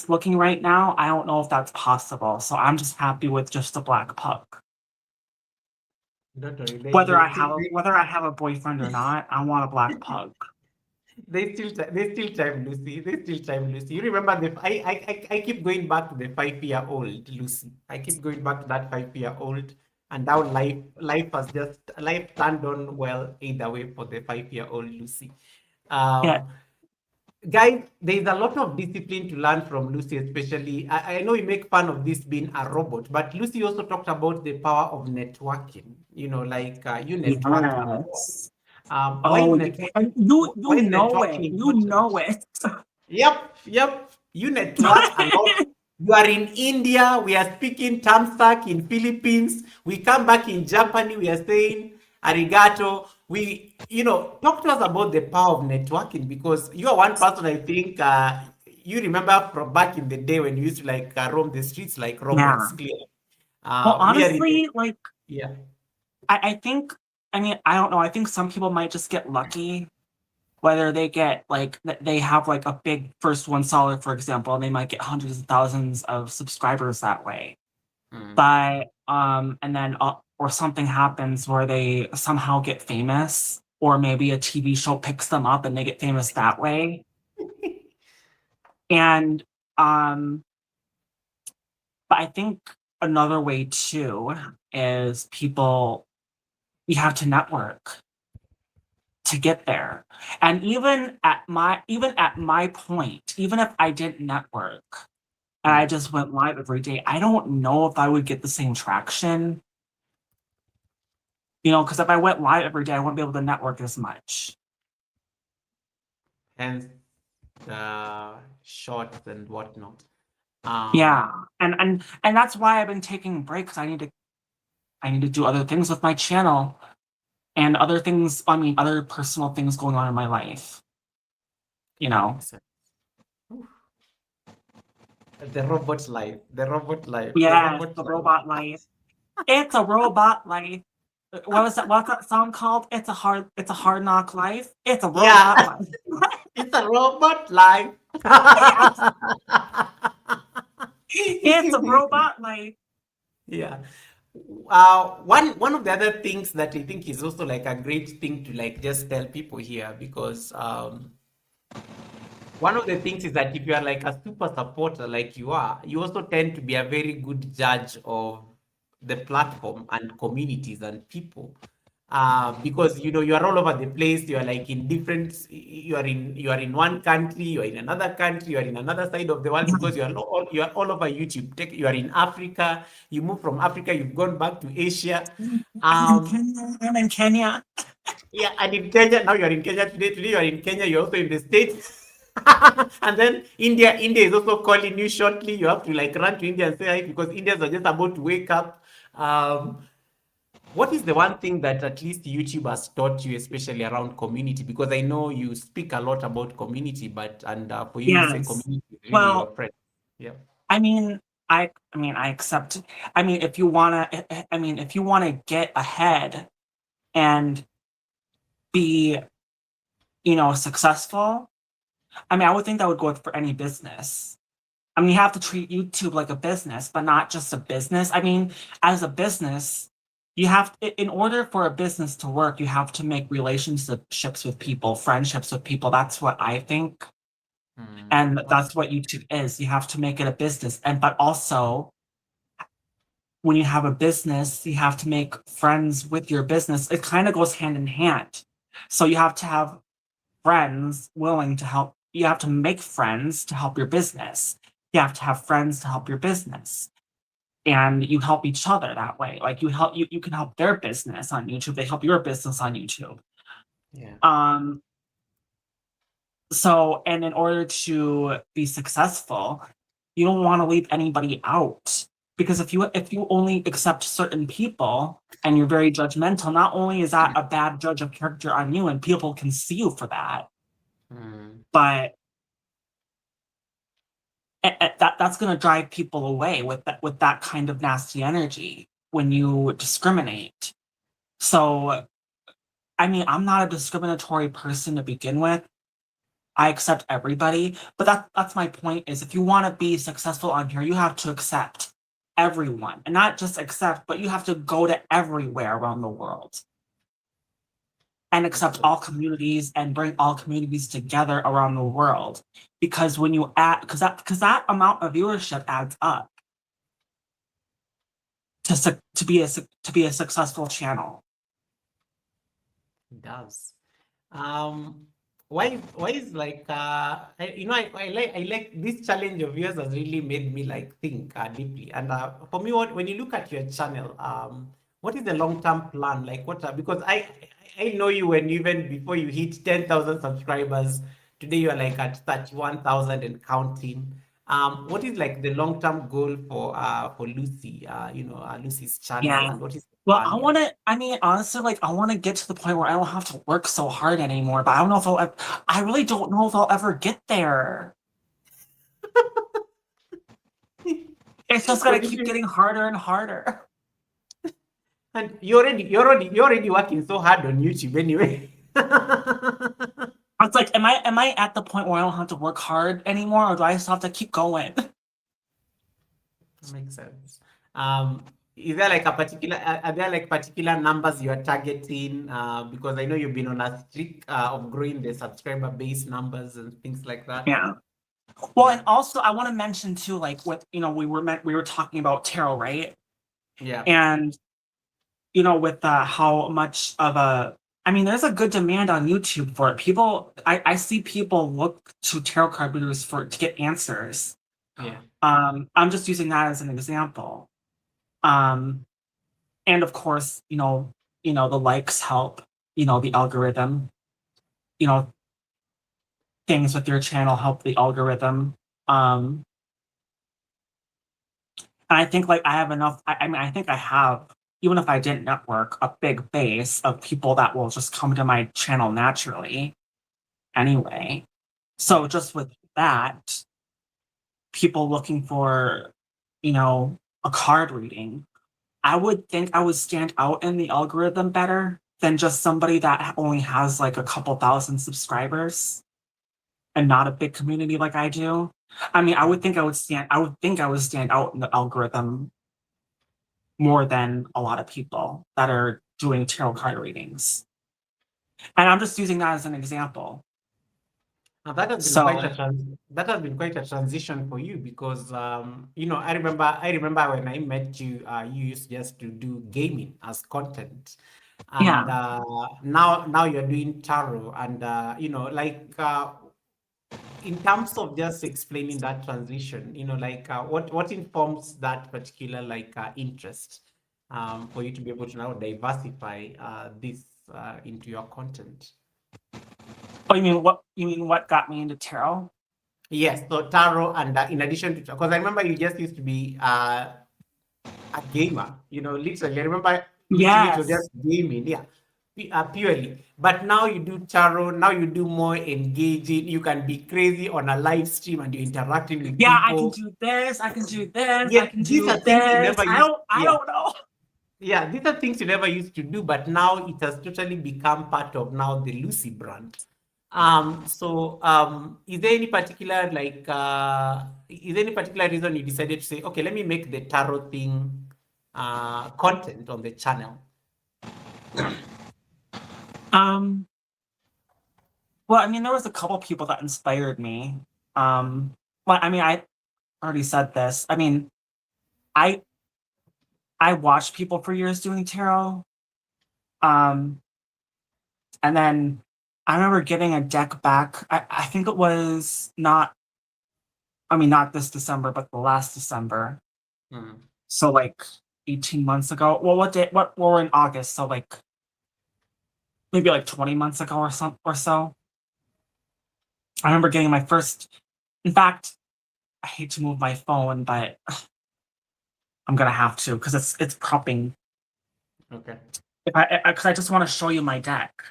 looking right now, I don't know if that's possible. So I'm just happy with just a black pug. Don't worry. Whether I have a boyfriend or not, I want a black pug. They still time, Lucy. They still time, Lucy. You remember I keep going back to the 5-year-old Lucy. I keep going back to that 5-year-old, and now life turned on well either way for the 5-year-old Lucy. Yeah. Guys, there's a lot of discipline to learn from Lucy, especially. I know we make fun of this being a robot, but Lucy also talked about the power of networking. You network a lot. Yes. While Oh, networking, you while know it. networking You important. know it. Yep. You network a lot. You are in India. We are speaking Tamsak in Philippines. We come back in Japan. We are saying arigato. Talk to us about the power of networking, because you are one person I think you remember from back in the day when you used to like roam the streets like robots. Yeah. Clearly, Well, we are in honestly, like yeah. I think, I don't know. I think some people might just get lucky, whether they get like they have like a big first one solid, for example, and they might get hundreds of thousands of subscribers that way. But and then or something happens where they somehow get famous, or maybe a TV show picks them up and they get famous that way. And but I think another way too is you have to network to get there. And even at my point, even if I didn't network and I just went live every day, I don't know if I would get the same traction. Because if I went live every day, I wouldn't be able to network as much. Hence shorts and whatnot. Yeah. And that's why I've been taking breaks. I need to do other things with my channel and other things, other personal things going on in my life. The robot life. Yeah, the robot life. It's a robot life. What's that song called? It's a hard knock life. It's a robot Yeah, life. it's a robot life. Yes, it's a robot life. Yeah. One of the other things that I think is also like a great thing to like just tell people here, because one of the things is that if you are like a super supporter like you are, you also tend to be a very good judge of the platform and communities and people. Because you know you are all over the place. You are like in different. You are in one country. You are in another country. You are in another side of the world because you are all over YouTube. You are in Africa. You move from Africa. You've gone back to Asia. I'm in Um, Kenya. I'm in Kenya. yeah, and in Kenya, now you're in Kenya today. Today you're in Kenya, you're also in the States. And then India is also calling you shortly. You have to like run to India and say hi because Indians are just about to wake up. What is the one thing that at least YouTube has taught you, especially around community? Because I know you speak a lot about community, but for you, you say Yes. community is really your Well, friend. Yeah. I mean, I accept. I mean, if you wanna, if you wanna get ahead and be, successful, I would think that would go for any business. I mean, you have to treat YouTube like a business, but not just a business. I mean, as a business, in order for a business to work, you have to make relationships with people, friendships with people. That's what I think. And Okay. that's what YouTube is. You have to make it a business. But also, when you have a business, you have to make friends with your business. It kind of goes hand in hand. So you have to have friends willing to help. You have to make friends to help your business. You have to have friends to help your business. And you help each other that way. Like you can help their business on YouTube. They help your business on YouTube. Yeah. Um, and in order to be successful, you don't want to leave anybody out. Because if you only accept certain people and you're very judgmental, not only is that a bad judge of character on you and people can see you for that, Mm. but that's going to drive people away with that kind of nasty energy when you discriminate. So, I'm not a discriminatory person to begin with. I accept everybody, but that's my point is if you want to be successful on here, you have to accept everyone. And not just accept, but you have to go to everywhere around the world and accept all communities and bring all communities together around the world. Because when you add because that amount of viewership adds up to be a successful channel. It does. Um, why is like I like this challenge of yours has really made me like think deeply. And for me, when you look at your channel, what is the long term plan? Like because I know you when even before you hit 10,000 subscribers. Today you are like at 31,000 and counting. What is like the long term goal for Lucy? Lucy's channel, Yeah. and what is the Well, plan? Yeah. honestly, like, I want to get to the point where I don't have to work so hard anymore, but I don't know if I really don't know if I'll ever get there. It's just gonna But if keep you getting harder and harder. And you're already working so hard on YouTube anyway. It's like, am I at the point where I don't have to work hard anymore, or do I still have to keep going? Makes sense. Is there like are there like particular numbers you are targeting? Because I know you've been on a streak of growing the subscriber base numbers and things like that. Yeah. Well, Yeah. and also I want to mention too, like with we were talking about tarot, right? Yeah. And with how much of a there's a good demand on YouTube for it. I see people look to tarot card readers to get answers. Yeah. I'm just using that as an example. Um, and of course, the likes help, the algorithm, you know, things with your channel help the algorithm. Um, and I think like I have enough, I think I have, even if I didn't network, a big base of people that will just come to my channel naturally anyway. So just with that, people looking for, a card reading, I would think I would stand out in the algorithm better than just somebody that only has like a couple thousand subscribers and not a big community like I do. I mean, I would think I would stand out in the algorithm more than a lot of people that are doing tarot card readings. And I'm just using that as an example. And that has been quite So a that has been quite a transition for you because you know I remember when I met you, you used just to do gaming as content, and yeah. now you're doing tarot, and you know, like in terms of just explaining that transition, you know, like what informs that particular like interest for you to be able to now diversify this into your content. Oh, you mean what got me into tarot? Yes, so tarot, and in addition to, because I remember you just used to be a gamer, you know, literally. I remember literally it was Yes. just gaming, yeah, purely. But now you do tarot, now you do more engaging. You can be crazy on a live stream and you're interacting with Yeah, I can people. do this, I can do this, I Yet can these do are things you this. never used. I Yeah, don't know. yeah, these are things you never used to do, but now it has totally become part of now the Lucy brand. Is there any particular like is there any particular reason you decided to say, okay, let me make the tarot thing content on the channel? Um, well, I mean, there was a couple people that inspired me. Well, I mean, I already said this. I mean, I I watched people for years doing tarot. Um, and then I remember getting a deck back. I think it was not, I mean, not this December, but the last December. Mm. So like 18 months ago. Well, what day? What? Well, we're in August, so like maybe like 20 months ago or so. I remember getting my first. In fact, I hate to move my phone, but I'm gonna have to because it's propping. Okay. If I because I just want to show you my deck.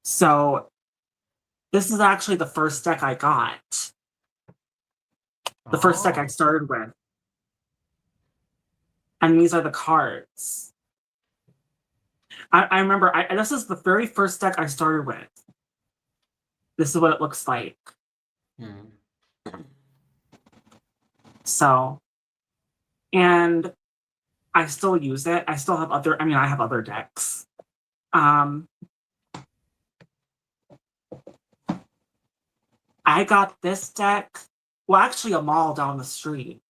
So this is actually the first deck I got. The first deck I Oh. started with, and these are the cards. I remember. This is the very first deck I started with. This is what it looks like. Mm. So, and I still use it. I still have other. I mean, I have other decks. Um, I got this deck. Well, actually, a mall down the street.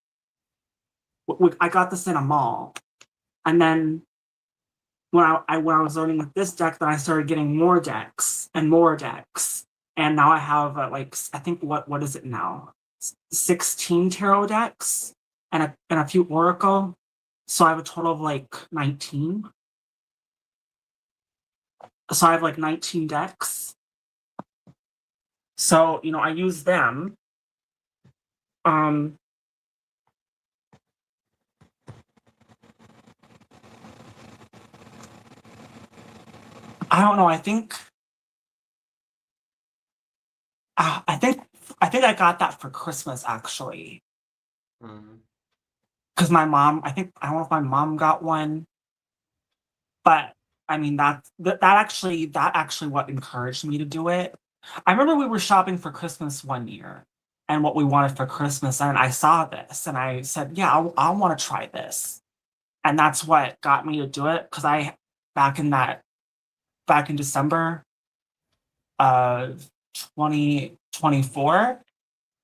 I got this in a mall, and then when I was learning with this deck, then I started getting more decks and more decks, and now I have like I think what is it now? 16 tarot decks and a few oracle. So I have a total of like 19. So I have like 19 decks. So, you know, I use them. Um, I don't know. I think I think I got that for Christmas actually, Mm. because my mom. I don't know if my mom got one, but I mean that actually what encouraged me to do it. I remember we were shopping for Christmas one year, and what we wanted for Christmas, and I saw this, and I said, "Yeah, I want to try this," and that's what got me to do it. Because back in that back in December of 2024.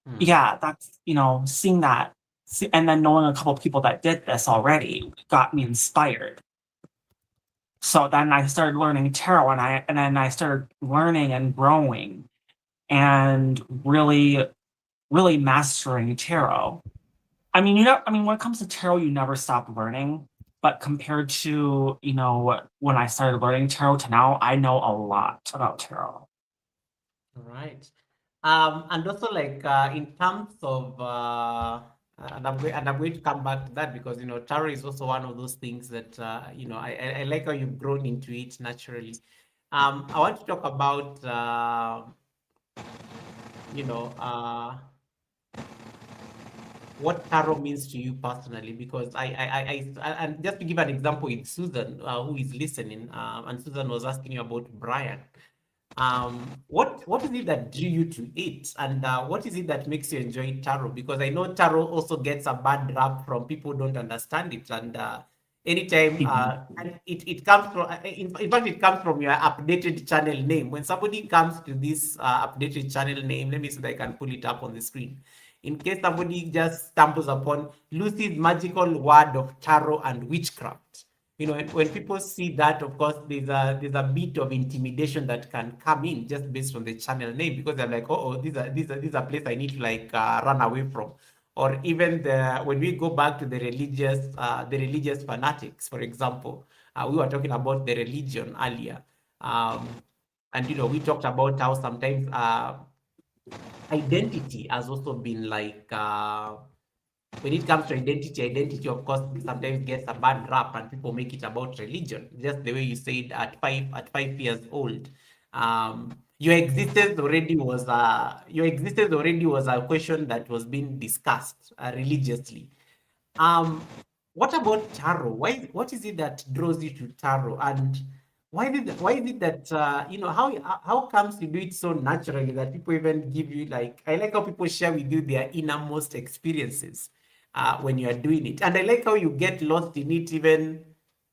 Mm. Yeah, that's, you know, seeing that and then knowing a couple of people that did this already got me inspired. So then I started learning tarot and then I started learning and growing and really mastering tarot. I mean, when it comes to tarot, you never stop learning. But compared to, you know, when I started learning tarot to now, I know a lot about tarot. Right. And also like in terms of and I'm going to come back to that because you know tarot is also one of those things that you know I like how you've grown into it naturally. I want to talk about you know what tarot means to you personally, because and just to give an example with Susan, who is listening, and Susan was asking you about Brian. What is it that drew you to it, and what is it that makes you enjoy tarot? Because I know tarot also gets a bad rap from people who don't understand it, and anytime and it comes from in fact it comes from your updated channel name. When somebody comes to this updated channel name, let me see if I can pull it up on the screen. In case somebody just stumbles upon Lucy's magical word of tarot and witchcraft, you know, when people see that, of course, there's a bit of intimidation that can come in just based on the channel name, because they're like, oh, these are place I need to like run away from. Or even when we go back to the religious fanatics, for example, we were talking about the religion earlier, and you know, we talked about how sometimes identity has also been like when it comes to identity, of course, sometimes gets a bad rap, and people make it about religion. Just the way you said at 5 years old, your existence already was a question that was being discussed religiously. Um, what about tarot? What is it that draws you to tarot, and why is it that you know, how comes you do it so naturally that people even give you, like, I like how people share with you their innermost experiences when you are doing it, and I like how you get lost in it. Even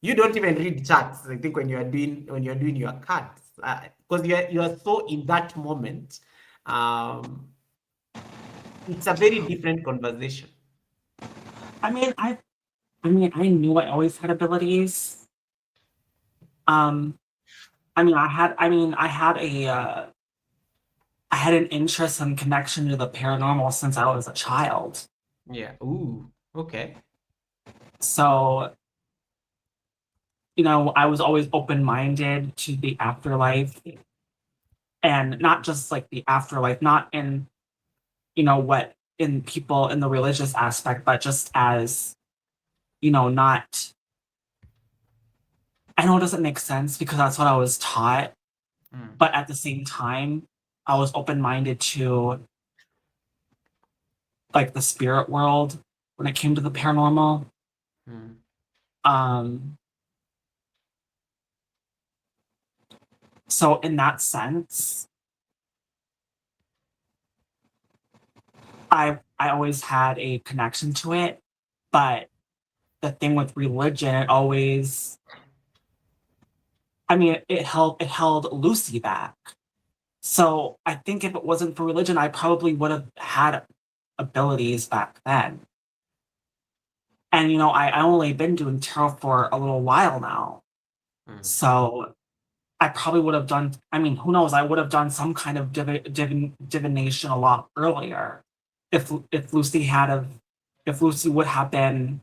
you don't even read charts. I think when you're doing your cards, because you are so in that moment. Um, it's a very different conversation. I mean, I knew I always had abilities. Um, I had I had an interest and connection to the paranormal since I was a child. Yeah. Ooh. Okay. So, you know, I was always open-minded to the afterlife, and not just like the afterlife, not in, you know, what in people in the religious aspect, but just as, you know, not, I know it doesn't make sense because that's what I was taught, but at the same time, I was open-minded to like the spirit world when it came to the paranormal. Um, so in that sense, I always had a connection to it, but the thing with religion, it always, I mean, it held Lucy back. So I think if it wasn't for religion, I probably would have had abilities back then. And you know, I only been doing tarot for a little while now. So I probably would have done, I mean, who knows, I would have done some kind of divination a lot earlier if Lucy had of if Lucy would have been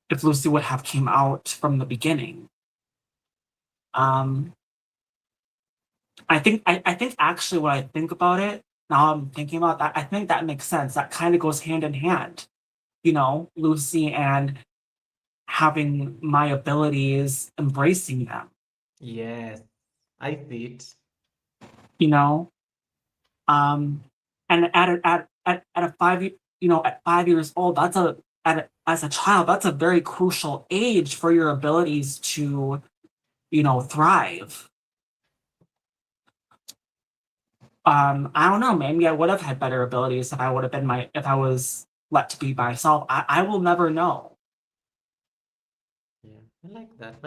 if Lucy would have came out from the beginning. Um, I think actually when I think about it, now I'm thinking about that, I think that makes sense. That kind of goes hand in hand. You know, Lucy and having my abilities, embracing them, Yes, I see it. you know? And at a you know, at 5 years old, as a child, that's a very crucial age for your abilities to, you know, thrive. I don't know, maybe I would have had better abilities if I would have been if I was let to be myself. I will never know. Yeah, I like that.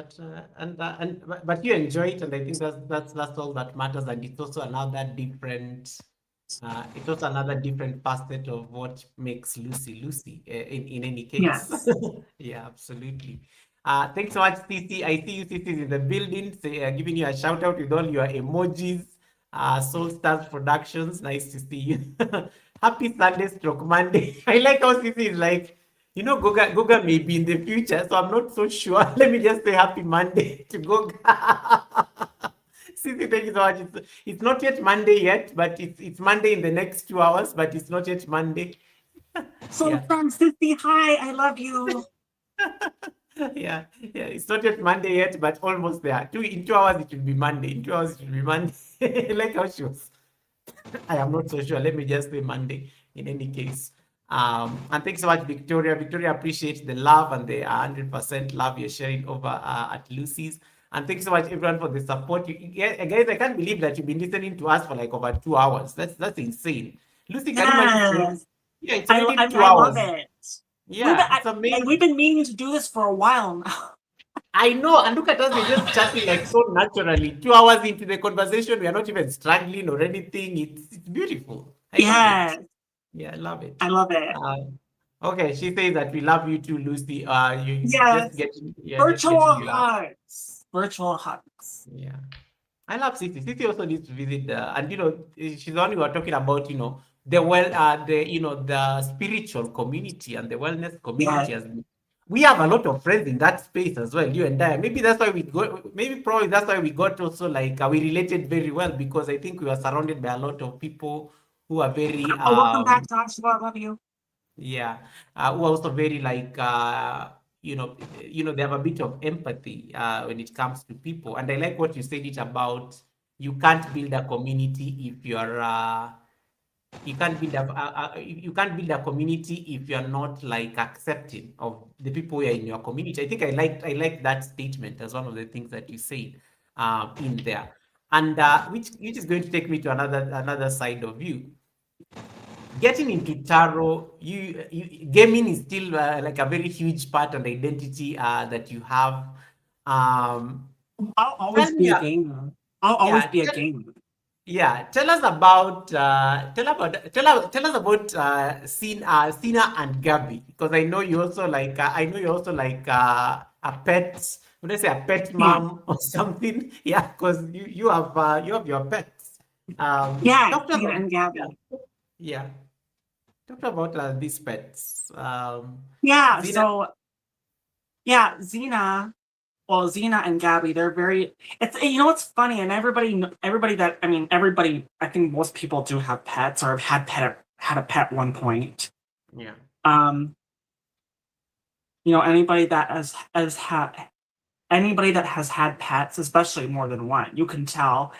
But you enjoy it, and I think that's all that matters. And it's also another different facet of what makes Lucy Lucy. In any case, Yes. yeah, absolutely. Thanks so much, CC. I see you, CC, is in the building, giving you a shout out with all your emojis. Soul Stars Productions, nice to see you. Happy Sunday, stroke Monday. I like how CC is like, you know, Goga may be in the future, so I'm not so sure. Let me just say happy Monday to Goga. Sisi, thank you so much. It's not yet Monday yet, but it's Monday in the next 2 hours, but it's not yet Monday. So Yeah. Sissy, hi, I love you. Yeah, it's not yet Monday yet, but almost there. In 2 hours it will be Monday. In 2 hours it will be Monday. Like how she was. I am not so sure. Let me just say Monday. in any case. And thanks so much, Victoria. Victoria appreciates the love and the 100% love you're sharing over at Lucy's. And thanks so much, everyone, for the support. Guys, I can't believe that you've been listening to us for like over 2 hours. That's insane. Lucy, can you imagine? Yes. Yeah, it's already two I love hours. it. Yeah, it's And we've amazing. been meaning to do this for a while now. I know, and look at us, we're just chatting like so naturally. 2 hours into the conversation, we are not even struggling or anything. It's beautiful. I love it. Yes, Yeah, I love it. I love it. Okay, she says that we love you too, Lucy. You just Yes. getting, yeah, just Virtual getting you love. hugs. Virtual hugs. Yeah. I love Sisi. Sisi also needs to visit, and she's the one we were talking about. The spiritual community and the wellness community Yes. has been. We have a lot of friends in that space as well. You and I. Maybe that's why we go. Maybe probably that's why we got also like we related very well because I think we were surrounded by a lot of people who are very Oh, welcome back, Joshua. I love you. yeah, who are also very like they have a bit of empathy when it comes to people, and I like what you said it about you can't build a community if you're you can't build a community if you're not like accepting of the people who are in your community. I think I like that statement as one of the things that you said in there, and which is going to take me to another side of you getting into tarot. Gaming is still like a very huge part and identity that you have. I'll Tell always me, be a gamer. I'll always yeah, be a gamer. yeah, tell us about tell us about Sina and Gabby, because I know you also like a pet. Would I say a pet Yeah. mom or something? Yeah, because you have your pets. Yeah, Talk to us Tina about, and yeah, Gabby. yeah. Talk about these pets. Yeah, Zina. so yeah, Xena and Gabby, they're very it's it's funny, and everybody, I think most people do have pets or have had a pet at one point. Yeah. Um, anybody that anybody that has had pets, especially more than one, you can tell,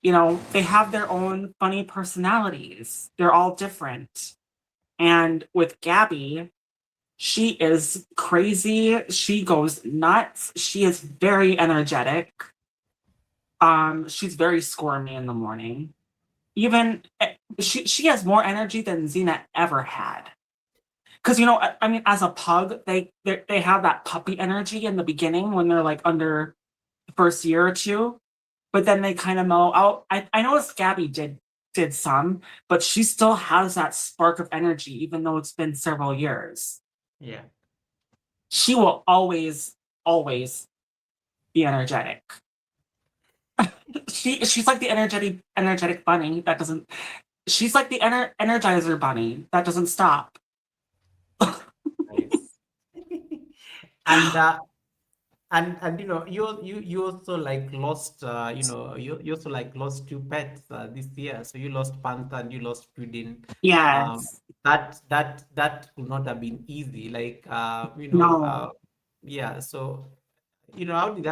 they have their own funny personalities. They're all different. And with Gabby, she is crazy. She goes nuts. She is very energetic. She's very squirmy in the morning. Even she has more energy than Xena ever had. Because I mean, as a pug, they have that puppy energy in the beginning when they're like under the first year or two, but then they kind of mellow out. I noticed Gabby did some, but she still has that spark of energy, even though it's been several years. Yeah. She will always be energetic. She's like the energetic bunny that doesn't. She's like the energizer bunny that doesn't stop. Nice. And you also like lost you also like lost two pets this year. So you lost Panther and you lost Pudding. Yes. That would not have been easy. Like No. yeah. So how did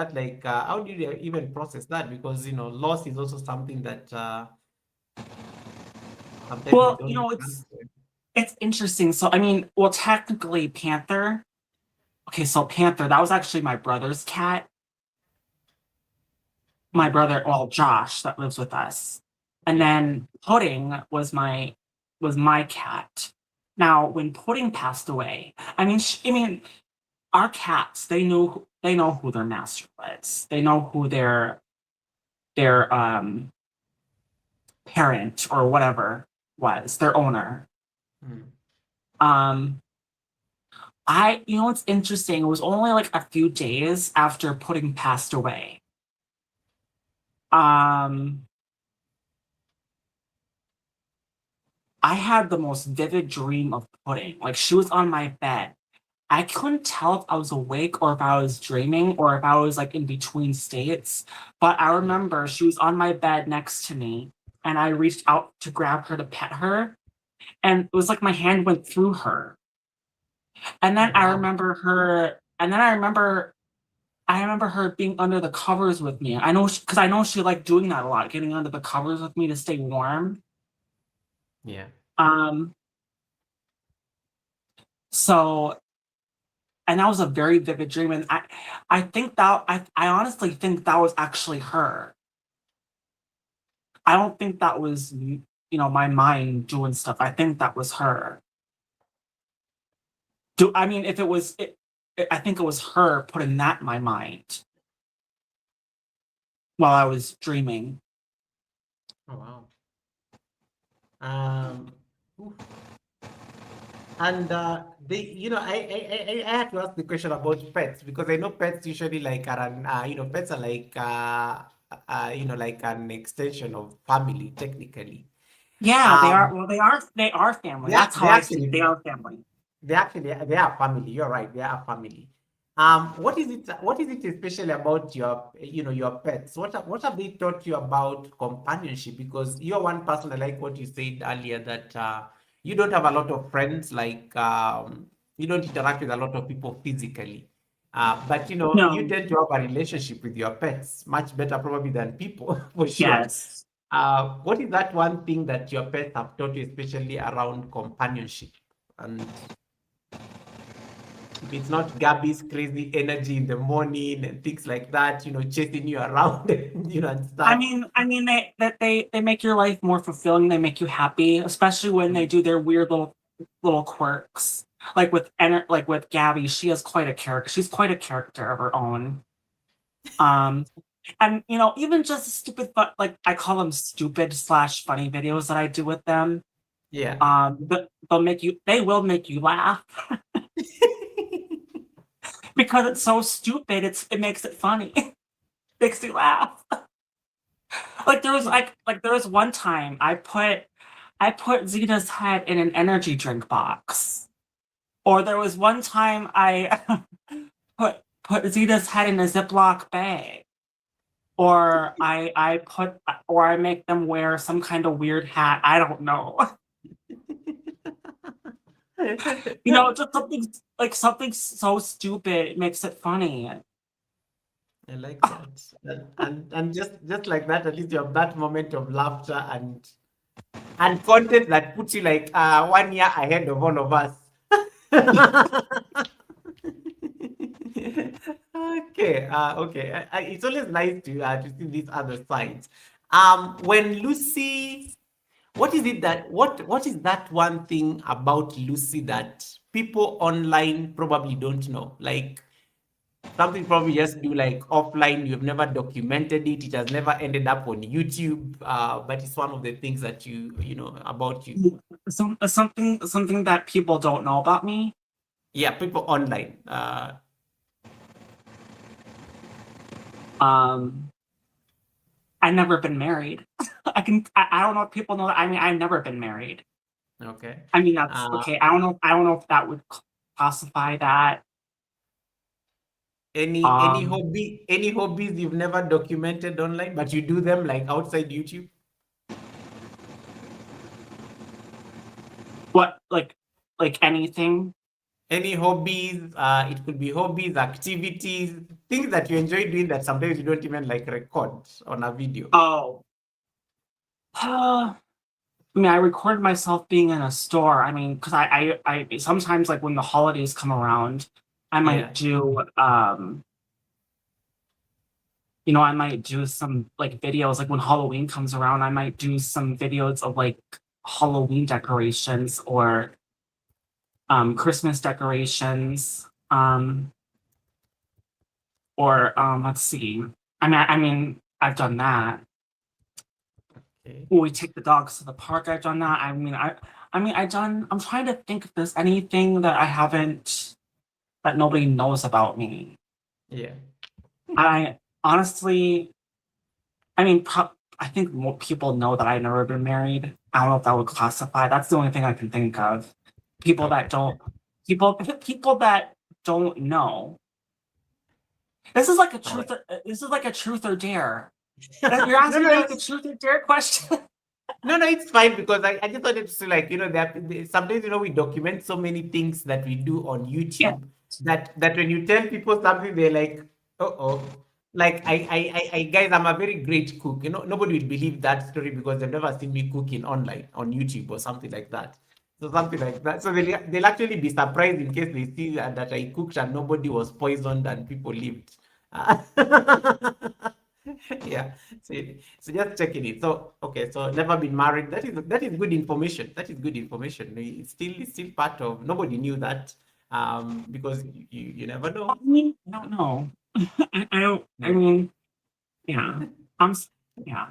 you even process that? Because loss is also something that sometimes we Well, don't understand. it's interesting. So I mean, well, technically Panther. Okay, so Panther, that was actually my brother's cat. My brother, well, Josh, that lives with us. And then Pudding was my cat. Now, when Pudding passed away, I mean, our cats, they know who their master was. They know who their parent or whatever was, their owner. Hmm. What's interesting, it was only like a few days after Pudding passed away. I had the most vivid dream of Pudding. Like she was on my bed. I couldn't tell if I was awake or if I was dreaming or if I was like in between states. But I remember she was on my bed next to me and I reached out to grab her to pet her. And it was like my hand went through her. And then Oh, I wow. remember her, and then I remember her being under the covers with me. Because I know she liked doing that a lot, getting under the covers with me to stay warm. Yeah. So, and that was a very vivid dream. And I think that I honestly think that was actually her. I don't think that was my mind doing stuff. I think that was her. I mean if it was I think it was her putting that in my mind while I was dreaming. Oh wow. Oof. And I had to ask the question about pets because I know pets usually like are pets are like like an extension of family technically. Yeah, they are. Um, Well, they are family. they are, That's they how I see it. actually They are family. they are family. You're right. They are family. What is it especially about your your pets? What have they taught you about companionship? Because you're one person. I like what you said earlier that you don't have a lot of friends. Like you don't interact with a lot of people physically. But you No. tend to have a relationship with your pets much better probably than people for sure. Yes. What is that one thing that your pets have taught you, especially around companionship? And if it's not Gabby's crazy energy in the morning and things like that, chasing you around, and I stuff. mean, I mean they make your life more fulfilling. They make you happy, especially when they Mm. do their weird little quirks. Like with Gabby, she has quite a character. She's quite a character of her own. Um, and even just stupid, but like I call them stupid slash funny videos that I do with them. Yeah. But they will make you laugh because it's so stupid. It makes it funny. Makes you laugh. Like there was one time I put Zeta's head in an energy drink box. Or there was one time I put Zeta's head in a Ziploc bag. Or I make them wear some kind of weird hat. I don't know. Just something so stupid, it makes it funny. I like that. And just like that, at least you have that moment of laughter and content that puts you like 1 year ahead of all of us. Okay, okay. It's always nice to see these other sides. When Lucy, what is that one thing about Lucy that people online probably don't know? Like something probably just do like offline. You've never documented it. It has never ended up on YouTube. But it's one of the things that you know about you. Something that people don't know about me. Yeah, people online. Um, I've never been married. I don't know if people know that. I mean, I've never been married. Okay. I mean, that's Uh, okay. I don't know if that would classify that. Um, any hobbies you've never documented online, but you do them like outside YouTube? what like anything? Any hobbies? It could be hobbies, activities, things that you enjoy doing that sometimes you don't even like record on a video. Oh, I mean, I recorded myself being in a store. I mean, because I sometimes like when the holidays come around, I Yeah. might do I might do some like videos. Like when Halloween comes around, I might do some videos of like Halloween decorations or Christmas decorations. Or let's see. I mean, I've done that. Okay. When we take the dogs to the park, I've done that. I'm trying to think if there's anything that I haven't that nobody knows about me. Yeah. I honestly, I mean, I think more people know that I've never been married. I don't know if that would classify. That's the only thing I can think of. People that Okay. don't, people that don't know. All right. This is like a truth or dare. You're No, asking no, me like a it's truth or dare question. no, no, it's fine because I just wanted to say, like, sometimes, we document so many things that we do on Yeah. YouTube that when you tell people something, they're like, oh. Like, guys, I'm a very great cook. Nobody would believe that story because they've never seen me cooking online on YouTube or something like that. So something like that. So they'll actually be surprised in case they see that I cooked and nobody was poisoned and people lived. Uh, yeah. So just checking it. So okay. So never been married. That is good information. That is good information. It's still part of. Nobody knew that. Because you never I know. mean, I don't know. I don't. I Yeah. mean, yeah. Yeah.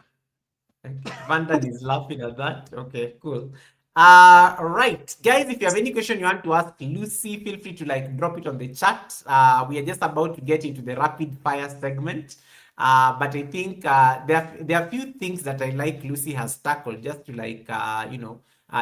Okay. Vandan is laughing at that. Okay, cool. Right. Guys, if you have any question you want to ask Lucy, feel free to like drop it on the chat. We are just about to get into the rapid fire segment. But I think there are a few things that I like Lucy has tackled just to like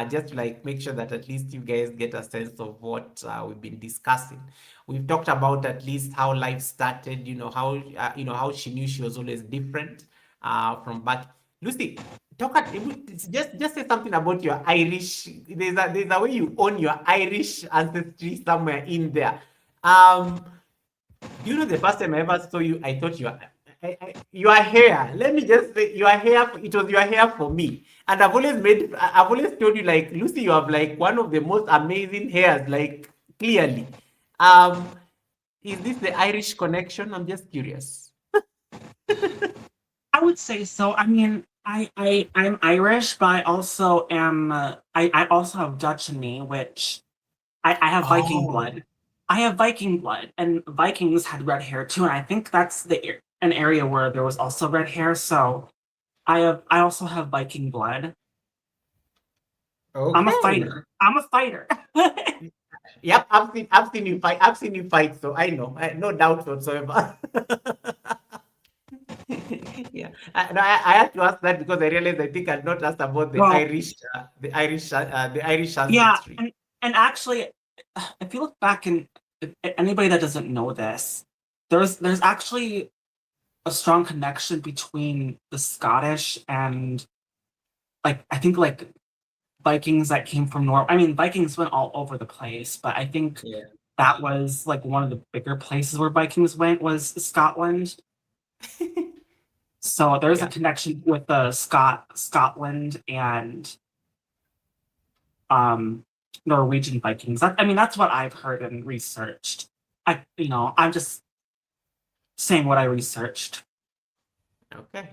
just to like make sure that at least you guys get a sense of what we've been discussing. We've talked about at least how life started, how she knew she was always different from back. Lucy, just say something about your Irish. There's a way you own your Irish ancestry somewhere in there. Um, do you know the first time I ever saw you, I thought your hair. Let me just say your hair. It was your hair for me, and I've always told you like Lucy, you have like one of the most amazing hairs. Like clearly, um, is this the Irish connection? I'm just curious. I would say so. I mean, I'm Irish, but I also am. I also have Dutch in me, which I have Viking Oh, blood. I have Viking blood, and Vikings had red hair too, and I think that's an area where there was also red hair. So I also have Viking blood. I'm a okay. fighter. I'm a fighter. Yep, I've seen you fight. I've seen you fight, so I know. No doubt whatsoever. Yeah, no, I had to ask that because I realized I think I'd not asked about Well, the Irish yeah, ancestry. and actually, if you look back and anybody that doesn't know this, there's actually a strong connection between the Scottish and like I think like Vikings that came from North. I mean, Vikings went all over the place, but I think Yeah, that was like one of the bigger places where Vikings went was Scotland. So there's a yeah. connection with the Scotland and um Norwegian Vikings. I mean, that's what I've heard and researched. I'm just saying what I researched. Okay.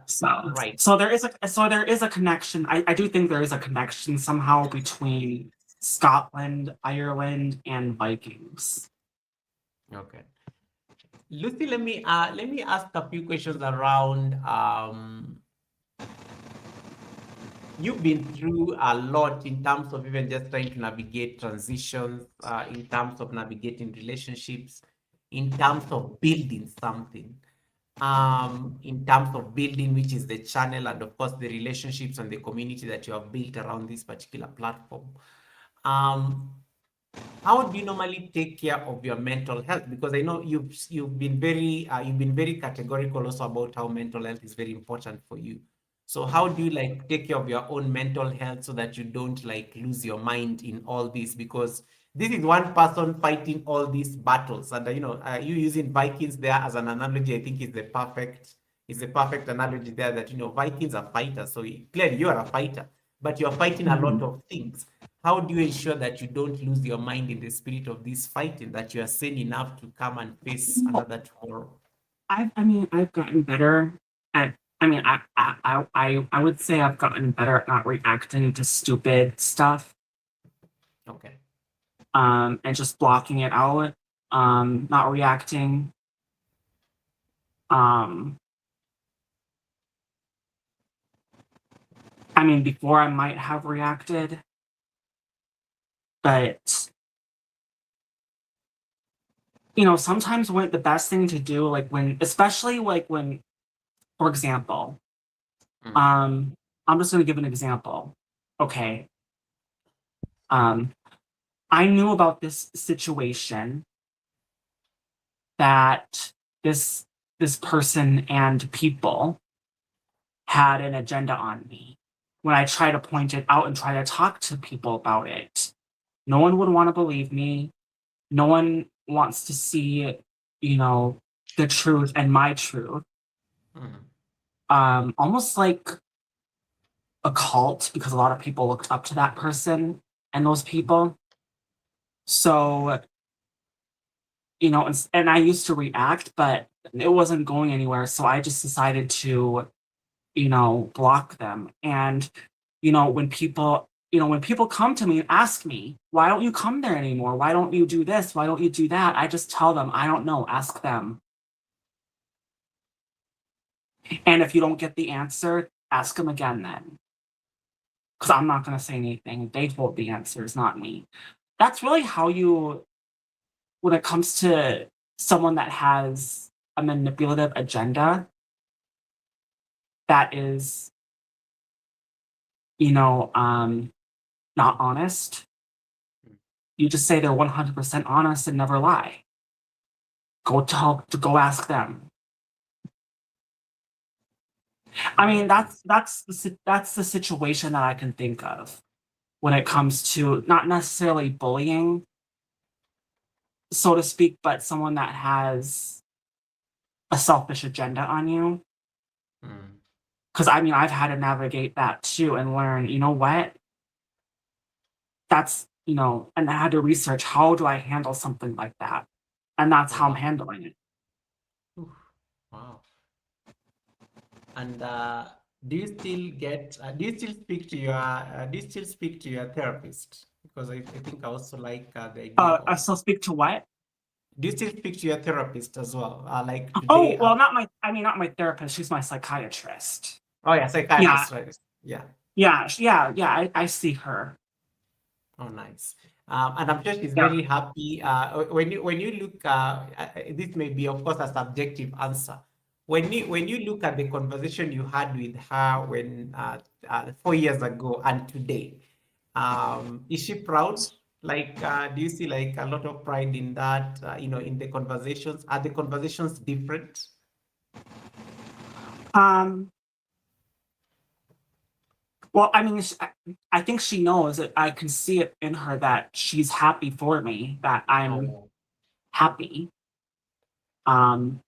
So, Right. there is a connection. I do think there is a connection somehow between Scotland, Ireland, and Vikings. Okay. Lucy, let me ask a few questions around you've been through a lot in terms of even just trying to navigate transitions, in terms of navigating relationships, in terms of building something, in terms of building, which is the channel, and of course, the relationships and the community that you have built around this particular platform. Um, how do you normally take care of your mental health? Because I know you've been very categorical also about how mental health is very important for you. So how do you like take care of your own mental health so that you don't like lose your mind in all this? Because this is one person fighting all these battles, and you using Vikings there as an analogy, I think is the perfect analogy there. That Vikings are fighters, so clearly you are a fighter, but you're fighting a lot Mhm. of things. How do you ensure that you don't lose your mind in the spirit of this fighting, that you are sane enough to come and face Well, another tomorrow? I've gotten better at. I mean, I would say I've gotten better at not reacting to stupid stuff, Okay. and just blocking it out, not reacting. Um, I mean, before I might have reacted, but sometimes when the best thing to do, like especially like when, for example, Mm. um, I'm just gonna give an example. Okay. Um, I knew about this situation that this this person and people had an agenda on me. When I try to point it out and try to talk to people about it, no one would want to believe me. No one wants to see, you know, the truth and my truth. Mm. Almost like a cult because a lot of people looked up to that person and those people. So, and I used to react, but it wasn't going anywhere. So I just decided to, block them. And, when people come to me and ask me, why don't you come there anymore? Why don't you do this? Why don't you do that? I just tell them, I don't know, ask them. And if you don't get the answer, ask them again then. Because I'm not going to say anything. They hold the answers, not me. That's really how when it comes to someone that has a manipulative agenda, that is, not honest. You just say they're 100% honest and never lie. Go ask them. I mean, that's the situation that I can think of when it comes to not necessarily bullying, so to speak, but someone that has a selfish agenda on you. Because I've had to navigate that too and learn, you know what? That's, and I had to research how do I handle something like that? And that's how I'm handling it. Oof, wow. And do you still speak to your therapist? Because I think I also like the idea I of. still speak to what? Do you still speak to your therapist as well? Like Oh, today. well, not my therapist. She's my psychiatrist. Oh yeah, psychiatrist, right? Yeah. Yeah. I see her. Oh, nice. And I'm sure she's Yeah. very happy. When you look, this may be, of course, a subjective answer. When you look at the conversation you had with her 4 years ago and today, is she proud? Like, do you see like a lot of pride in that? In the conversations. Are the conversations different? Um. Well, I think she knows that I can see it in her that she's happy for me, that I'm Oh, happy. Um.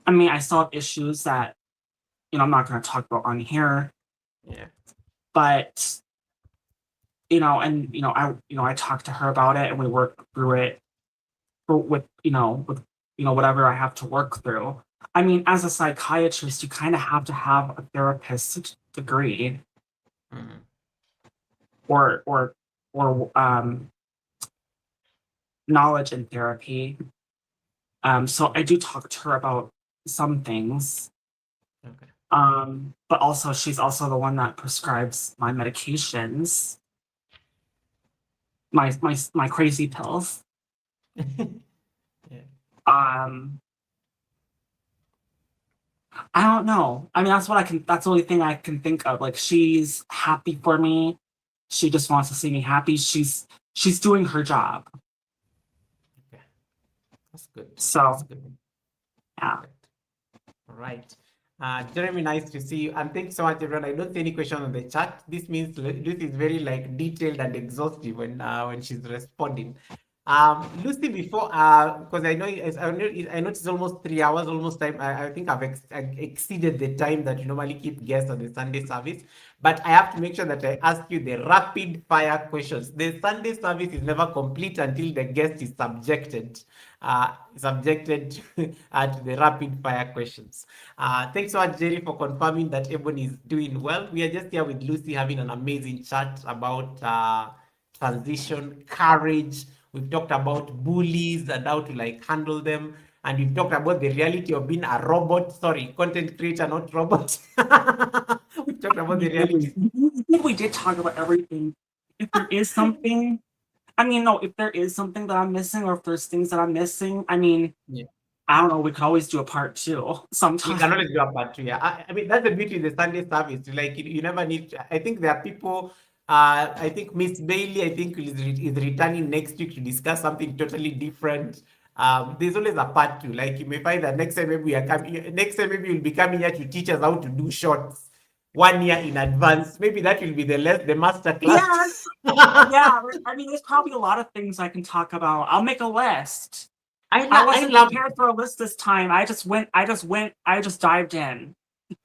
I still have issues that I'm not going to talk about on here, yeah. but I talked to her about it and we worked through it with whatever I have to work through. As a psychiatrist, you kind of have to have a therapist degree Mhm. or knowledge in therapy. So I do talk to her about some things. Okay. But also she's also the one that prescribes my medications, my crazy pills. Yeah. I don't know. That's the only thing I can think of. Like, she's happy for me. She just wants to see me happy. She's doing her job. Okay. That's good. So, That's good. yeah. Perfect. All right. Jeremy, nice to see you. And thanks so much, everyone. I don't see any question on the chat. This means Lucy is very like detailed and exhaustive when she's responding. Lucy, before because I know I know it's almost 3 hours, almost time. I think I've exceeded the time that you normally keep guests on the Sunday service. But I have to make sure that I ask you the rapid fire questions. The Sunday service is never complete until the guest is subjected to the rapid fire questions. Thanks so much, Jerry, for confirming that everyone is doing well. We are just here with Lucy having an amazing chat about transition, courage. We've talked about bullies and how to like handle them. And we've talked about the reality of being a robot. Sorry, content creator, not robot. We've talked about the reality. We did talk about everything. If there is something, no, if there is something that I'm missing or if there's things that I'm missing, Yeah. I don't know, we could always do a part 2 sometime. We can always do a part 2. Yeah, I mean that's the beauty of the Sunday service. Like you never need. I think there are people. I think Miss Bailey. I think is returning next week to discuss something totally different. There's always a part 2. Like you may find that next time maybe we are coming. Next time maybe you'll be coming here to teach us how to do shorts 1 year in advance. Maybe that will be the master class. Yes. Yeah. There's probably a lot of things I can talk about. I'll make a list. I wasn't prepared for a list this time. I just dived in.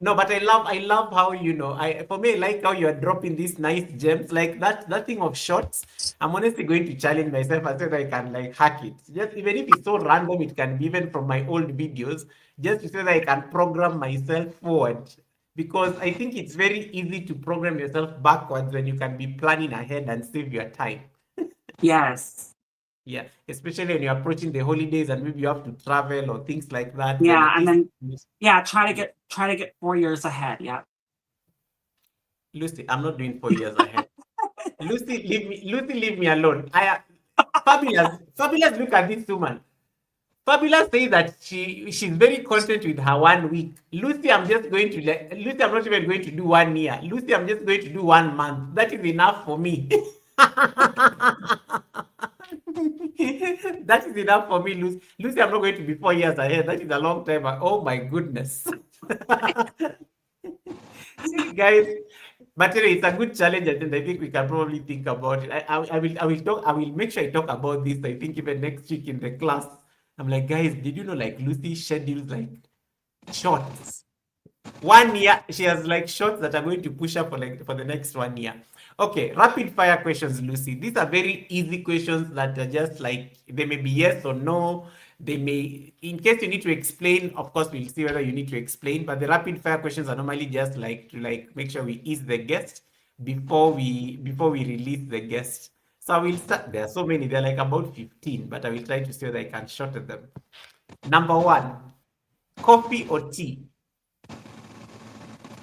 No, but I love how for me I like how you're dropping these nice gems like that thing of shots. I'm honestly going to challenge myself and see if I can like hack it. Just even if it's so random, it can be even from my old videos, just to say that I can program myself forward. Because I think it's very easy to program yourself backwards when you can be planning ahead and save your time. Yes. Yeah, especially when you're approaching the holidays and maybe you have to travel or things like that. Then Yeah, at and least, then yeah, try to get 4 years ahead. Yeah. Lucy, I'm not doing 4 years ahead. Lucy, leave me. Lucy, leave me alone. Fabulous. Look at this woman. Fabulous says that she's very content with her 1 week. Lucy, Lucy, I'm not even going to do 1 year. Lucy, I'm just going to do 1 month. That is enough for me. That is enough for me, Lucy. Lucy, I'm not going to be 4 years ahead. That is a long time. Oh my goodness. Guys, but anyway, it's a good challenge, and I think we can probably think about it. I will make sure I talk about this. I think even next week in the class. I'm like, guys, did you know like Lucy schedules like shorts? 1 year, she has like shorts that are going to push up for the next 1 year. Okay, rapid fire questions, Lucy. These are very easy questions that are just like they may be yes or no. They may, in case you need to explain, of course, we'll see whether you need to explain. But the rapid fire questions are normally just like to like make sure we ease the guest before we release the guest. So I will start. There are so many. They're like about 15, but I will try to see whether I can shorten them. Number one, coffee or tea?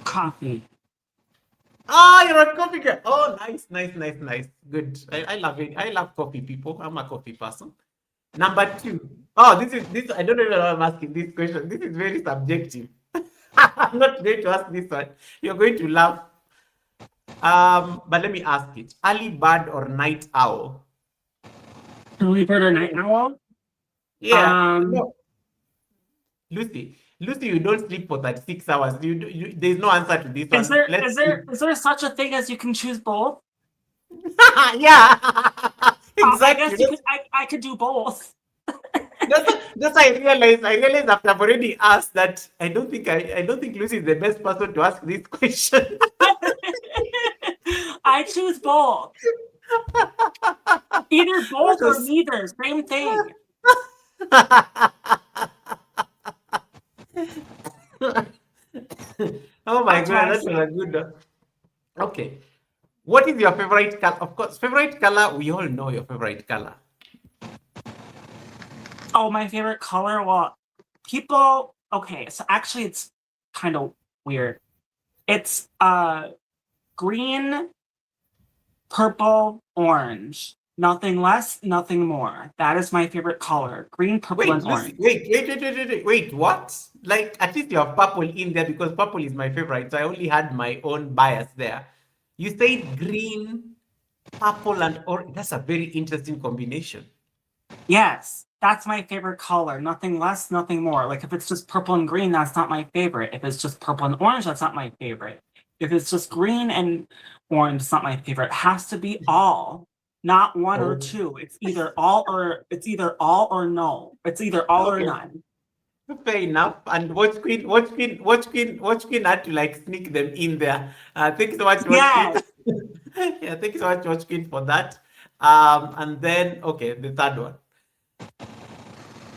Coffee. Ah, you're a coffee girl. Oh, nice. Good. I love it. I love coffee, people. I'm a coffee person. Number two. Oh, this. I don't know why I'm asking this question. This is very subjective. I'm not going to ask this one. You're going to laugh. But let me ask it. Early bird or night owl? Early bird or night owl? Yeah. Um, No, Lucy, you don't sleep for 36 hours. There's no answer to this is one. there Let's is see. there is there such a thing as you can choose both? Yeah, I exactly. guess you could. I could do both. That's why I realized after I've already asked that I don't think Lucy is the best person to ask this question. I choose both. Either both or Because- neither. Same thing. Oh my That's why I god, that say. was a good one. Okay. What is your favorite color? Of course, favorite color, we all know your favorite color. Oh, my favorite color? Well, people. Okay, so actually, it's kind of weird. It's green, purple, orange. Nothing less, nothing more. That is my favorite color. Green, purple, Wait, and Lucy, orange. wait, what? Like, at least you have purple in there because purple is my favorite. So I only had my own bias there. You said green, purple, and orange. That's a very interesting combination. Yes, that's my favorite color. Nothing less, nothing more. Like if it's just purple and green, that's not my favorite. If it's just purple and orange, that's not my favorite. If it's just green and orange, it's not my favorite. It has to be all, not one or Oh. two. It's either all or no. It's either all or Okay. none. Fair enough. And Watch Queen had to like sneak them in there. Thank you so much, Watch Yes. Queen. Yeah, thank you so much, Watch Queen, for that. And then okay, the third one.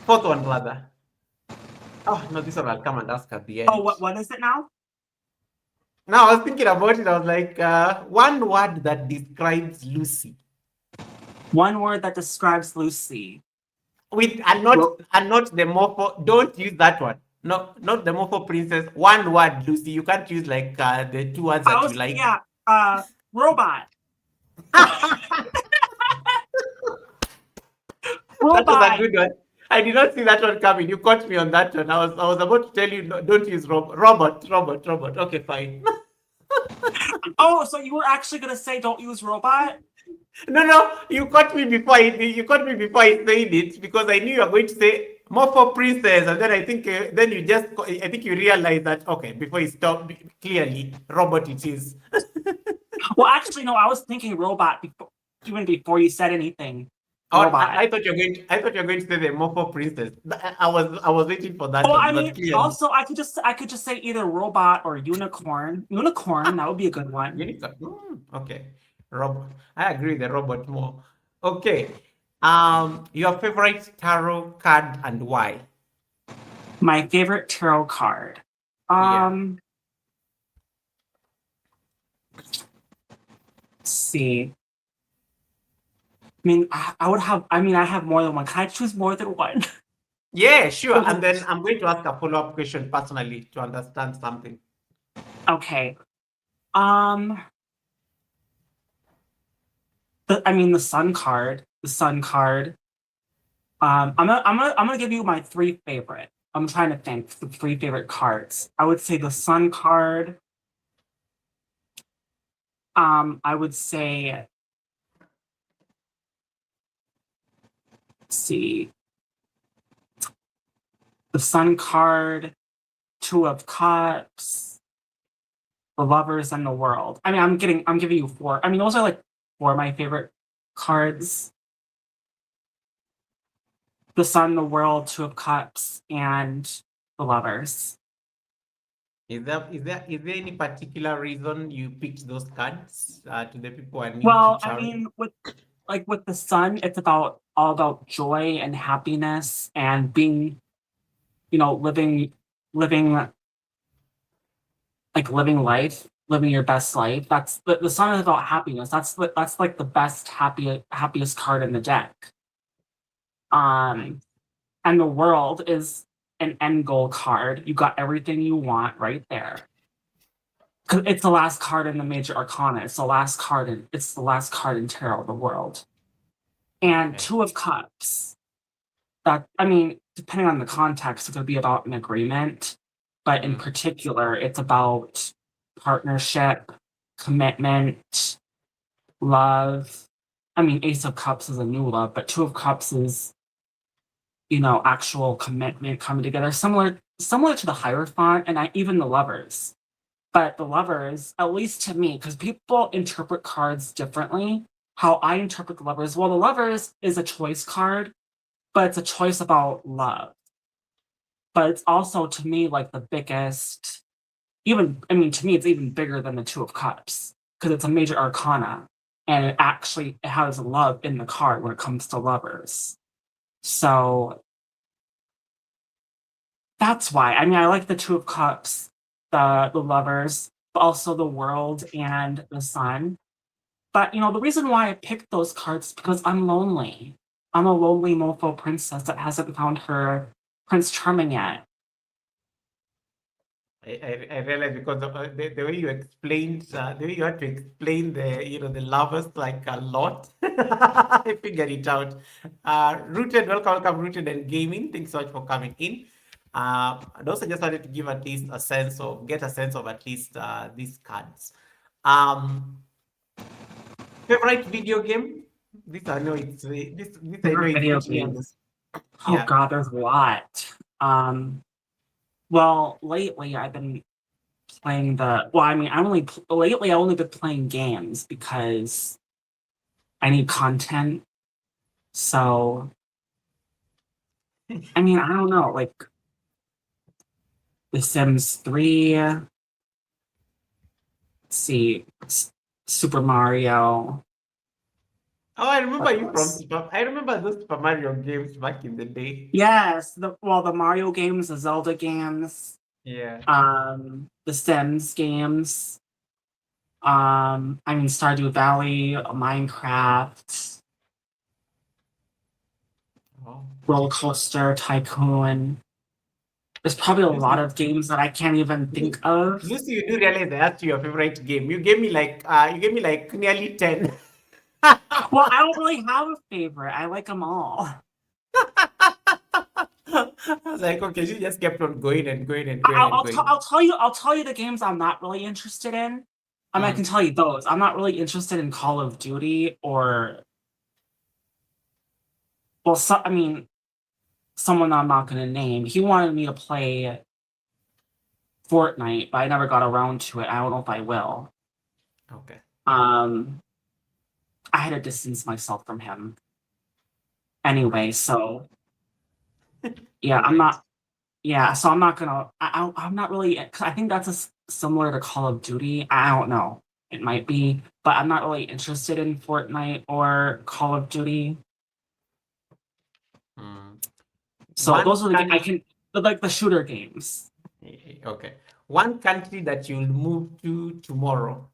Fourth one, rather. Oh no, this one I'll come and ask at the end. Oh, what is it now? Now I was thinking about it. I was like, one word that describes Lucy. One word that describes Lucy. With and not the morpho. Don't use that one. No, not the morpho princess. One word, Lucy. You can't use like the two words that you like. Yeah, robot. That was a Robot. good one. I did not see that one coming. You caught me on that one. I was about to tell you no, don't use robot. Okay, fine. Oh, so you were actually gonna say don't use robot? No, you caught me before I said it because I knew you were going to say more for princess, and then I think I think you realized that okay before you stopped clearly robot it is. Well, actually, no. I was thinking robot even before you said anything. Oh, Robot. I thought I thought you were going to say the Morpho Princess. I was waiting for that Well, I one, mean, but clearly also I could just say either robot or unicorn. Unicorn, that would be a good one. unicorn. Okay, robot. I agree with the robot more. Okay. Your favorite tarot card and why? My favorite tarot card. Yeah. Let's see. I mean, I would have. I mean, I have more than one. Can I choose more than one? Yeah, sure. And then I'm going to ask a follow-up question personally to understand something. Okay. The sun card. The sun card. I'm gonna give you my three favorite. I'm trying to think the three favorite cards. I would say the sun card. I would say. Let's see. The sun card, two of cups, the lovers, and the world. I mean, I'm giving you four. I mean, those are like four of my favorite cards. The sun, the world, two of cups, and the lovers. Is there any particular reason you picked those cards to the people who are new to Well, I tarot? mean, with the sun, it's all about joy and happiness and being, living living life, living your best life. That's the sun is about happiness. That's like the best happiest card in the deck. And the world is an end goal card. You got everything you want right there. 'Cause it's the last card in the major arcana. It's the last card in tarot, the world. And Okay. two of cups. That, I mean, depending on the context, it could be about an agreement, but in particular, it's about partnership, commitment, love. I mean, Ace of Cups is a new love, but Two of Cups is, actual commitment coming together, similar to the Hierophant and even the Lovers. But the Lovers, at least to me, because people interpret cards differently, how I interpret the Lovers, well, the Lovers is a choice card, but it's a choice about love. But it's also, to me, like the biggest, to me, it's even bigger than the Two of Cups because it's a major arcana and it has love in the card when it comes to lovers. So that's why. I mean, I like the Two of Cups, the lovers, but also the world and the sun. But the reason why I picked those cards is because I'm lonely. I'm a lonely mofo princess that hasn't found her Prince Charming yet. I realized because of the way you explained, the way you had to explain the lovers like a lot. I figured it out. Rooted, welcome, Rooted and Gaming. Thanks so much for coming in. And also just wanted to give at least get a sense of at least these cards. Favorite video game? This I know it's this I know Favorite it's video literally on games. this. Oh Yeah. God, there's a lot. Well, lately I've been playing lately I've only been playing games because I need content. So, I don't know, like The Sims 3, let's see, Super Mario. Oh, I remember What you from else? I remember those Super Mario games back in the day. Yes, the Mario games, the Zelda games, Yeah. the Sims games, Stardew Valley, Minecraft, Oh. Roller Coaster Tycoon. There's probably a lot Lucy, of games that I can't even think of. Lucy, you do realize I asked you your favorite game. You gave me like nearly 10. Well, I don't really have a favorite. I like them all. I was like, okay, she just kept on going and going and going and going. I'll tell you the games I'm not really interested in. I can tell you those. I'm not really interested in Call of Duty or, well, someone I'm not going to name. He wanted me to play Fortnite, but I never got around to it. I don't know if I will. Okay. I had to distance myself from him. anyway. So yeah, I'm not. Yeah, so I'm not gonna. I'm not really. I think that's similar to Call of Duty. I don't know. It might be, but I'm not really interested in Fortnite or Call of Duty. Hmm. So One those are I can like the shooter games. okay. One country that you'll move to tomorrow.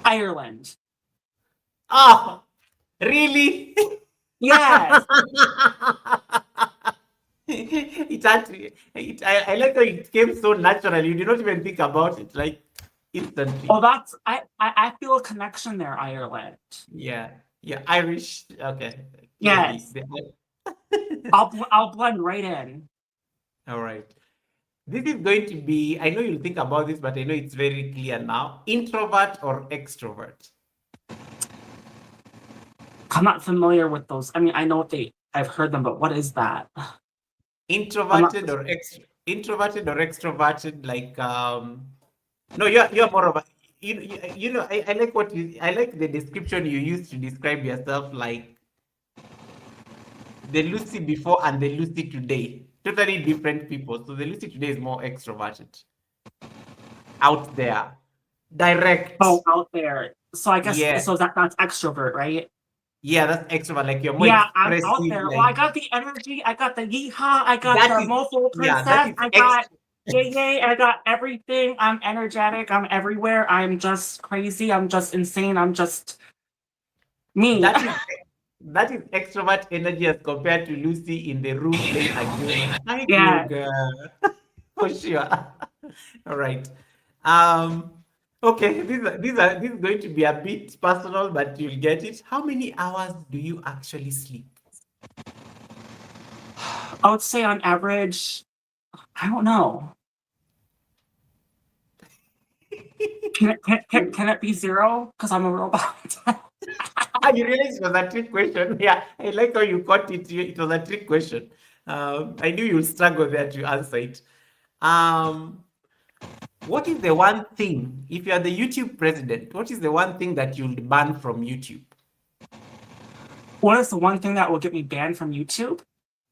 Ireland. Oh, really? Yes. It actually, I like how it came so naturally. You did not even think about it, like instantly. Oh, that's I feel a connection there, Ireland. Yeah, yeah, Irish. Okay, clearly. Yes. I'll blend right in. All right. This is going to be, I know you'll think about this, but I know it's very clear now. Introvert or extrovert? I'm not familiar with those. I mean, I know I've heard them, but what is that? I'm not. Introverted or extroverted, like no, you're more of a you know, I like I like the description you use to describe yourself, like the Lucy before and the Lucy today. Totally different people. So the Lucy today is more extroverted, out there, Oh, direct. out there. So I guess Yeah, that's extrovert, right? yeah, that's extrovert. Like you're more Yeah, I'm out expressive. there. Well, I Like got the energy. I got the yeehaw. I got that the is, mofo yeah, that princess. is I got extra. yay yay. I got everything. I'm energetic. I'm everywhere. I'm just crazy. I'm just insane. I'm just me. That is that is extrovert energy as compared to Lucy in the room playing a game. Hi, Yeah. Goga. For sure. All right. Um, okay, this is going to be a bit personal, but you'll get it. How many hours do you actually sleep? I would say on average, I don't know. Can it be zero? Because I'm a robot. You realize it was a trick question. Yeah, I like how you caught it. It was a trick question. I knew you'd struggle there to answer it. Um, what is the one thing, if you are the YouTube president, what is the one thing that you'll ban from YouTube? What is the one thing that will get me banned from YouTube?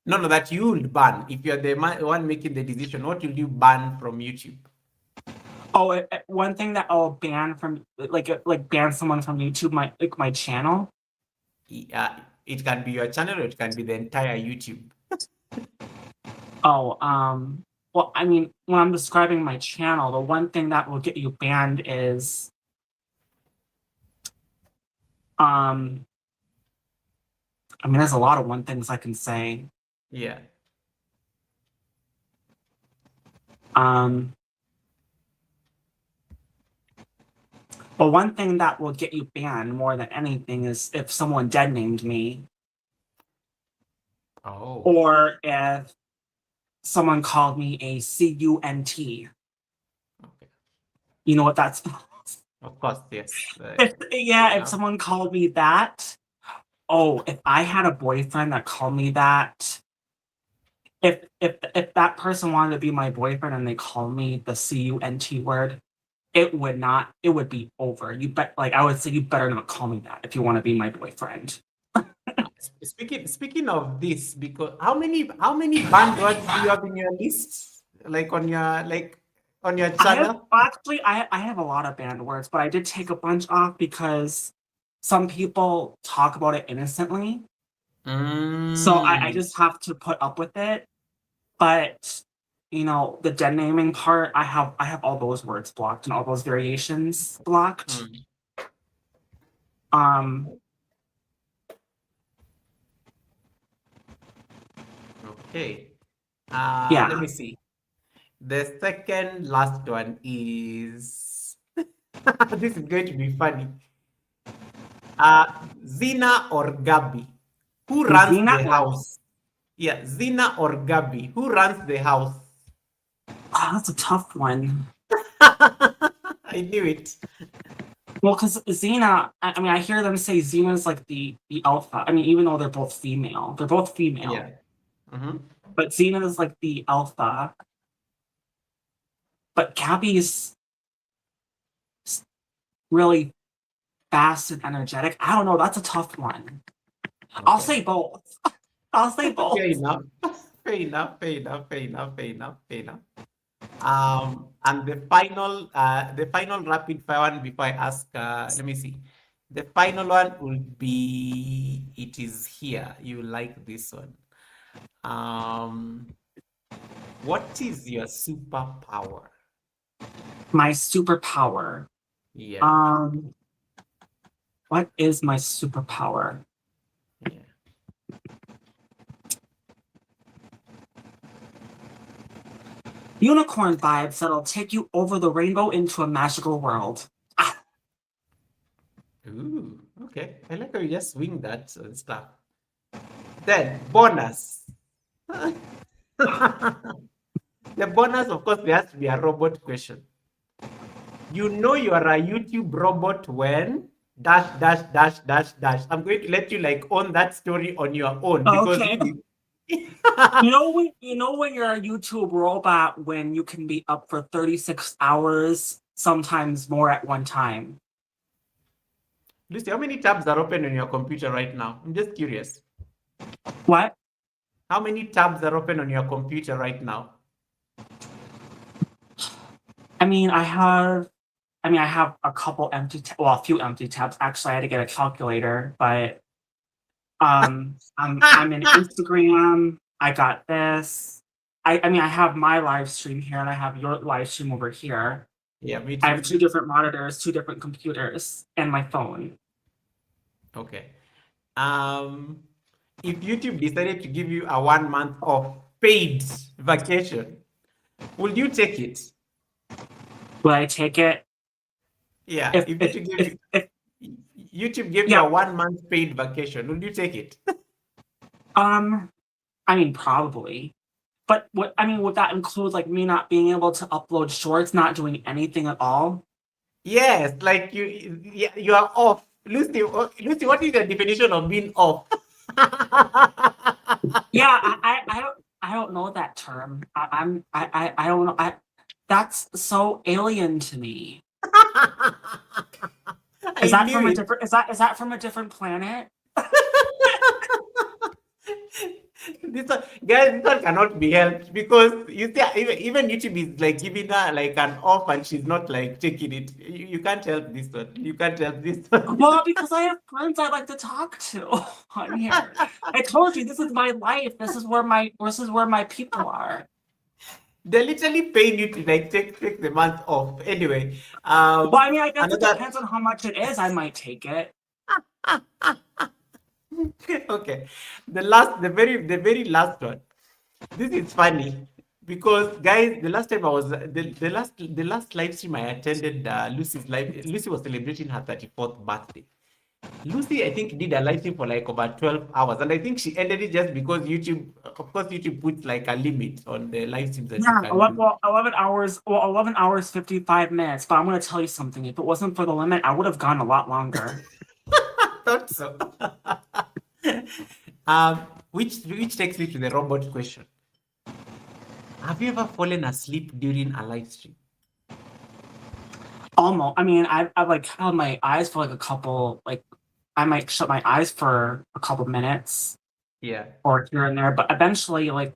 No, no, that you'll ban. If you're the one making the decision, what will you ban from YouTube? Oh, one thing that I'll ban from like ban someone from YouTube, my channel. It can be your channel or it can be the entire YouTube. Oh, well, I mean, when I'm describing my channel, the one thing that will get you banned is, I mean, there's a lot of one things I can say. Yeah. But one thing that will get you banned more than anything is if someone dead named me, Oh. or if someone called me a CUNT. Okay. You know what that's? Of course, yes. If someone called me that. Oh, if I had a boyfriend that called me that, if that person wanted to be my boyfriend and they called me the CUNT word, it would be over. I would say you better not call me that if you want to be my boyfriend. Speaking of this, because how many banned words do you have in your list? Like on your channel? I have a lot of banned words, but I did take a bunch off because some people talk about it innocently. So I just have to put up with it. But the dead naming part, I have all those words blocked and all those variations blocked. Okay. Yeah. Let me see. The second last one is this is going to be funny. Zina or Gabi? Who runs Zina the house? Yeah, Zina or Gabi? Who runs the house? Oh, that's a tough one. I knew it. Well, because Xena, I mean, I hear them say Xena's like the alpha. I mean, even though they're both female, Yeah. Mm-hmm. but Xena is like the alpha. But Gabby's really fast and energetic. I don't know. That's a tough one. I'll Okay. say both. I'll say both. Fair enough. Fair enough. Fair enough. Fair enough. Fair enough. Fair enough. And the final rapid fire one before I ask, let me see. The final one will be, it is here. You like this one. What is your superpower? My superpower. Yeah. What is my superpower? Yeah. Unicorn vibes that'll take you over the rainbow into a magical world. Ooh, okay. I like how you just swing that and stuff. Then bonus. The bonus, of course, there has to be a robot question. You know you are a YouTube robot when dash dash dash dash dash. I'm going to let you like own that story on your own because Okay. really. You know when you're a YouTube robot when you can be up for 36 hours, sometimes more at one time. Lucy, how many tabs are open on your computer right now? I'm just curious. What? How many tabs are open on your computer right now? I mean, I have a couple a few empty tabs. Actually, I had to get a calculator, but I'm in Instagram. I got this. I mean, I have my live stream here, and I have your live stream over here. Yeah, me I have too. 2 different monitors, 2 different computers, and my phone. Okay. If YouTube decided to give you a 1 month of paid vacation, will you take it? Will I take it? Yeah. If YouTube gave you Yeah. a 1 month paid vacation, will you take it? I mean, probably. But would that include like me not being able to upload shorts, not doing anything at all? Yes, like you are off. Lucy, Lucy, what is the definition of being off? Yeah, I don't know that term. I don't know. That's so alien to me. Is I that knew from a it. different is that from a different planet? This one, guys, this one cannot be helped because you see, even YouTube is like giving her like an off, and she's not like taking it. You can't help this one. You can't help this one. Well, because I have friends I like to talk to on here. I told you this is my life. This is where my people are. They're literally paying you to like take the month off. Anyway, Well, I mean, I guess it another. depends on how much it is. I might take it. Okay, the very last one. This is funny because guys, the last time I was the last live stream I attended, Lucy was celebrating her 34th birthday. Lucy, I think, did a live stream for like about 12 hours, and I think she ended it just because YouTube, of course, YouTube puts like a limit on the live streams that you Yeah, can do. 11 hours. Well, 11 hours 55 minutes. But I'm going to tell you something. If it wasn't for the limit, I would have gone a lot longer. Thought so. Which takes me to the robot question. Have you ever fallen asleep during a live stream? Almost. I mean, I've like held my eyes for like a couple. Like, I might shut my eyes for a couple minutes. Yeah. Or here and there, but eventually, like,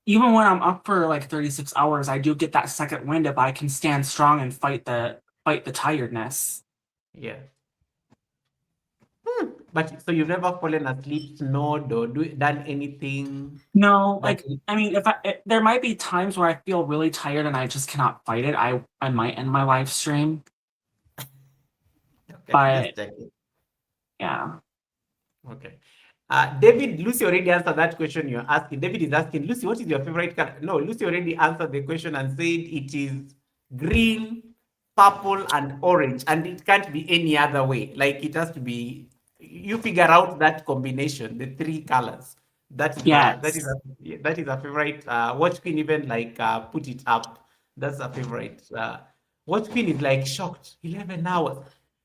even when I'm up for like 36 hours, I do get that second wind if I can stand strong and fight the tiredness. Yeah. But so you've never fallen asleep, snored, or done anything? No, like, I mean, there might be times where I feel really tired and I just cannot fight it. I might end my live stream. Okay, But just checking. yeah. Okay. David, Lucy already answered that question you're asking. David is asking, Lucy, what is your favorite color? No, Lucy already answered the question and said it is green, purple, and orange, and it can't be any other way. Like it has to be, you figure out that combination, the 3 colors. That is Yes. that is a favorite. Watch Queen even like put it up. That's a favorite. Watch Queen is like shocked. 11 hours.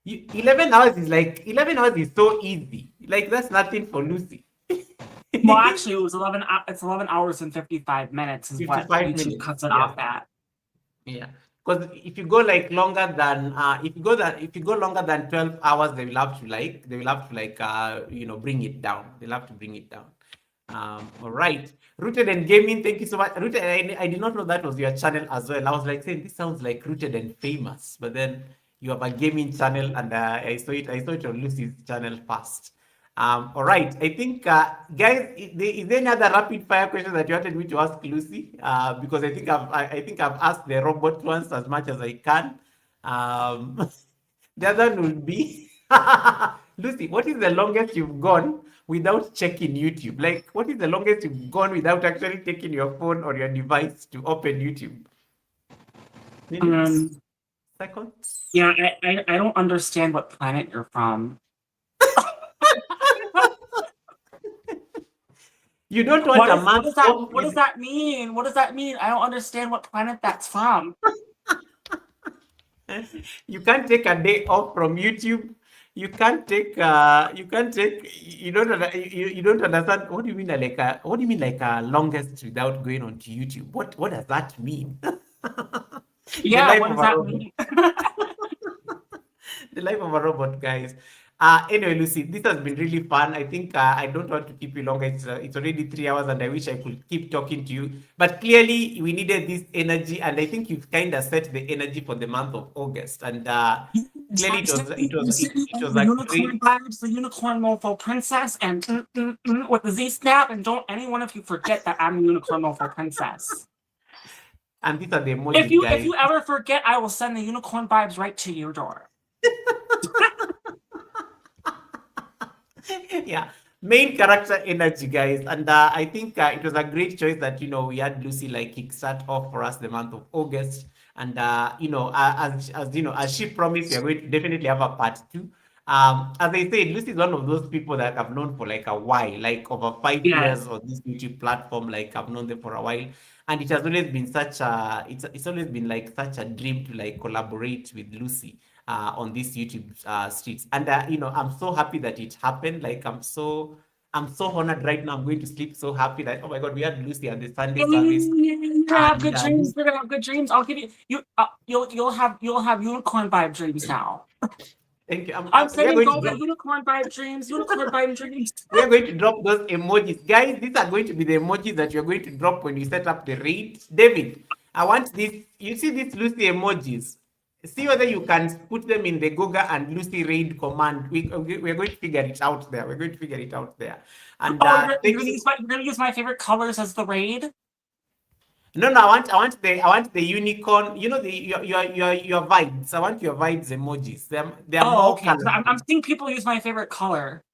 11 hours is like 11 hours is so easy. Like that's nothing for Lucy. Well, actually, it was 11. It's 11 hours and 55 minutes is what 55 YouTube minutes. cuts it Yeah. off at. Yeah. because if you go like longer than if you go longer than 12 hours, they will have to bring it down. They'll have to bring it down. All right. Rooted and Gaming, thank you so much. Rooted, I did not know that was your channel as well. I was like saying this sounds like Rooted and Famous, but then you have a gaming channel, and I saw it on Lucy's channel first. All right. I think, guys, is there any other rapid fire question that you wanted me to ask Lucy? Because I think I've asked the robot ones as much as I can. Um, the other one will be Lucy. What is the longest you've gone without checking YouTube? Like, what is the longest you've gone without actually taking your phone or your device to open YouTube? Minutes, seconds. Yeah, I don't understand what planet you're from. You don't want a month off. What does that mean? What does that mean? I don't understand what planet that's from. You can't take a day off from YouTube. You don't understand. What do you mean like a longest without going onto YouTube? What does that mean? Yeah, what does that mean? The life of a robot, guys. Anyway, Lucy, this has been really fun. I think I don't want to keep you longer. It's already 3 hours, and I wish I could keep talking to you. But clearly, we needed this energy, and I think you've kind of set the energy for the month of August. And clearly, it was the a unicorn great. vibes, the unicorn mofo princess, and with the Z snap. And don't any one of you forget that I'm the unicorn mofo princess. And these are the emojis, guys. If you ever forget, I will send the unicorn vibes right to your door. Yeah, main character energy, guys. And I think it was a great choice that we had Lucy like kickstart off for us the month of August. And as she promised, we are going to definitely have a part two. As I said, Lucy is one of those people that I've known for like a while, like over 5 years on this YouTube platform. Like, I've known them for a while, and it has always been it's always been like such a dream to like collaborate with Lucy on these YouTube streets. And I'm so happy that it happened. Like, I'm so honored right now. I'm going to sleep so happy that, oh my God, we had Lucy at the Sunday service. You're gonna have good And dreams. You're gonna have good dreams. I'll give you. You'll have unicorn vibe dreams now. thank you. I'm We are saying going to go drop with unicorn vibe dreams. Unicorn vibe dreams. we are going to drop those emojis. Guys, these are going to be the emojis that you're going to drop when you set up the raid. David, I want this. You see these Lucy emojis? See whether you can put them in the Goga and Lucy raid command. We're going to figure it out there. We're going to figure it out there. And You're thank gonna you. use my favorite colors as the raid. No, I want the unicorn. You know your vibes. I want your vibes emojis. They're more Okay. I'm colorful. seeing people use my favorite color.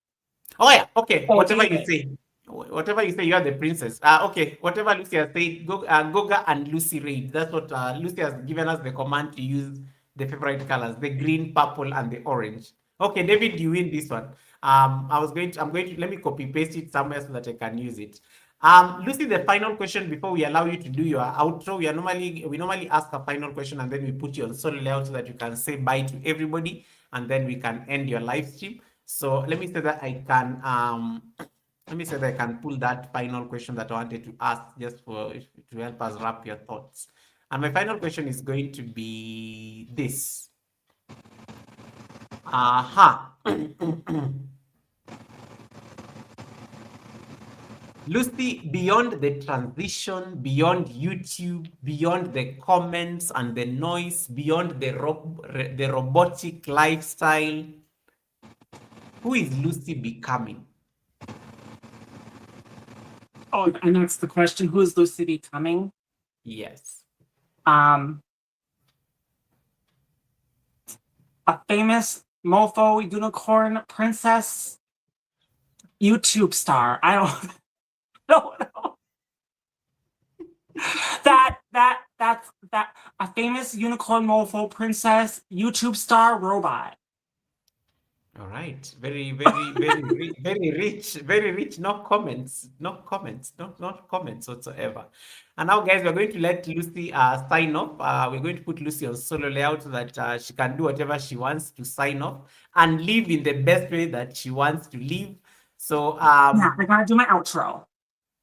Oh yeah, okay. Oh, Whatever you David. say. Whatever you say, you are the princess. Okay, whatever Lucy has said, Goga and Lucy raid. That's what Lucy has given us the command to use the favorite colors, the green, purple, and the orange. Okay, David, you win this one. I'm going to let me copy paste it somewhere so that I can use it. Lucy, the final question before we allow you to do your outro. We normally ask a final question, and then we put you on solo layout so that you can say bye to everybody, and then we can end your live stream. So let me say that I can pull that final question that I wanted to ask just to help us wrap your thoughts. And my final question is going to be this. Lucy, beyond the transition, beyond YouTube, beyond the comments and the noise, beyond the robotic lifestyle, who is Lucy becoming? Oh, and that's the question. Who is Lucy becoming? Yes. A famous mofo unicorn princess YouTube star. I don't know. That's a famous unicorn mofo princess YouTube star robot. All right. Very, very, very rich. No comments whatsoever. And now, guys, we're going to let Lucy sign off. We're going to put Lucy on solo layout so that she can do whatever she wants to sign off and live in the best way that she wants to live. So, Yeah, I gotta do my outro.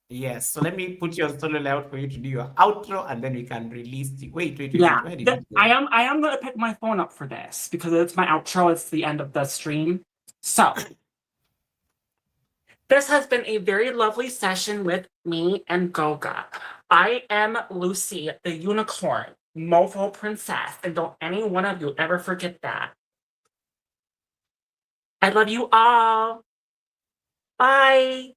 Yes. So let me put your solo layout for you to do your outro, and then we can release the. Wait. Yeah, Where did it go? I am gonna pick my phone up for this because it's my outro. It's the end of the stream. So this has been a very lovely session with me and Goga. I am Lucy, the unicorn, mofo princess, and don't any one of you ever forget that. I love you all. Bye.